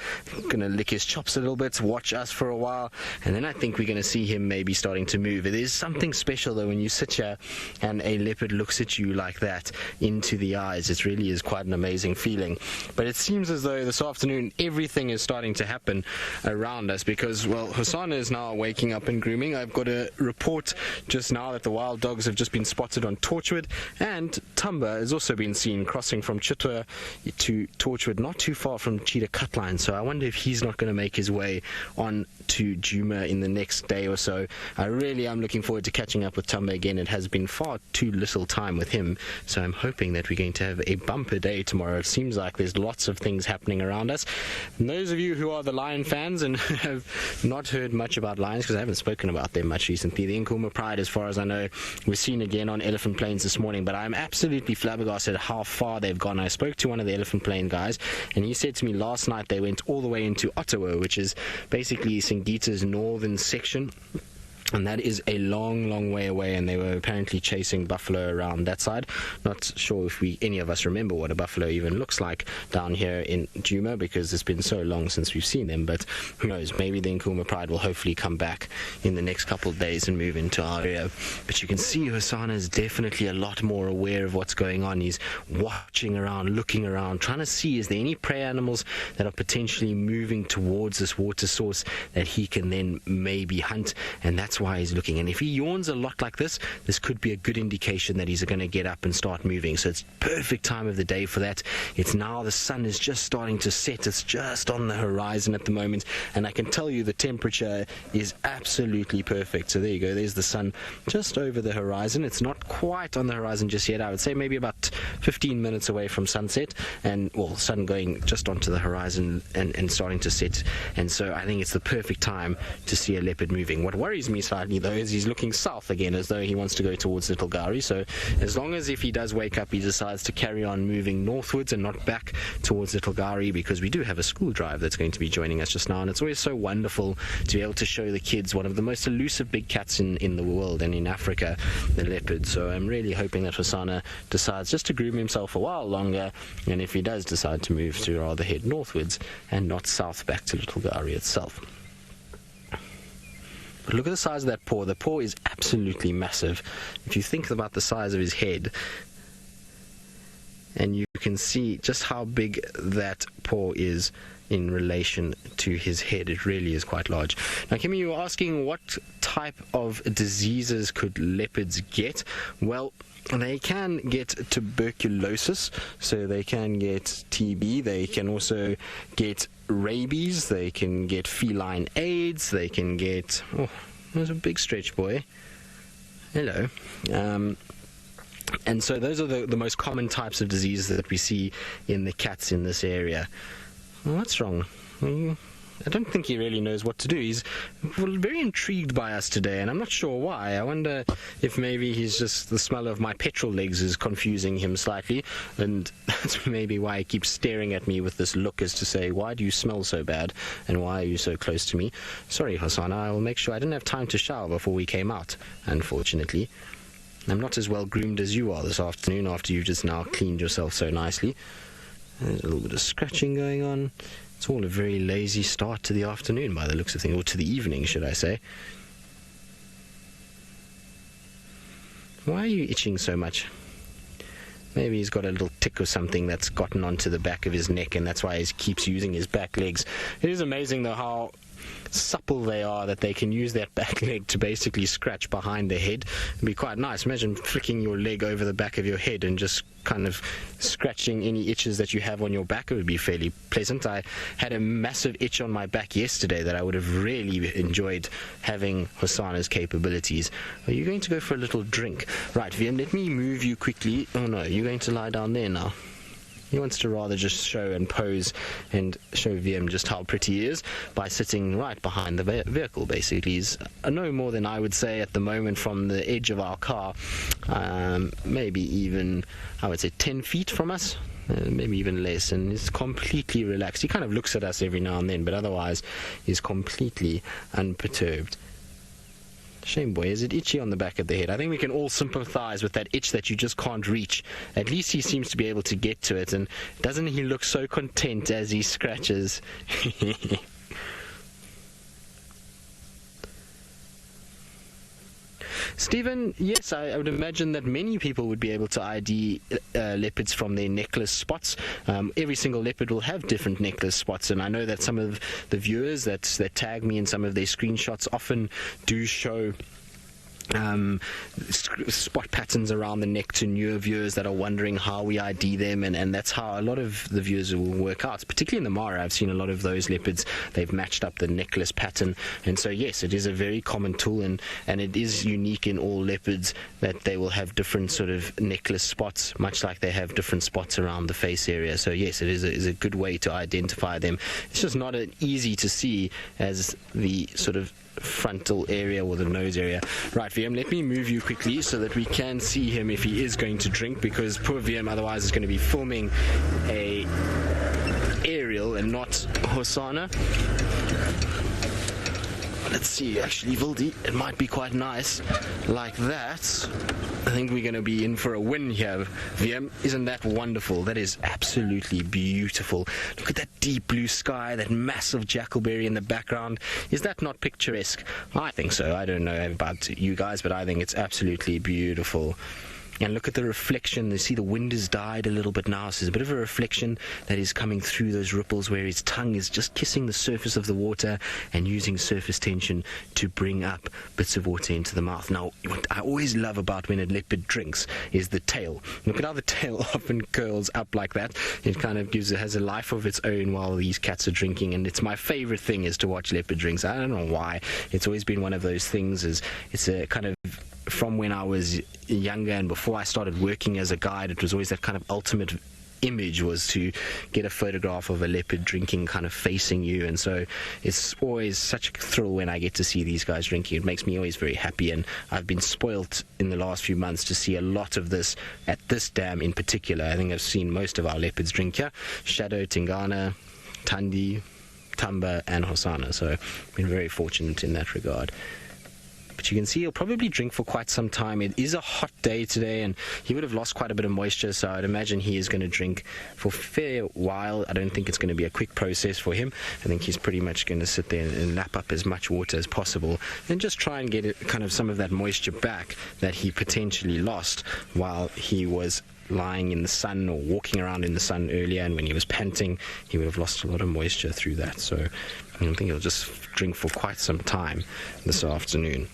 Gonna lick his chops a little bit, watch us for a while, and then I think we're gonna see him maybe starting to move. It is something special though when you sit here and a leopard looks at you like that into the eyes. It really is quite an amazing feeling. But it seems as though this afternoon everything is starting to happen around us, because, well, Hosanna is now waking up and grooming. I've got a report just now that the wild dogs have just been spotted on Torchwood, and Tumba is also been seen crossing from Chitwa to Torchwood, not too far from Cheetah Cutline. So I wonder if he's not going to make his way on to Djuma in the next day or so. I really am looking forward to catching up with Tumba again. It has been far too little time with him, so I'm hoping that we're going to have a bumper day tomorrow. It seems like there's lots of things happening around us. And those of you who are the lion fans and have not heard much about lions, because I haven't spoken about them much recently, the Nkuhuma Pride, as far as I know, was seen again on Elephant Plains this morning, but I'm absolutely flabbergasted how far they've gone. I spoke to one of the Elephant Plain guys, and he said to me last night they went all the way into Ottawa, which is basically Singita's northern section. And that is a long, long way away, and they were apparently chasing buffalo around that side. Not sure if any of us remember what a buffalo even looks like down here in Djuma, because it's been so long since we've seen them. But who knows, maybe the Nkuhuma Pride will hopefully come back in the next couple of days and move into our area. But you can see Hosanna is definitely a lot more aware of what's going on. He's watching around, looking around, trying to see, is there any prey animals that are potentially moving towards this water source that he can then maybe hunt. And that's that's why he's looking. And if he yawns a lot like this could be a good indication that he's going to get up and start moving. So it's perfect time of the day for that. It's now the sun is just starting to set. It's just on the horizon at the moment, and I can tell you the temperature is absolutely perfect. So there you go. There's the sun just over the horizon. It's not quite on the horizon just yet. I would say maybe about 15 minutes away from sunset, and well, sun going just onto the horizon and starting to set. And so I think it's the perfect time to see a leopard moving. What worries me slightly though is he's looking south again, as though he wants to go towards Little Gowrie. So as long as if he does wake up, he decides to carry on moving northwards and not back towards Little Gowrie, because we do have a school drive that's going to be joining us just now, and it's always so wonderful to be able to show the kids one of the most elusive big cats in the world and in Africa, the leopard. So I'm really hoping that Hosanna decides just to groom himself a while longer, and if he does decide to move, to rather head northwards and not south back to Little Gowrie itself. But look at the size of that paw. The paw is absolutely massive. If you think about the size of his head, and you can see just how big that paw is in relation to his head. It really is quite large. Now, Kimmy, you were asking what type of diseases could leopards get? Well, they can get tuberculosis, so they can get TB, they can also get rabies, they can get feline AIDS, they can get... Oh, there's a big stretch, boy. Hello. And so those are the most common types of diseases that we see in the cats in this area. Well, what's wrong? I don't think he really knows what to do. He's very intrigued by us today, and I'm not sure why. I wonder if maybe he's just the smell of my petrol legs is confusing him slightly, and that's maybe why he keeps staring at me with this look as to say, why do you smell so bad, and why are you so close to me? Sorry, Hosanna, I will make sure. I didn't have time to shower before we came out, unfortunately. I'm not as well groomed as you are this afternoon after you've just now cleaned yourself so nicely. There's a little bit of scratching going on. It's all a very lazy start to the afternoon by the looks of things, or to the evening, should I say. Why are you itching so much? Maybe he's got a little tick or something that's gotten onto the back of his neck, and that's why he keeps using his back legs. It is amazing, though, how supple they are, that they can use that back leg to basically scratch behind the head. It'd be quite nice. Imagine flicking your leg over the back of your head and just kind of scratching any itches that you have on your back. It would be fairly pleasant. I had a massive itch on my back yesterday that I would have really enjoyed having Hosanna's capabilities. Are you going to go for a little drink? Right, Vian, let me move you quickly. Oh no, you're going to lie down there now. He wants to rather just show and pose and show VM just how pretty he is by sitting right behind the vehicle, basically. He's no more than, I would say, at the moment from the edge of our car, maybe even, I would say, 10 feet from us. Maybe even less, and he's completely relaxed. He kind of looks at us every now and then, but otherwise he's completely unperturbed. Shame, boy. Is it itchy on the back of the head? I think we can all sympathize with that itch that you just can't reach. At least he seems to be able to get to it, and doesn't he look so content as he scratches? Stephen, yes, I would imagine that many people would be able to ID leopards from their necklace spots. Every single leopard will have different necklace spots, and I know that some of the viewers that tag me in some of their screenshots often do show spot patterns around the neck to newer viewers that are wondering how we ID them, and that's how a lot of the viewers will work out. Particularly in the Mara, I've seen a lot of those leopards, they've matched up the necklace pattern, and so yes, it is a very common tool, and it is unique in all leopards that they will have different sort of necklace spots, much like they have different spots around the face area. So yes, it is a good way to identify them. It's just not easy to see as the sort of frontal area or the nose area. Right, VM, let me move you quickly so that we can see him if he is going to drink, because poor VM otherwise is going to be filming a aerial and not Hosanna. Let's see, actually, Vildi, it might be quite nice like that. I think we're going to be in for a win here. VM, isn't that wonderful? That is absolutely beautiful. Look at that deep blue sky, that massive jackalberry in the background. Is that not picturesque? I think so. I don't know about you guys, but I think it's absolutely beautiful. And look at the reflection. You see the wind has died a little bit now, so there's a bit of a reflection that is coming through those ripples where his tongue is just kissing the surface of the water and using surface tension to bring up bits of water into the mouth. Now, what I always love about when a leopard drinks is the tail. Look at how the tail often curls up like that. It kind of has a life of its own while these cats are drinking, and it's my favorite thing is to watch leopard drinks. I don't know why. It's always been one of those things. It's a kind of, from when I was younger and before I started working as a guide, it was always that kind of ultimate image was to get a photograph of a leopard drinking kind of facing you. And so it's always such a thrill when I get to see these guys drinking. It makes me always very happy, and I've been spoilt in the last few months to see a lot of this at this dam in particular. I think I've seen most of our leopards drink here: Shadow, Tingana, Tandi, Tamba and Hosanna. So I've been very fortunate in that regard. But you can see he'll probably drink for quite some time. It is a hot day today, and he would have lost quite a bit of moisture, so I'd imagine he is going to drink for a fair while. I don't think it's going to be a quick process for him. I think he's pretty much going to sit there and lap up as much water as possible and just try and get kind of some of that moisture back that he potentially lost while he was lying in the sun or walking around in the sun earlier, and when he was panting he would have lost a lot of moisture through that. So I think he'll just drink for quite some time this afternoon.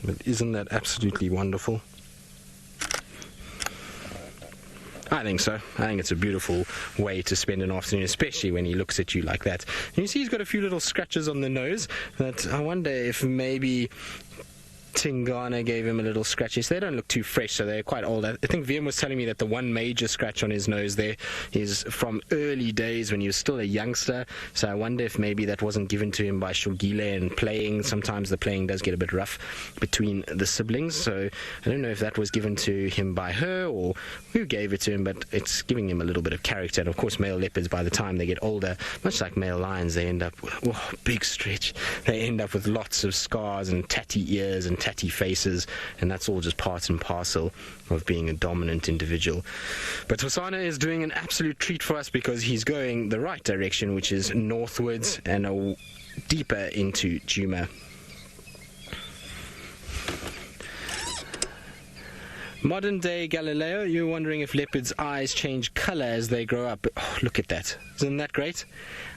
But isn't that absolutely wonderful? I think so. I think it's a beautiful way to spend an afternoon, especially when he looks at you like that. And you see he's got a few little scratches on the nose that I wonder if maybe Tingana gave him a little scratches. They don't look too fresh, so they're quite old. I think Viam was telling me that the one major scratch on his nose there is from early days when he was still a youngster. So I wonder if maybe that wasn't given to him by Shogile and playing. Sometimes the playing does get a bit rough between the siblings. So I don't know if that was given to him by her or who gave it to him, but it's giving him a little bit of character. And of course, male leopards, by the time they get older, much like male lions, they end up, big stretch, they end up with lots of scars and tatty ears and tatty faces, and that's all just part and parcel of being a dominant individual. But Hosanna is doing an absolute treat for us because he's going the right direction, which is northwards and deeper into Djuma. Modern day Galileo, you're wondering if leopards' eyes change colour as they grow up. Oh, look at that. Isn't that great?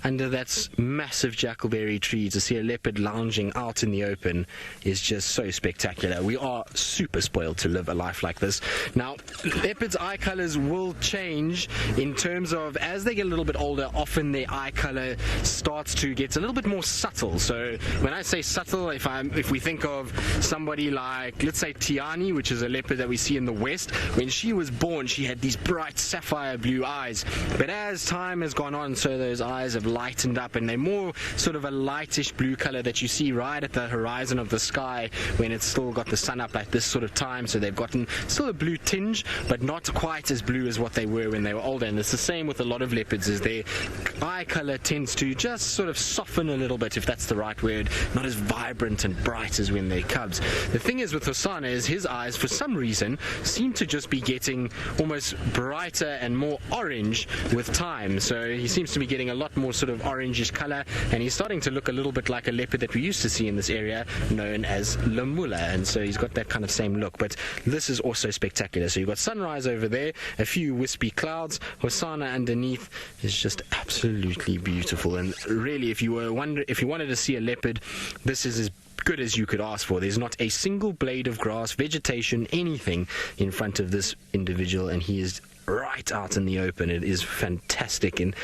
Under that massive jackalberry tree, to see a leopard lounging out in the open is just so spectacular. We are super spoiled to live a life like this. Now, leopards' eye colours will change in terms of, as they get a little bit older, often their eye colour starts to get a little bit more subtle. So when I say subtle, if we think of somebody like, let's say Tiani, which is a leopard that we see in the west, when she was born, she had these bright sapphire blue eyes. But as time has gone on, so those eyes have lightened up, and they're more sort of a lightish blue color that you see right at the horizon of the sky when it's still got the sun up at this sort of time. So they've gotten still a blue tinge, but not quite as blue as what they were when they were older. And it's the same with a lot of leopards, is their eye color tends to just sort of soften a little bit, if that's the right word, not as vibrant and bright as when they're cubs. The thing is with Hosanna is his eyes, for some reason, seem to just be getting almost brighter and more orange with time. So he seems to be getting a lot more sort of orangish color, and he's starting to look a little bit like a leopard that we used to see in this area known as Lamula, and so he's got that kind of same look. But this is also spectacular. So you've got sunrise over there, a few wispy clouds, Hosanna underneath is just absolutely beautiful. And really, if you wanted to see a leopard, this is as good as you could ask for. There's not a single blade of grass, vegetation, anything in front of this individual, and he is right out in the open. It is fantastic, and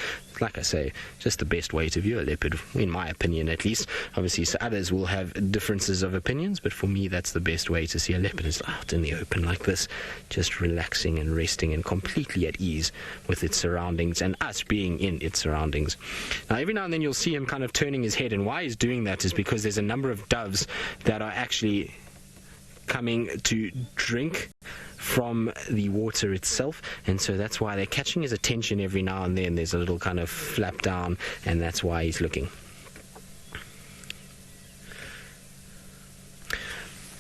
like I say, just the best way to view a leopard, in my opinion at least. Obviously, so others will have differences of opinions, but for me, that's the best way to see a leopard, is out in the open like this, just relaxing and resting and completely at ease with its surroundings and us being in its surroundings. Now, every now and then you'll see him kind of turning his head, and why he's doing that is because there's a number of doves that are actually coming to drink from the water itself, and so that's why they're catching his attention every now and then. There's a little kind of flap down, and that's why he's looking.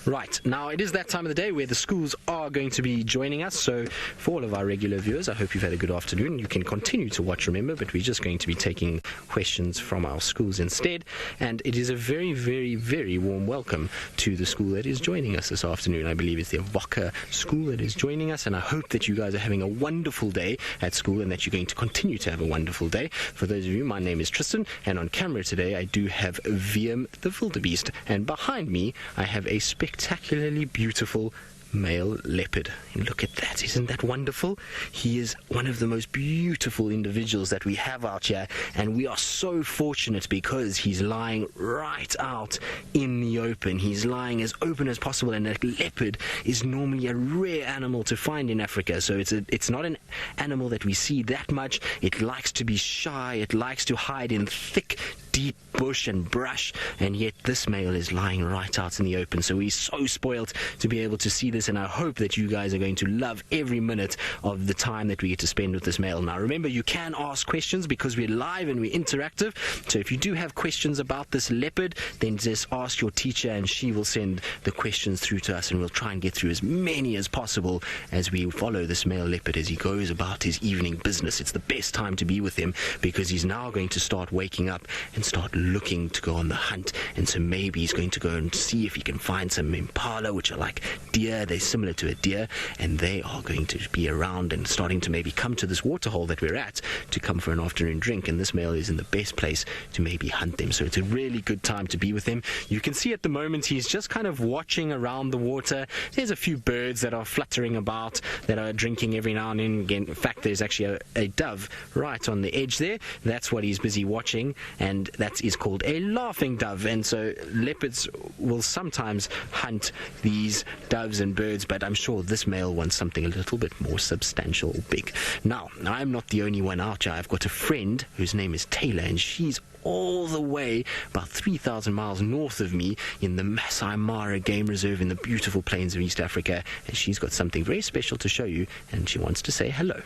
Right, now it is that time of the day where the schools are going to be joining us. So for all of our regular viewers, I hope you've had a good afternoon. You can continue to watch, remember, but we're just going to be taking questions from our schools instead. And it is a very, very, very warm welcome to the school that is joining us this afternoon. I believe it's the Avoca school that is joining us, and I hope that you guys are having a wonderful day at school and that you're going to continue to have a wonderful day. For those of you, my name is Tristan, and on camera today I do have Avian the wildebeest, and behind me I have a spectacularly beautiful male leopard. And look at that, isn't that wonderful? He is one of the most beautiful individuals that we have out here, and we are so fortunate because he's lying right out in the open. He's lying as open as possible, and a leopard is normally a rare animal to find in Africa, so it's not an animal that we see that much. It likes to be shy, it likes to hide in thick, deep bush and brush, and yet this male is lying right out in the open. So we're so spoiled to be able to see this, and I hope that you guys are going to love every minute of the time that we get to spend with this male. Now remember, you can ask questions because we're live and we're interactive, so if you do have questions about this leopard, then just ask your teacher and she will send the questions through to us, and we'll try and get through as many as possible as we follow this male leopard as he goes about his evening business. It's the best time to be with him because he's now going to start waking up and start looking to go on the hunt, and so maybe he's going to go and see if he can find some impala, which are like deer. They're similar to a deer, and they are going to be around and starting to maybe come to this waterhole that we're at to come for an afternoon drink, and this male is in the best place to maybe hunt them. So it's a really good time to be with him. You can see at the moment he's just kind of watching around the water. There's a few birds that are fluttering about, that are drinking every now and then. Again, in fact, there's actually a dove right on the edge there. That's what he's busy watching, and that is called a laughing dove. And so leopards will sometimes hunt these doves and birds, but I'm sure this male wants something a little bit more substantial or big. Now, I'm not the only one out here. I've got a friend whose name is Taylor, and she's all the way about 3,000 miles north of me in the Maasai Mara Game Reserve in the beautiful plains of East Africa, and she's got something very special to show you, and she wants to say hello.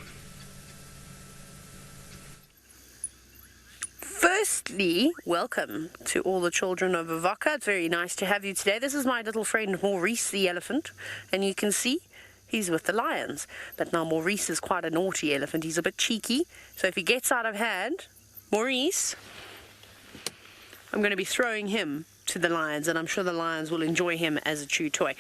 Firstly, welcome to all the children of Avoca. It's very nice to have you today. This is my little friend Maurice the elephant, and you can see he's with the lions. But now Maurice is quite a naughty elephant. He's a bit cheeky, so if he gets out of hand, Maurice, I'm going to be throwing him to the lions, and I'm sure the lions will enjoy him as a chew toy.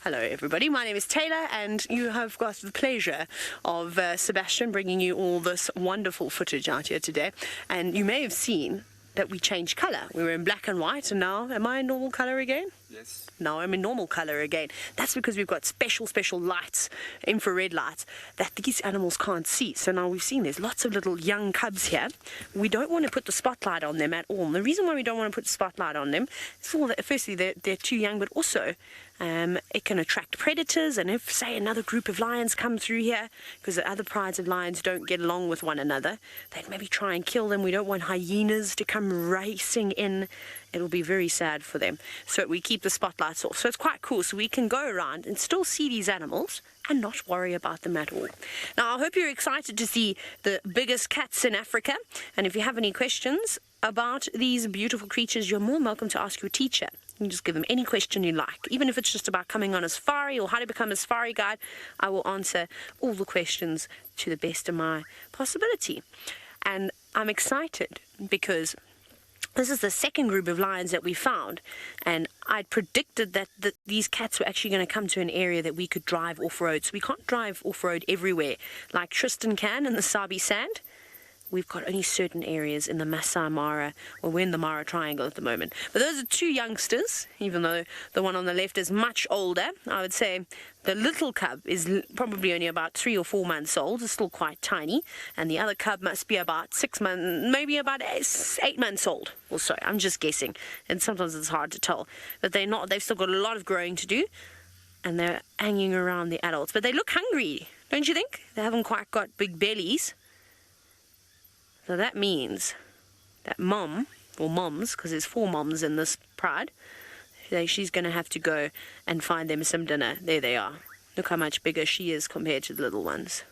Hello everybody, my name is Taylor, and you have got the pleasure of Sebastian bringing you all this wonderful footage out here today. And you may have seen that we changed colour. We were in black and white, and now, am I in normal colour again? Yes. Now I'm in normal colour again. That's because we've got special lights, infrared lights, that these animals can't see. So now we've seen there's lots of little young cubs here. We don't want to put the spotlight on them at all. And the reason why we don't want to put the spotlight on them is, firstly, they're too young, but also it can attract predators. And if, say, another group of lions come through here, because the other prides of lions don't get along with one another, they'd maybe try and kill them. We don't want hyenas to come racing in. It'll be very sad for them. So we keep the spotlights off. So it's quite cool. So we can go around and still see these animals and not worry about them at all. Now, I hope you're excited to see the biggest cats in Africa. And if you have any questions about these beautiful creatures, you're more than welcome to ask your teacher. You can just give them any question you like. Even if it's just about coming on a safari or how to become a safari guide, I will answer all the questions to the best of my possibility. And I'm excited because this is the second group of lions that we found, and I'd predicted that these cats were actually going to come to an area that we could drive off-road. So we can't drive off-road everywhere like Tristan can in the Sabi Sand. We've got only certain areas in the Maasai Mara, or we're in the Mara Triangle at the moment. But those are two youngsters, even though the one on the left is much older. I would say the little cub is probably only about 3 or 4 months old. It's still quite tiny. And the other cub must be about 6 months, maybe about 8 months old or so. I'm just guessing. And sometimes it's hard to tell. But they've still got a lot of growing to do. And they're hanging around the adults. But they look hungry, don't you think? They haven't quite got big bellies. So that means that mom, or moms, because there's 4 moms in this pride, she's going to have to go and find them some dinner. There they are. Look how much bigger she is compared to the little ones.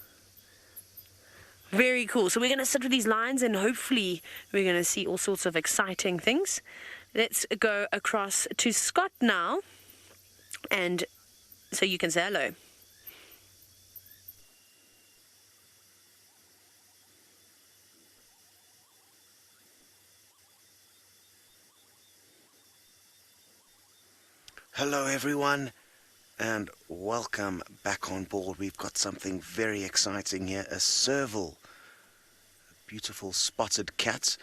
Very cool. So we're going to sit with these lions, and hopefully we're going to see all sorts of exciting things. Let's go across to Scott now. and so you can say hello. Hello everyone, and welcome back on board. We've got something very exciting here, a serval, a beautiful spotted cat.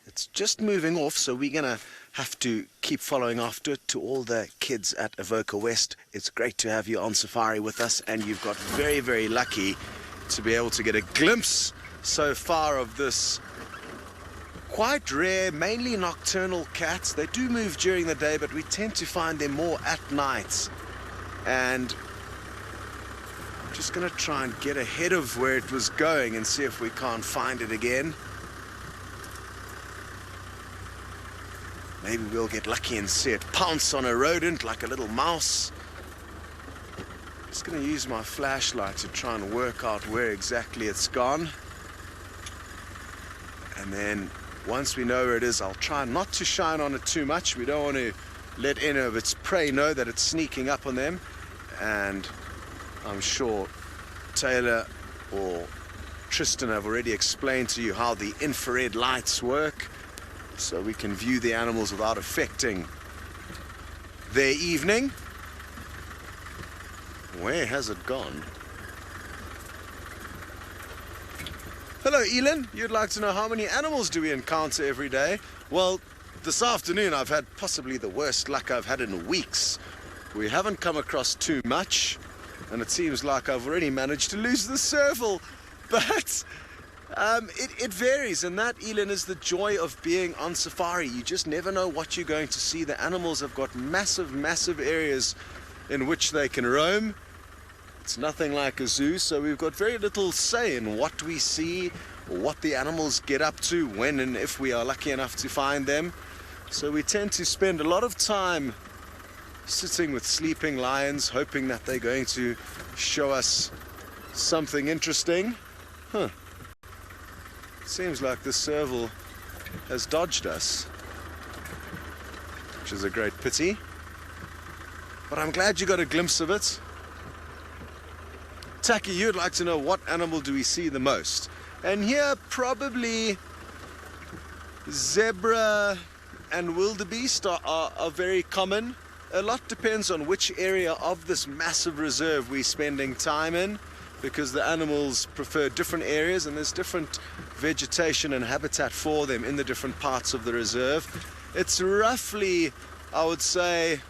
It's just moving off, so we're going to have to keep following after it. To all the kids at Avoca West, it's great to have you on safari with us, and you've got very, very lucky to be able to get a glimpse so far of this quite rare, mainly nocturnal cats. They do move during the day, but we tend to find them more at night. And I'm just going to try and get ahead of where it was going and see if we can't find it again. Maybe we'll get lucky and see it pounce on a rodent like a little mouse. Just going to use my flashlight to try and work out where exactly it's gone. And then once we know where it is, I'll try not to shine on it too much. We don't want to let any of its prey know that it's sneaking up on them. And I'm sure Taylor or Tristan have already explained to you how the infrared lights work, so we can view the animals without affecting their evening. Where has it gone? Hello, Elin. You'd like to know how many animals do we encounter every day? Well, this afternoon I've had possibly the worst luck I've had in weeks. We haven't come across too much, and it seems like I've already managed to lose the serval. But it varies, and that, Elin, is the joy of being on safari. You just never know what you're going to see. The animals have got massive, massive areas in which they can roam. It's nothing like a zoo, so we've got very little say in what we see or what the animals get up to, when and if we are lucky enough to find them. So we tend to spend a lot of time sitting with sleeping lions, hoping that they're going to show us something interesting. Seems like the serval has dodged us, which is a great pity. But I'm glad you got a glimpse of it. Taki, you'd like to know what animal do we see the most? And here, probably zebra and wildebeest are very common. A lot depends on which area of this massive reserve we're spending time in, because the animals prefer different areas and there's different vegetation and habitat for them in the different parts of the reserve. It's roughly, I would say,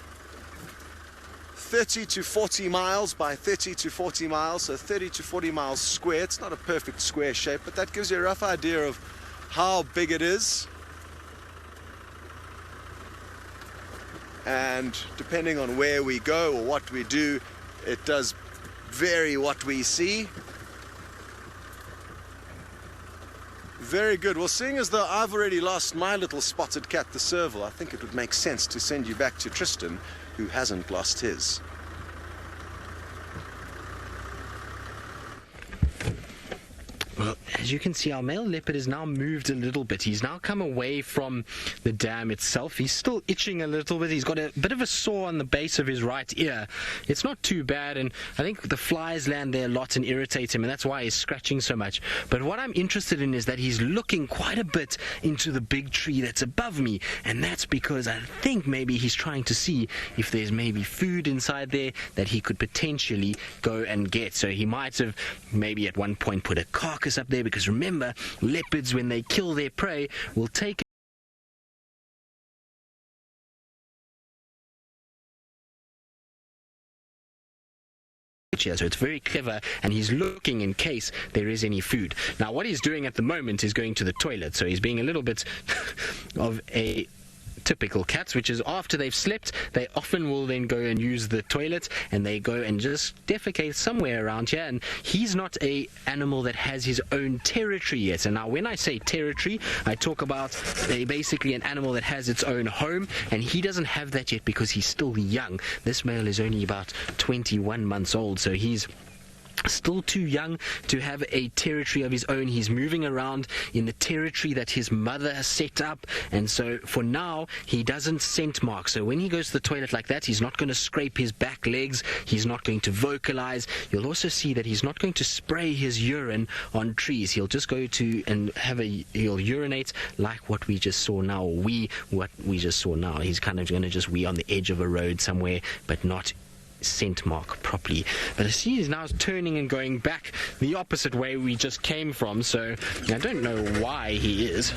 30 to 40 miles by 30 to 40 miles, so 30 to 40 miles square. It's not a perfect square shape, but that gives you a rough idea of how big it is. And depending on where we go or what we do, it does vary what we see. Very good. Well, seeing as though I've already lost my little spotted cat, the serval, I think it would make sense to send you back to Tristan, who hasn't lost his. Well, as you can see, our male leopard has now moved a little bit. He's now come away from the dam itself. He's still itching a little bit. He's got a bit of a sore on the base of his right ear. It's not too bad, and I think the flies land there a lot and irritate him, and that's why he's scratching so much. But what I'm interested in is that he's looking quite a bit into the big tree that's above me, and that's because I think maybe he's trying to see if there's maybe food inside there that he could potentially go and get. So he might have maybe at one point put a carcass up there, because remember, leopards, when they kill their prey, will take so it's very clever, and he's looking in case there is any food. Now what he's doing at the moment is going to the toilet, so he's being a little bit of a typical cats, which is after they've slept, they often will then go and use the toilet, and they go and just defecate somewhere around here. And he's not a animal that has his own territory yet. And now when I say territory, I talk about basically an animal that has its own home, and he doesn't have that yet because he's still young. This male is only about 21 months old, so he's still too young to have a territory of his own. He's moving around in the territory that his mother has set up, and so for now he doesn't scent mark. So when he goes to the toilet like that, he's not going to scrape his back legs, he's not going to vocalize. You'll also see that he's not going to spray his urine on trees. He'll just go to and he'll urinate like what we just saw now, what we just saw now. He's kind of going to just wee on the edge of a road somewhere, but not scent mark properly. But I see he's now turning and going back the opposite way we just came from, so I don't know why he is.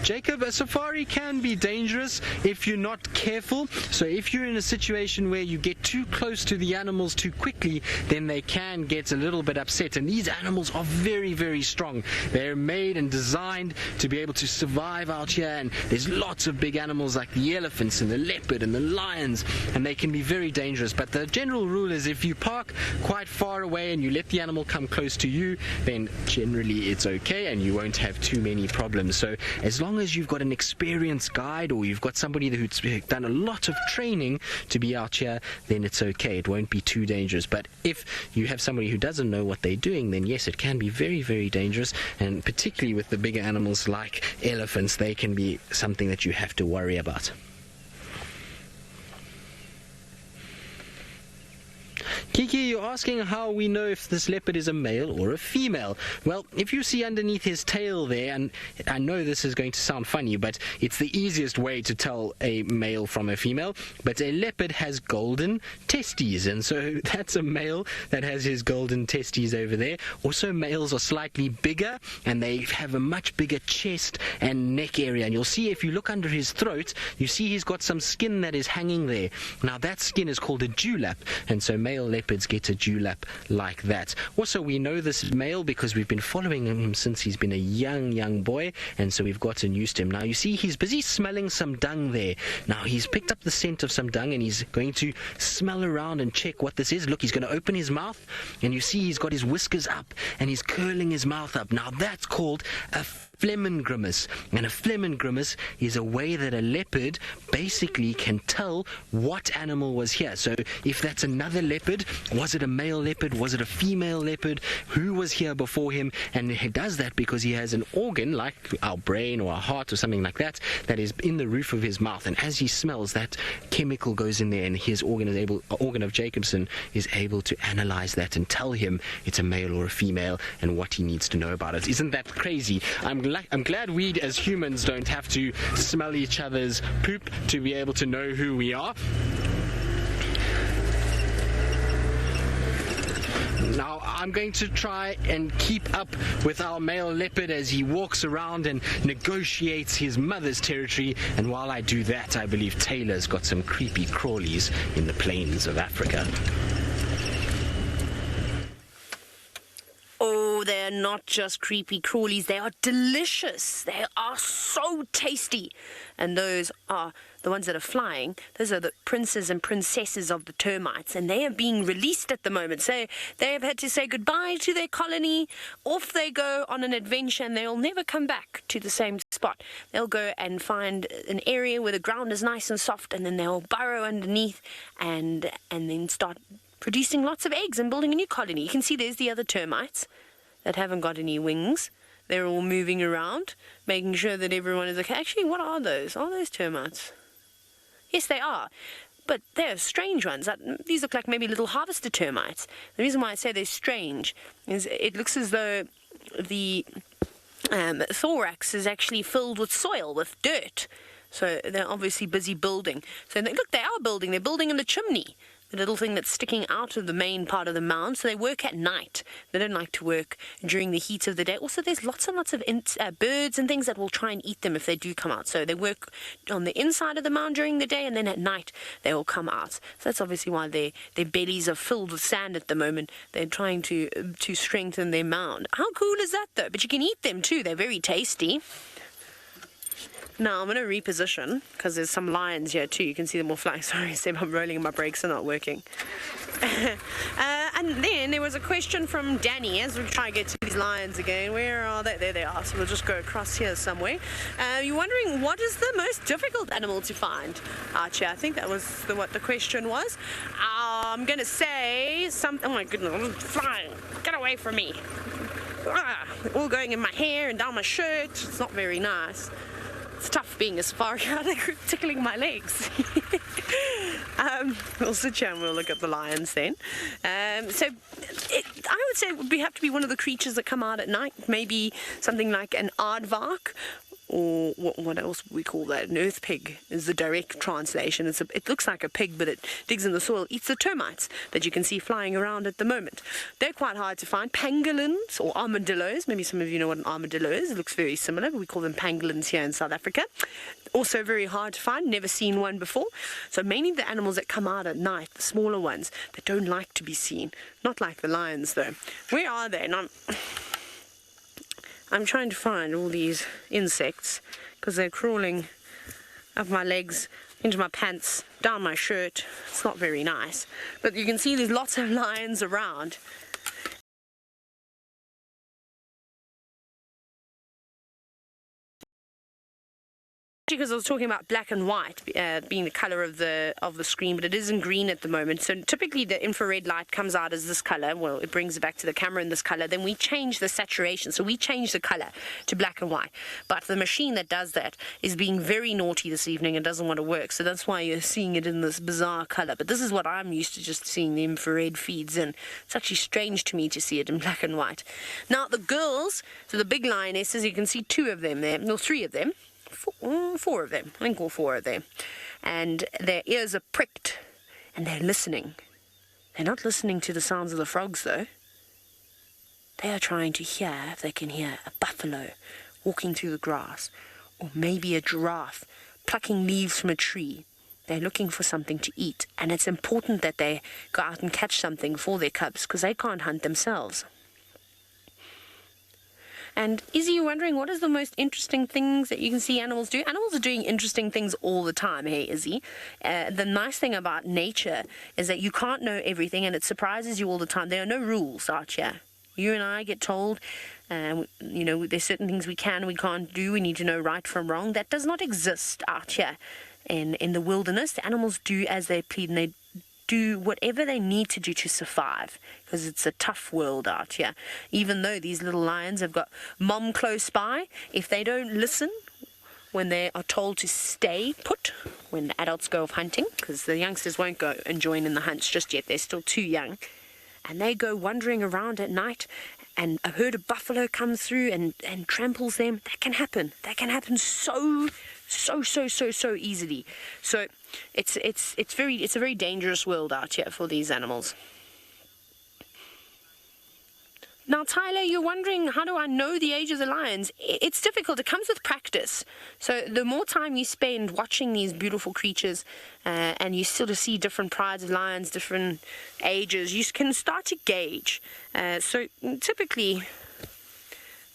Jacob, a safari can be dangerous if you're not careful. So if you're in a situation where you get too close to the animals too quickly, then they can get a little bit upset. And these animals are very, very strong. They're made and designed to be able to survive out here. And there's lots of big animals like the elephants and the leopard and the lions, and they can be very dangerous. But the general rule is if you park quite far away and you let the animal come close to you, then generally it's okay and you won't have too many problems. So as long as you've got an experienced guide or you've got somebody who's done a lot of training to be out here, then it's okay. It won't be too dangerous. But if you have somebody who doesn't know what they're doing, then yes, it can be very, very dangerous. And particularly with the bigger animals like elephants, they can be something that you have to worry about. Kiki, you're asking how we know if this leopard is a male or a female. Well, if you see underneath his tail there, and I know this is going to sound funny, but it's the easiest way to tell a male from a female, but a leopard has golden testes, and so that's a male that has his golden testes over there. Also, males are slightly bigger, and they have a much bigger chest and neck area, and you'll see if you look under his throat, you see he's got some skin that is hanging there. Now, that skin is called a dewlap, and so male leopards get a dewlap like that. Also, we know this male because we've been following him since he's been a young boy, and so we've gotten used to him. Now you see he's busy smelling some dung there. Now he's picked up the scent of some dung and he's going to smell around and check what this is. Look, he's going to open his mouth, and you see he's got his whiskers up and he's curling his mouth up. Now that's called a phlegm grimace, and a phlegm grimace is a way that a leopard basically can tell what animal was here. So if that's another leopard, was it a male leopard, was it a female leopard, who was here before him? And he does that because he has an organ like our brain or our heart or something like that that is in the roof of his mouth, and as he smells, that chemical goes in there and his organ of Jacobson is able to analyze that and tell him it's a male or a female and what he needs to know about it. Isn't that crazy? I'm glad we as humans don't have to smell each other's poop to be able to know who we are. Now I'm going to try and keep up with our male leopard as he walks around and negotiates his mother's territory, and while I do that, I believe Taylor's got some creepy crawlies in the plains of Africa. Oh, they're not just creepy crawlies, they are delicious. They are so tasty. And those are the ones that are flying. Those are the princes and princesses of the termites, and they are being released at the moment. So they have had to say goodbye to their colony. Off they go on an adventure, and they'll never come back to the same spot. They'll go and find an area where the ground is nice and soft, and then they'll burrow underneath and then start producing lots of eggs and building a new colony. You can see there's the other termites that haven't got any wings. They're all moving around, making sure that everyone is okay. Actually, what are those? Are those termites? Yes, they are. But they're strange ones. These look like maybe little harvester termites. The reason why I say they're strange is it looks as though the thorax is actually filled with soil, with dirt. So they're obviously busy building. So look, they are building. They're building in the chimney, the little thing that's sticking out of the main part of the mound. So they work at night. They don't like to work during the heat of the day. Also, there's lots and lots of birds and things that will try and eat them if they do come out. So they work on the inside of the mound during the day, and then at night they will come out. So that's obviously why their bellies are filled with sand at the moment. They're trying to strengthen their mound. How cool is that, though? But you can eat them too. They're very tasty. Now I'm going to reposition because there's some lions here too. You can see them all flying. Sorry, Seb, I'm rolling and my brakes are not working. And then there was a question from Danny as we try to get to these lions again. Where are they? There they are. So we'll just go across here somewhere. You're wondering what is the most difficult animal to find? Archie, I think that was what the question was. I'm going to say something. Oh my goodness, I'm flying. Get away from me. All going in my hair and down my shirt. It's not very nice. It's tough being a safari hunter, tickling my legs. We'll sit here and we'll look at the lions then. I would say it would have to be one of the creatures that come out at night. Maybe something like an aardvark, or what else we call that? An earth pig is the direct translation. It looks like a pig, but it digs in the soil, eats the termites that you can see flying around at the moment. They're quite hard to find. Pangolins or armadillos. Maybe some of you know what an armadillo is. It looks very similar, but we call them pangolins here in South Africa. Also very hard to find. Never seen one before. So mainly the animals that come out at night, the smaller ones that don't like to be seen. Not like the lions though. Where are they? And I'm trying to find all these insects because they're crawling up my legs, into my pants, down my shirt. It's not very nice. But you can see there's lots of lions around. Because I was talking about black and white being the color of the screen, but it is in green at the moment. So typically the infrared light comes out as this color. Well, it brings it back to the camera in this color. Then we change the saturation. So we change the color to black and white. But the machine that does that is being very naughty this evening and doesn't want to work. So that's why you're seeing it in this bizarre color. But this is what I'm used to, just seeing the infrared feeds in. It's actually strange to me to see it in black and white. Now the girls, so the big lionesses, you can see two of them there. No, three of them. Four of them, I think all four of them, and their ears are pricked and they're listening. They're not listening to the sounds of the frogs though. They are trying to hear if they can hear a buffalo walking through the grass, or maybe a giraffe plucking leaves from a tree. They're looking for something to eat, and it's important that they go out and catch something for their cubs because they can't hunt themselves. And Izzy, you're wondering what is the most interesting things that you can see animals do? Animals are doing interesting things all the time, hey Izzy. The nice thing about nature is that you can't know everything and it surprises you all the time. There are no rules out here. You and I get told, there's certain things we can, we can't do. We need to know right from wrong. That does not exist out here in the wilderness. The animals do as they plead and they do whatever they need to do to survive, because it's a tough world out here. Even though these little lions have got mom close by, if they don't listen when they are told to stay put when the adults go off hunting, because the youngsters won't go and join in the hunts just yet, they're still too young, and they go wandering around at night and a herd of buffalo comes through and tramples them, that can happen so easily. So it's a very dangerous world out here for these animals. Now, Tyler, you're wondering, how do I know the age of the lions? It's difficult. It comes with practice. So the more time you spend watching these beautiful creatures and you sort of see different prides of lions, different ages, you can start to gauge. So typically,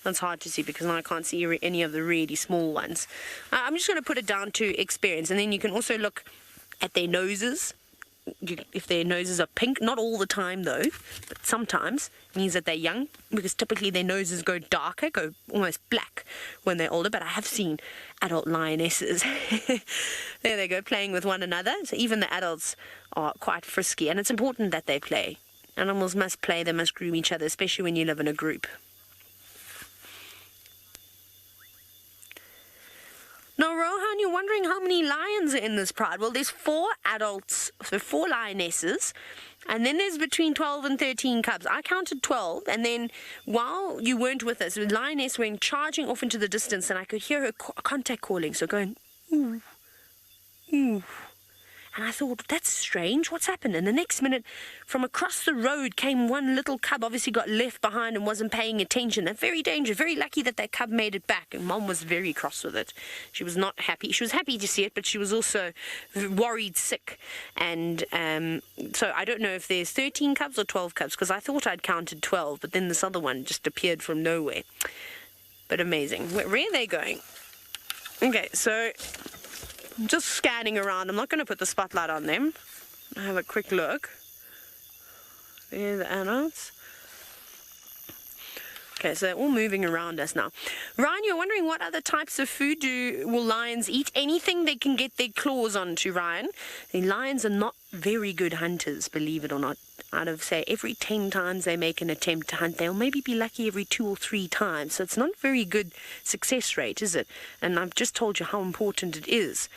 that's hard to see because I can't see any of the really small ones. I'm just going to put it down to experience. And then you can also look at their noses. If their noses are pink, not all the time though, but sometimes, means that they're young, because typically their noses go darker, go almost black when they're older. But I have seen adult lionesses there they go, playing with one another. So even the adults are quite frisky, and it's important that they play. Animals must play, they must groom each other, especially when you live in a group. Now, Rohan, you're wondering how many lions are in this pride. Well, there's 4 adults, so 4 lionesses, and then there's between 12 and 13 cubs. I counted 12, and then while you weren't with us, the lioness went charging off into the distance, and I could hear her contact calling, so going, ooh, ooh. And I thought, that's strange, what's happened? And the next minute, from across the road came one little cub, obviously got left behind and wasn't paying attention. They're very dangerous, very lucky that cub made it back. And Mom was very cross with it. She was not happy. She was happy to see it, but she was also worried sick. And so I don't know if there's 13 cubs or 12 cubs, because I thought I'd counted 12, but then this other one just appeared from nowhere. But amazing. Where are they going? Okay, so I'm just scanning around. I'm not going to put the spotlight on them. I'll have a quick look. There are the adults. Okay, so they're all moving around us now. Ryan, you're wondering what other types of food will lions eat? Anything they can get their claws onto, Ryan. The lions are not very good hunters, believe it or not. Out of, say, every 10 times they make an attempt to hunt, they'll maybe be lucky every 2 or 3 times. So it's not a very good success rate, is it? And I've just told you how important it is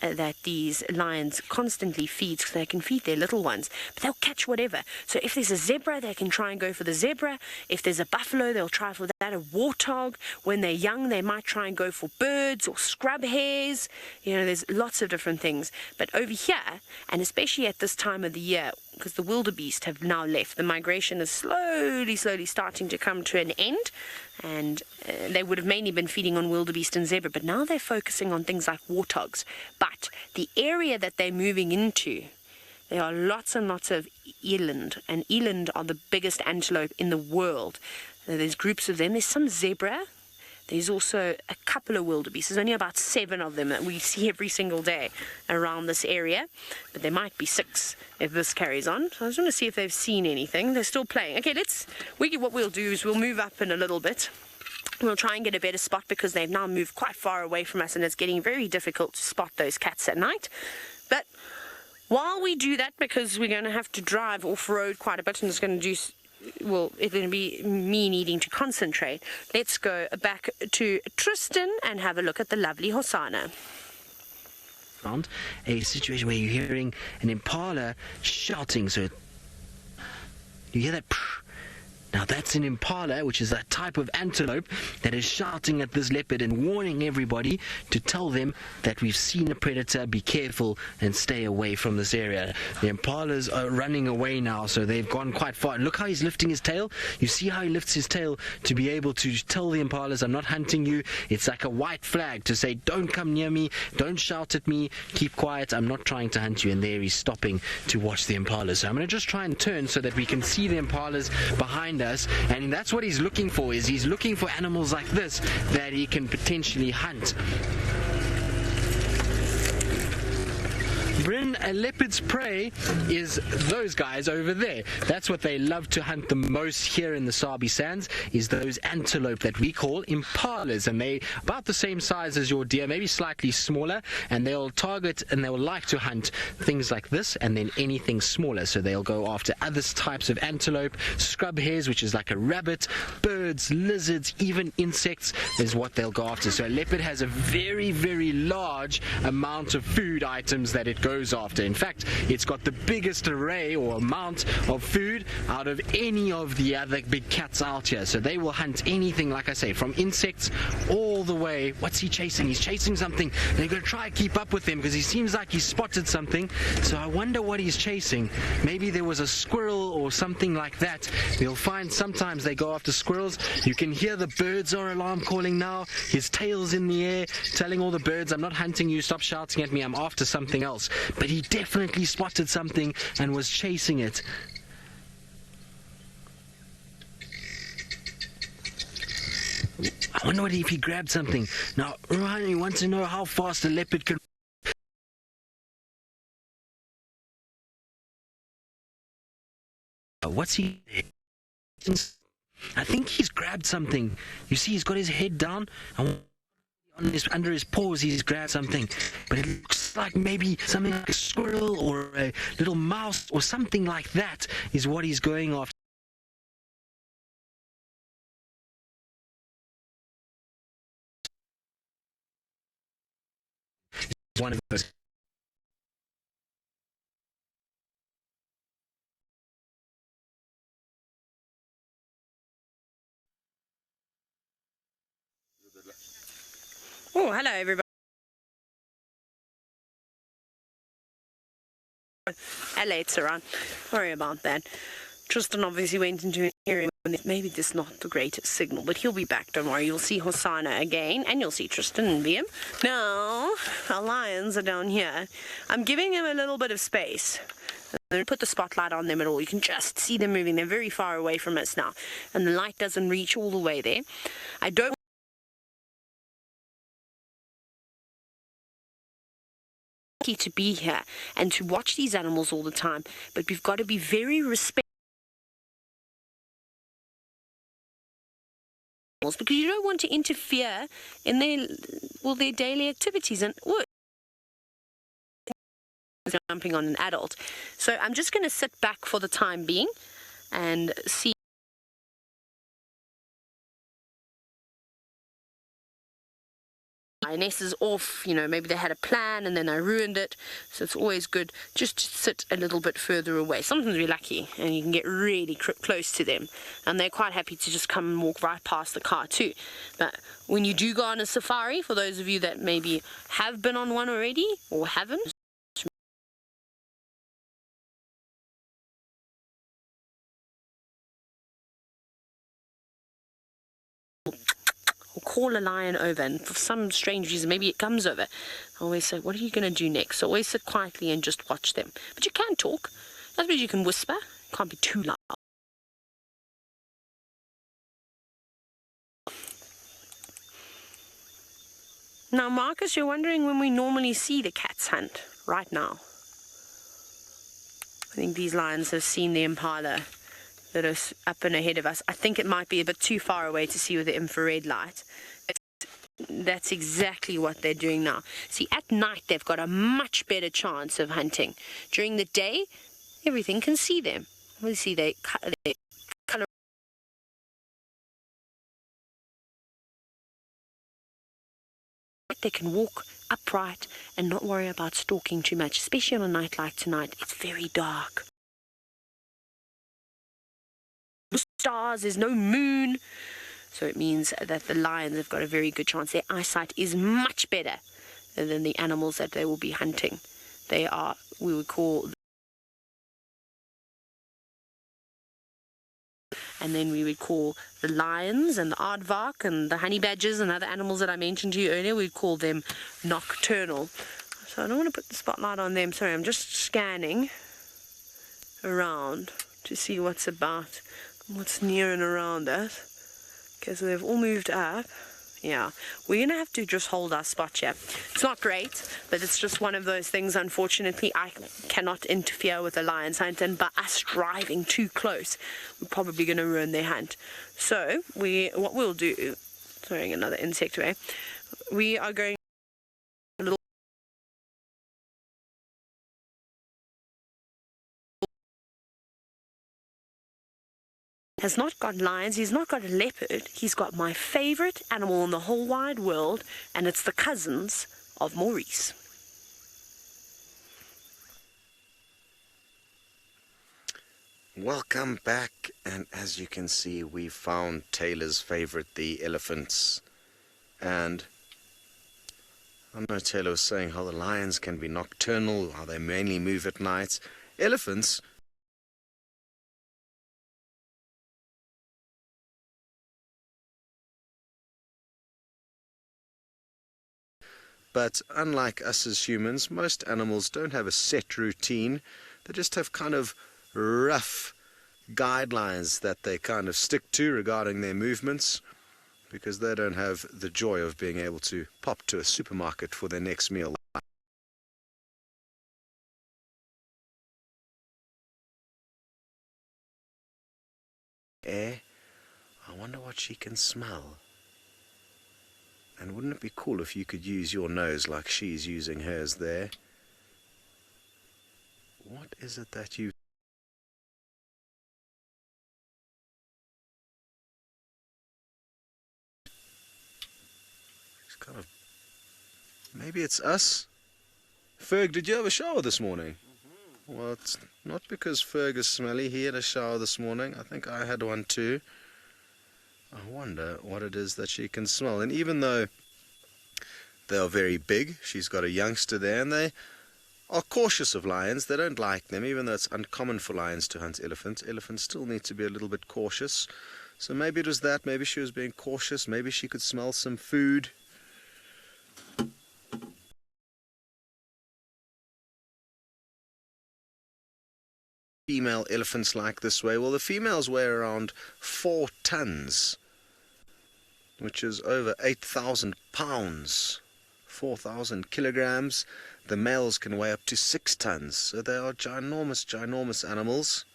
that these lions constantly feed, so they can feed their little ones. But they'll catch whatever. So if there's a zebra, they can try and go for the zebra. If there's a buffalo, they'll try for that. A warthog, when they're young, they might try and go for birds or scrub hares. You know, there's lots of different things. But over here, and especially at this time of the year, because the wildebeest have now left, the migration is slowly starting to come to an end. And they would have mainly been feeding on wildebeest and zebra, but now they're focusing on things like warthogs. But the area that they're moving into, there are lots and lots of eland, and eland are the biggest antelope in the world. There's groups of them. There's some zebra. There's also a couple of wildebeest. There's only about 7 of them that we see every single day around this area. But there might be 6 if this carries on. So I just want to see if they've seen anything. They're still playing. Okay, what we'll do is we'll move up in a little bit. We'll try and get a better spot because they've now moved quite far away from us and it's getting very difficult to spot those cats at night. But while we do that, because we're going to have to drive off-road quite a bit and it's going to do... Well, it's going to be me needing to concentrate. Let's go back to Tristan and have a look at the lovely Hosanna. Found a situation where you're hearing an impala shouting. So you hear that? Now that's an impala, which is a type of antelope that is shouting at this leopard and warning everybody to tell them that we've seen a predator, be careful and stay away from this area. The impalas are running away now, so they've gone quite far. And look how he's lifting his tail. You see how he lifts his tail to be able to tell the impalas, I'm not hunting you. It's like a white flag to say, don't come near me, don't shout at me, keep quiet, I'm not trying to hunt you. And there he's stopping to watch the impalas. So I'm going to just try and turn so that we can see the impalas behind us, and that's what he's looking for. Is he's looking for animals like this that he can potentially hunt. Bryn, a leopard's prey is those guys over there. That's what they love to hunt the most here in the Sabi Sands, is those antelope that we call impalas, and they about the same size as your deer, maybe slightly smaller, and they'll target and they'll like to hunt things like this and then anything smaller. So they'll go after other types of antelope, scrub hares, which is like a rabbit, birds, lizards, even insects is what they'll go after. So a leopard has a very, very large amount of food items that it goes after. In fact, it's got the biggest array or amount of food out of any of the other big cats out here. So they will hunt anything, like I say, from insects all the way. What's he chasing? He's chasing something. They're going to try and keep up with him because he seems like he spotted something. So I wonder what he's chasing. Maybe there was a squirrel or something like that. You'll find sometimes they go after squirrels. You can hear the birds are alarm calling now. His tail's in the air telling all the birds, I'm not hunting you, stop shouting at me, I'm after something else. But he definitely spotted something and was chasing it. I wonder if he grabbed something. Now, Ryan, you want to know how fast a leopard can... What's he... I think he's grabbed something. You see, he's got his head down. Under his paws he's grabbed something, but it looks like maybe something like a squirrel or a little mouse or something like that is what he's going after. It's one of those. Oh, hello everybody. Later on. Sorry about that. Tristan obviously went into an area where maybe this is not the greatest signal, but he'll be back, don't worry. You'll see Hosanna again, and you'll see Tristan and Liam. Now, our lions are down here. I'm giving them a little bit of space. Don't put the spotlight on them at all. You can just see them moving. They're very far away from us now, and the light doesn't reach all the way there. I don't to be here and to watch these animals all the time, but we've got to be very respectful animals, because you don't want to interfere in their daily activities. And jumping on an adult. So I'm just going to sit back for the time being and see. Lioness is off, maybe they had a plan and then I ruined it. So it's always good just to sit a little bit further away. Sometimes we're lucky and you can get really close to them. And they're quite happy to just come and walk right past the car too. But when you do go on a safari, for those of you that maybe have been on one already or haven't, or call a lion over, and for some strange reason maybe it comes over, I always say, what are you going to do next? So always sit quietly and just watch them. But you can talk. I suppose you can whisper. Can't be too loud. Now Marcus, you're wondering when we normally see the cats hunt. Right now. I think these lions have seen the impala that is up and ahead of us. I think it might be a bit too far away to see with the infrared light. That's exactly what they're doing now. See, at night they've got a much better chance of hunting. During the day, everything can see them. We see they color. They can walk upright and not worry about stalking too much, especially on a night like tonight. It's very dark. Stars, there's no moon, so it means that the lions have got a very good chance. Their eyesight is much better than the animals that they will be hunting. They are, we would call, and then we would call the lions and the aardvark and the honey badgers and other animals that I mentioned to you earlier, we'd call them nocturnal. So I don't want to put the spotlight on them. Sorry, I'm just scanning around to see what's about. What's near and around us. Okay, so they've all moved up. Yeah, we're going to have to just hold our spot here. It's not great, but it's just one of those things. Unfortunately, I cannot interfere with the lion's hunt, and by us driving too close, we're probably going to ruin their hunt. So, what we'll do, throwing another insect away, we are going has not got lions, he's not got a leopard, he's got my favorite animal in the whole wide world, and it's the cousins of Maurice. Welcome back, and as you can see, we found Taylor's favorite, the elephants. And I know Taylor was saying how the lions can be nocturnal, how they mainly move at night. Elephants, but unlike us as humans, most animals don't have a set routine. They just have kind of rough guidelines that they kind of stick to regarding their movements, because they don't have the joy of being able to pop to a supermarket for their next meal. I wonder what she can smell. And wouldn't it be cool if you could use your nose like she's using hers there? What is it that you... It's kind of... Maybe it's us? Ferg, did you have a shower this morning? Well, it's not because Ferg is smelly. He had a shower this morning. I think I had one too. I wonder what it is that she can smell. And even though they are very big, she's got a youngster there, and they are cautious of lions. They don't like them, even though it's uncommon for lions to hunt elephants. Elephants still need to be a little bit cautious. So maybe it was that. Maybe she was being cautious. Maybe she could smell some food. Female elephants like this way. Well, the females weigh around 4 tons, which is over 8,000 pounds, 4,000 kilograms. The males can weigh up to 6 tons, so they are ginormous, ginormous animals.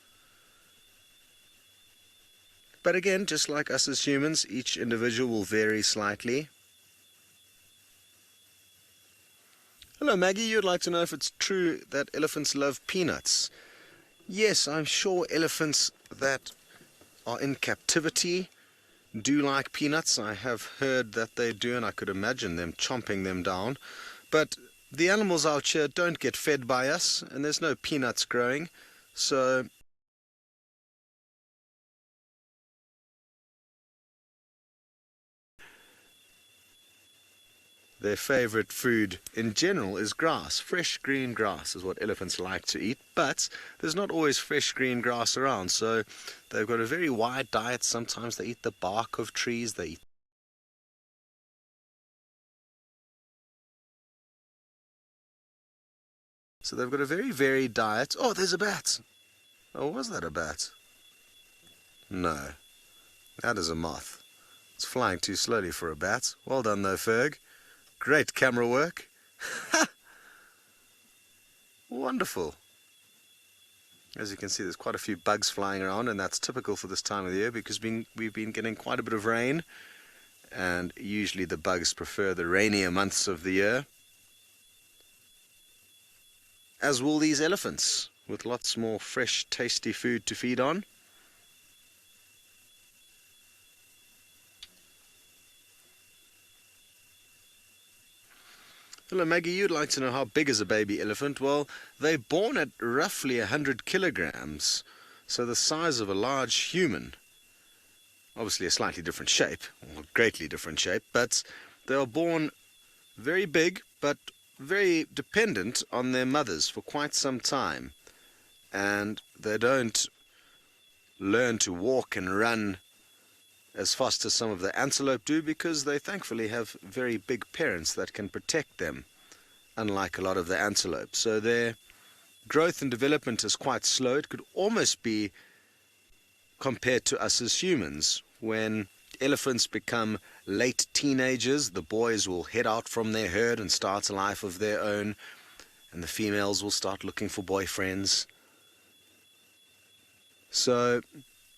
But again, just like us as humans, each individual will vary slightly. Hello Maggie, you'd like to know if it's true that elephants love peanuts. Yes, I'm sure elephants that are in captivity do like peanuts. I have heard that they do, and I could imagine them chomping them down. But the animals out here don't get fed by us, and there's no peanuts growing, so their favorite food in general is grass. Fresh green grass is what elephants like to eat, but there's not always fresh green grass around, so they've got a very wide diet. Sometimes they eat the bark of trees, they eat so they've got a very varied diet. Oh, there's a bat. Oh, was that a bat? No, that is a moth. It's flying too slowly for a bat. Well done though, Ferg. Great camera work. Wonderful. As you can see, there's quite a few bugs flying around, and that's typical for this time of the year because we've been getting quite a bit of rain, and usually the bugs prefer the rainier months of the year, as will these elephants, with lots more fresh, tasty food to feed on. Hello Maggie, you'd like to know how big is a baby elephant? Well, they're born at roughly 100 kilograms, so the size of a large human. Obviously a slightly different shape, or greatly different shape, but they are born very big, but very dependent on their mothers for quite some time. And they don't learn to walk and run as fast as some of the antelope do, because they thankfully have very big parents that can protect them, unlike a lot of the antelope. So their growth and development is quite slow. It could almost be compared to us as humans. When elephants become late teenagers, the boys will head out from their herd and start a life of their own, and the females will start looking for boyfriends. So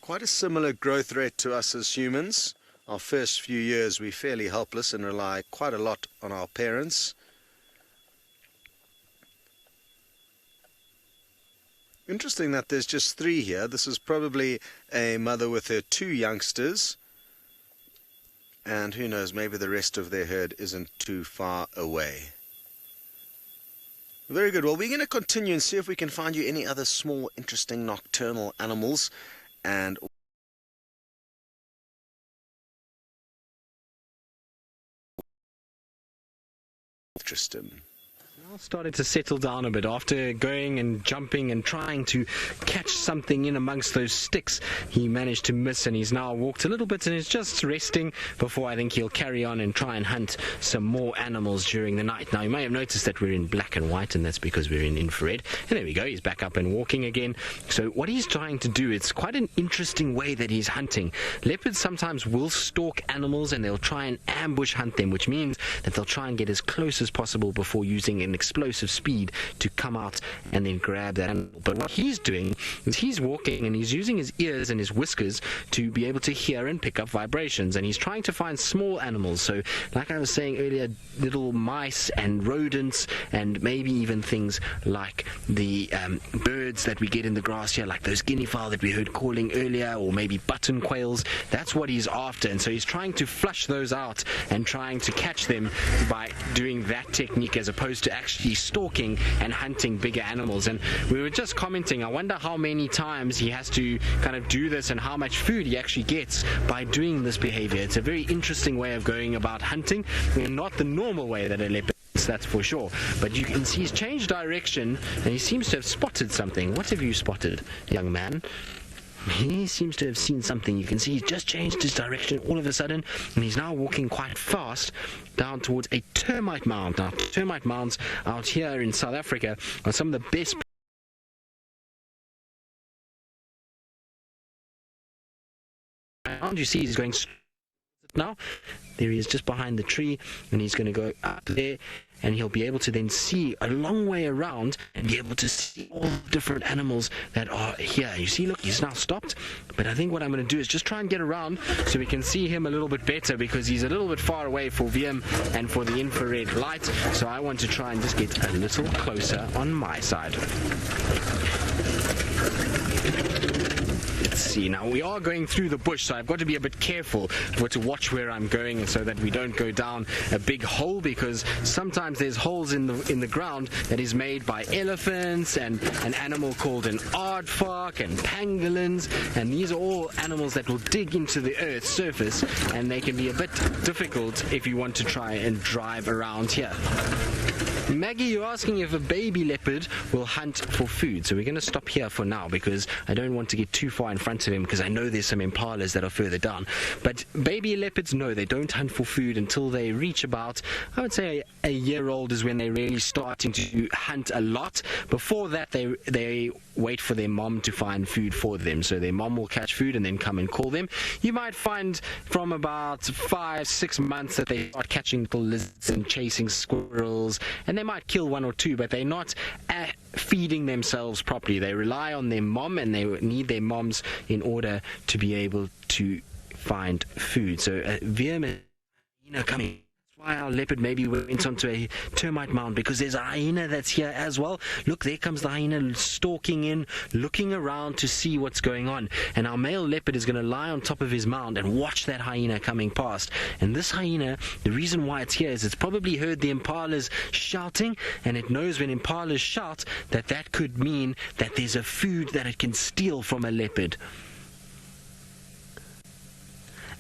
quite a similar growth rate to us as humans. Our first few years we're fairly helpless and rely quite a lot on our parents. Interesting that there's just 3 here. This is probably a mother with her 2 youngsters. And who knows, maybe the rest of their herd isn't too far away. Very good. Well, we're going to continue and see if we can find you any other small, interesting nocturnal animals. And Tristan. Started to settle down a bit after going and jumping and trying to catch something in amongst those sticks. He managed to miss, and he's now walked a little bit and is just resting before I think he'll carry on and try and hunt some more animals during the night. Now you may have noticed that we're in black and white, and that's because we're in infrared. And there we go, he's back up and walking again. So what he's trying to do, it's quite an interesting way that he's hunting. Leopards sometimes will stalk animals and they'll try and ambush hunt them, which means that they'll try and get as close as possible before using an explosive speed to come out and then grab that animal. But what he's doing is he's walking and he's using his ears and his whiskers to be able to hear and pick up vibrations, and he's trying to find small animals. So like I was saying earlier, little mice and rodents, and maybe even things like the birds that we get in the grass here, like those guinea fowl that we heard calling earlier, or maybe button quails. That's what he's after, and so he's trying to flush those out and trying to catch them by doing that technique, as opposed to actually stalking and hunting bigger animals. And we were just commenting, I wonder how many times he has to kind of do this and how much food he actually gets by doing this behavior. It's a very interesting way of going about hunting, and not the normal way that a leopard, that's for sure. But you can see he's changed direction and he seems to have spotted something. What have you spotted, young man? He seems to have seen something. You can see he's just changed his direction all of a sudden, and he's now walking quite fast down towards a termite mound. Now, termite mounds out here in South Africa are some of the best. You see he's going now. There he is, just behind the tree, and he's going to go up there and he'll be able to then see a long way around and be able to see all the different animals that are here. You see, look, he's now stopped, but I think what I'm going to do is just try and get around so we can see him a little bit better, because he's a little bit far away for VM and for the infrared light, so I want to try and just get a little closer on my side. Let's see, now we are going through the bush, so I've got to be a bit careful to watch where I'm going so that we don't go down a big hole, because sometimes there's holes in the ground that is made by elephants and an animal called an aardvark and pangolins, and these are all animals that will dig into the earth's surface, and they can be a bit difficult if you want to try and drive around here. Maggie, you're asking if a baby leopard will hunt for food. So we're going to stop here for now, because I don't want to get too far in front of him, because I know there's some impalas that are further down. But baby leopards, no, they don't hunt for food until they reach about, I would say, a year old is when they're really starting to hunt a lot. Before that, they wait for their mom to find food for them. So their mom will catch food and then come and call them. You might find from about 5-6 months that they start catching little lizards and chasing squirrels, and they might kill one or two, but they're not feeding themselves properly. They rely on their mom, and they need their moms in order to be able to find food. So VM, coming. Why our leopard maybe went onto a termite mound, because there's a hyena that's here as well. Look, there comes the hyena stalking in, looking around to see what's going on, and our male leopard is going to lie on top of his mound and watch that hyena coming past. And this hyena, the reason why it's here is it's probably heard the impalas shouting, and it knows when impalas shout that could mean that there's a food that it can steal from a leopard.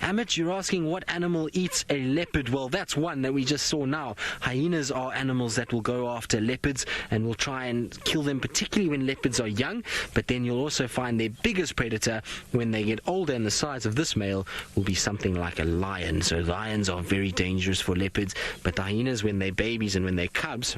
Amit, you're asking what animal eats a leopard. Well, that's one that we just saw now. Hyenas are animals that will go after leopards and will try and kill them, particularly when leopards are young. But then you'll also find their biggest predator when they get older, and the size of this male will be something like a lion. So lions are very dangerous for leopards, but the hyenas, when they're babies and when they're cubs,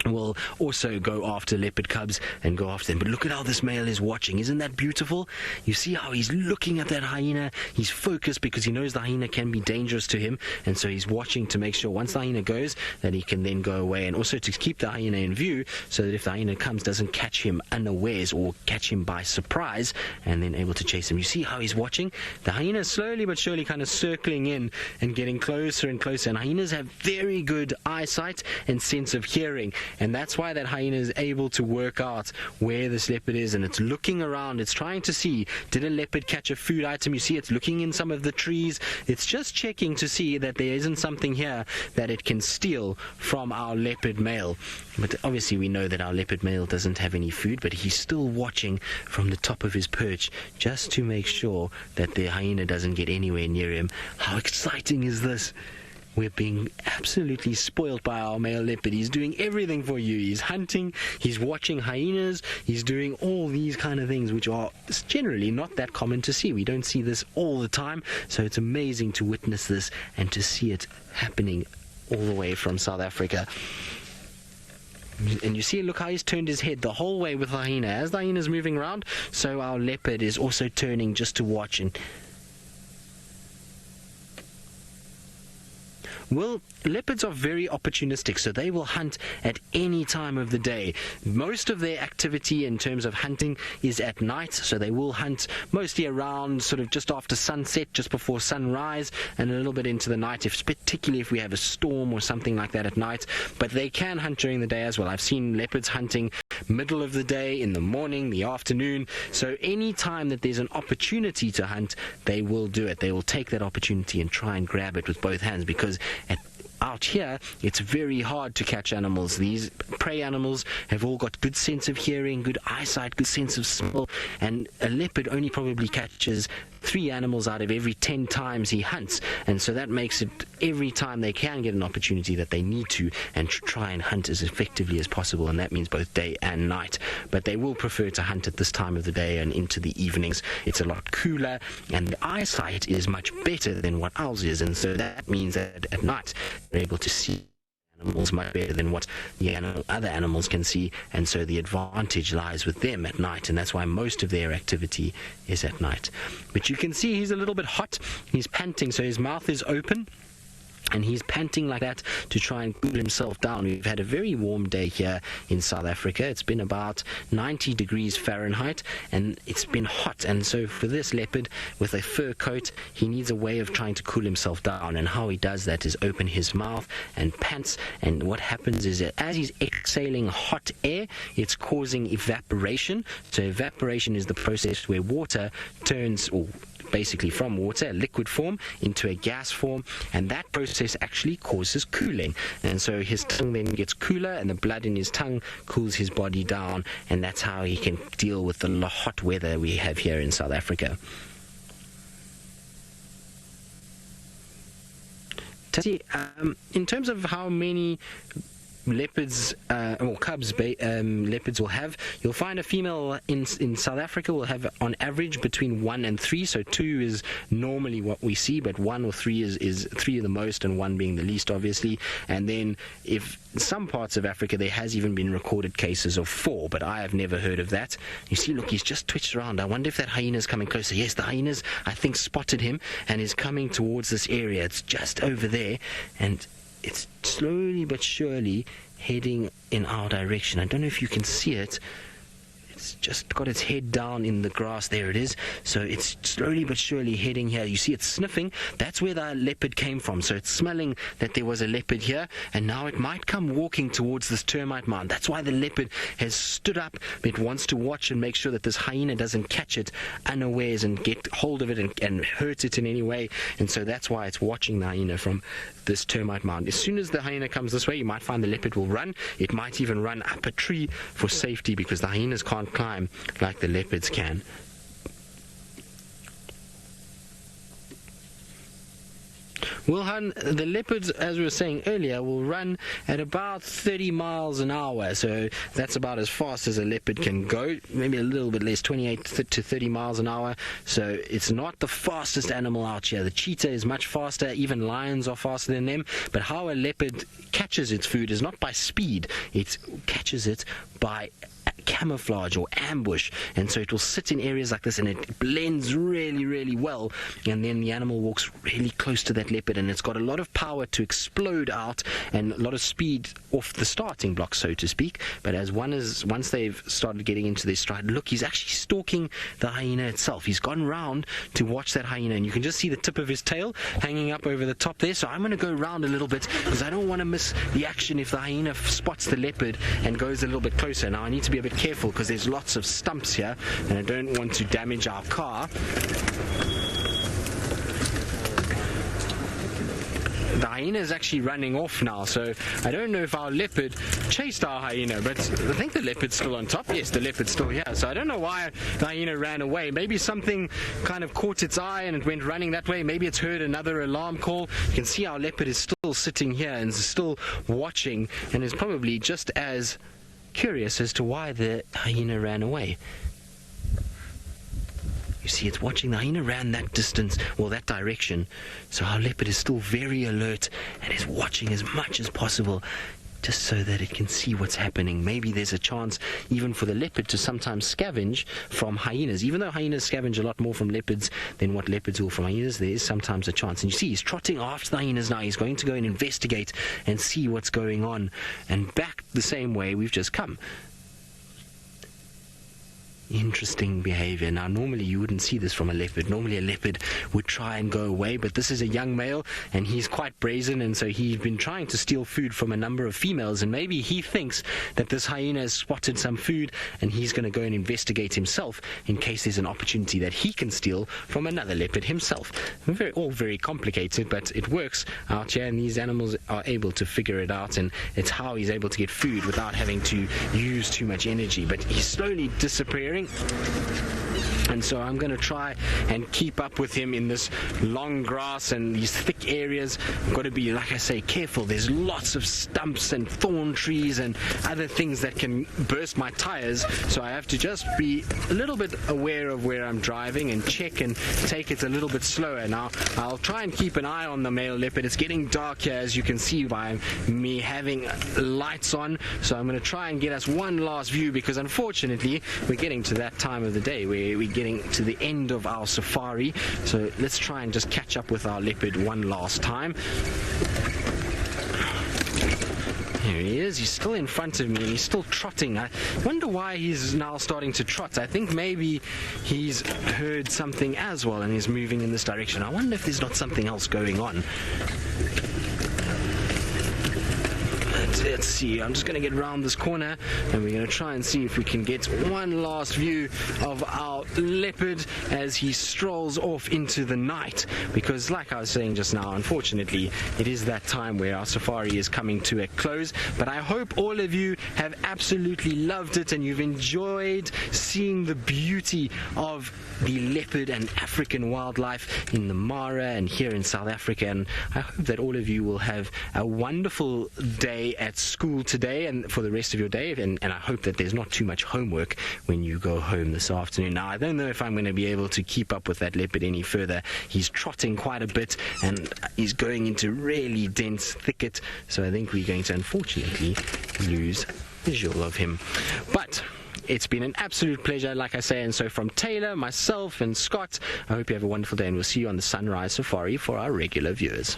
will also go after leopard cubs and go after them. But look at how this male is watching. Isn't that beautiful? You see how he's looking at that hyena. He's focused because he knows the hyena can be dangerous to him, and so he's watching to make sure once the hyena goes that he can then go away, and also to keep the hyena in view so that if the hyena comes, doesn't catch him unawares or catch him by surprise and then able to chase him. You see how he's watching? The hyena is slowly but surely kind of circling in and getting closer and closer, and hyenas have very good eyesight and sense of hearing. And that's why that hyena is able to work out where this leopard is, and it's looking around. It's trying to see, did a leopard catch a food item? You see it's looking in some of the trees. It's just checking to see that there isn't something here that it can steal from our leopard male. But obviously we know that our leopard male doesn't have any food, but he's still watching from the top of his perch just to make sure that the hyena doesn't get anywhere near him. How exciting is this? We're being absolutely spoiled by our male leopard. He's doing everything for you. He's hunting, he's watching hyenas, he's doing all these kind of things which are generally not that common to see. We don't see this all the time, so it's amazing to witness this and to see it happening all the way from South Africa. And you see, look how he's turned his head the whole way with the hyena. As the hyena is moving around, so our leopard is also turning just to watch. And well, leopards are very opportunistic, so they will hunt at any time of the day. Most of their activity in terms of hunting is at night, so they will hunt mostly around sort of just after sunset, just before sunrise, and a little bit into the night, particularly if we have a storm or something like that at night. But they can hunt during the day as well. I've seen leopards hunting middle of the day, in the morning, the afternoon. So any time that there's an opportunity to hunt, they will do it. They will take that opportunity and try and grab it with both hands, because out here, it's very hard to catch animals. These prey animals have all got good sense of hearing, good eyesight, good sense of smell, and a leopard only probably catches 3 animals out of every 10 times he hunts, and so that makes it every time they can get an opportunity that they need to and try and hunt as effectively as possible, and that means both day and night. But they will prefer to hunt at this time of the day and into the evenings. It's a lot cooler, and the eyesight is much better than what ours is, and so that means that at night they're able to see animals much better than what the other animals can see, and so the advantage lies with them at night, and that's why most of their activity is at night. But you can see he's a little bit hot, he's panting, so his mouth is open, And he's panting like that to try and cool himself down. We've had a very warm day here in South Africa. It's been about 90 degrees Fahrenheit, and it's been hot. And so for this leopard with a fur coat, he needs a way of trying to cool himself down. And how he does that is open his mouth and pants. And what happens is that as he's exhaling hot air, it's causing evaporation. So evaporation is the process where water turns, or basically from water, a liquid form, into a gas form, and that process actually causes cooling. And so his tongue then gets cooler, and the blood in his tongue cools his body down, and that's how he can deal with the hot weather we have here in South Africa. Tati, in terms of how many leopards or cubs leopards will have, you'll find a female in South Africa will have on average between 1 and 3. So 2 is normally what we see, but 1 or 3 is 3 the most, and 1 being the least, obviously. And then if in some parts of Africa there has even been recorded cases of 4, but I have never heard of that. You see, look, he's just twitched around. I wonder if that hyena is coming closer. Yes, the hyena's, I think, spotted him and is coming towards this area. It's just over there, and it's slowly but surely heading in our direction. I don't know if you can see it. It's just got its head down in the grass. There it is. So it's slowly but surely heading here. You see it's sniffing. That's where the leopard came from. So it's smelling that there was a leopard here, and now it might come walking towards this termite mound. That's why the leopard has stood up. It wants to watch and make sure that this hyena doesn't catch it unawares and get hold of it and hurt it in any way. And so that's why it's watching the hyena from this termite mound. As soon as the hyena comes this way, you might find the leopard will run. It might even run up a tree for safety, because the hyenas can't climb like the leopards can. The leopards, as we were saying earlier, will run at about 30 miles an hour. So that's about as fast as a leopard can go, maybe a little bit less, 28 to 30 miles an hour. So it's not the fastest animal out here. The cheetah is much faster. Even lions are faster than them. But how a leopard catches its food is not by speed. It catches it by camouflage or ambush, and so it will sit in areas like this, and it blends really, really well, and then the animal walks really close to that leopard, and it's got a lot of power to explode out and a lot of speed off the starting block, so to speak. But once they've started getting into their stride, look, he's actually stalking the hyena itself. He's gone round to watch that hyena, and you can just see the tip of his tail hanging up over the top there. So I'm going to go round a little bit, because I don't want to miss the action if the hyena spots the leopard and goes a little bit closer. Now I need to be a bit careful, because there's lots of stumps here, and I don't want to damage our car. The hyena is actually running off now, so I don't know if our leopard chased our hyena, but I think the leopard's still on top. Yes, the leopard's still here, so I don't know why the hyena ran away. Maybe something kind of caught its eye and it went running that way. Maybe it's heard another alarm call. You can see our leopard is still sitting here and is still watching, and is probably just as curious as to why the hyena ran away. You see, it's watching. The hyena ran that distance, or that direction, so our leopard is still very alert and is watching as much as possible, just so that it can see what's happening. Maybe there's a chance even for the leopard to sometimes scavenge from hyenas. Even though hyenas scavenge a lot more from leopards than what leopards will from hyenas, there is sometimes a chance. And you see, he's trotting after the hyenas now. He's going to go and investigate and see what's going on, and back the same way we've just come. Interesting behavior. Now, normally you wouldn't see this from a leopard. Normally a leopard would try and go away, but this is a young male, and he's quite brazen, and so he's been trying to steal food from a number of females, and maybe he thinks that this hyena has spotted some food, and he's going to go and investigate himself in case there's an opportunity that he can steal from another leopard himself. All very complicated, but it works out here, and these animals are able to figure it out, and it's how he's able to get food without having to use too much energy. But he's slowly disappearing, and so I'm going to try and keep up with him in this long grass and these thick areas. I've got to be, like I say, careful. There's lots of stumps and thorn trees and other things that can burst my tires, so I have to just be a little bit aware of where I'm driving and check and take it a little bit slower. Now, I'll try and keep an eye on the male leopard. It's getting dark here, as you can see by me having lights on, so I'm going to try and get us one last view, because unfortunately we're getting to that time of the day where we're getting to the end of our safari. So let's try and just catch up with our leopard one last time. There he is. He's still in front of me and he's still trotting. I wonder why he's now starting to trot. I think maybe he's heard something as well and is moving in this direction. I wonder if there's not something else going on. Let's see, I'm just going to get around this corner and we're going to try and see if we can get one last view of our leopard as he strolls off into the night, because like I was saying just now, unfortunately it is that time where our safari is coming to a close. But I hope all of you have absolutely loved it and you've enjoyed seeing the beauty of the leopard and African wildlife in the Mara and here in South Africa. And I hope that all of you will have a wonderful day at school today and for the rest of your day, and I hope that there's not too much homework when you go home this afternoon. Now, I don't know if I'm going to be able to keep up with that leopard any further. He's trotting quite a bit and he's going into really dense thicket, so I think we're going to unfortunately lose visual of him. But it's been an absolute pleasure, like I say, and so from Taylor, myself and Scott, I hope you have a wonderful day and we'll see you on the Sunrise Safari for our regular viewers.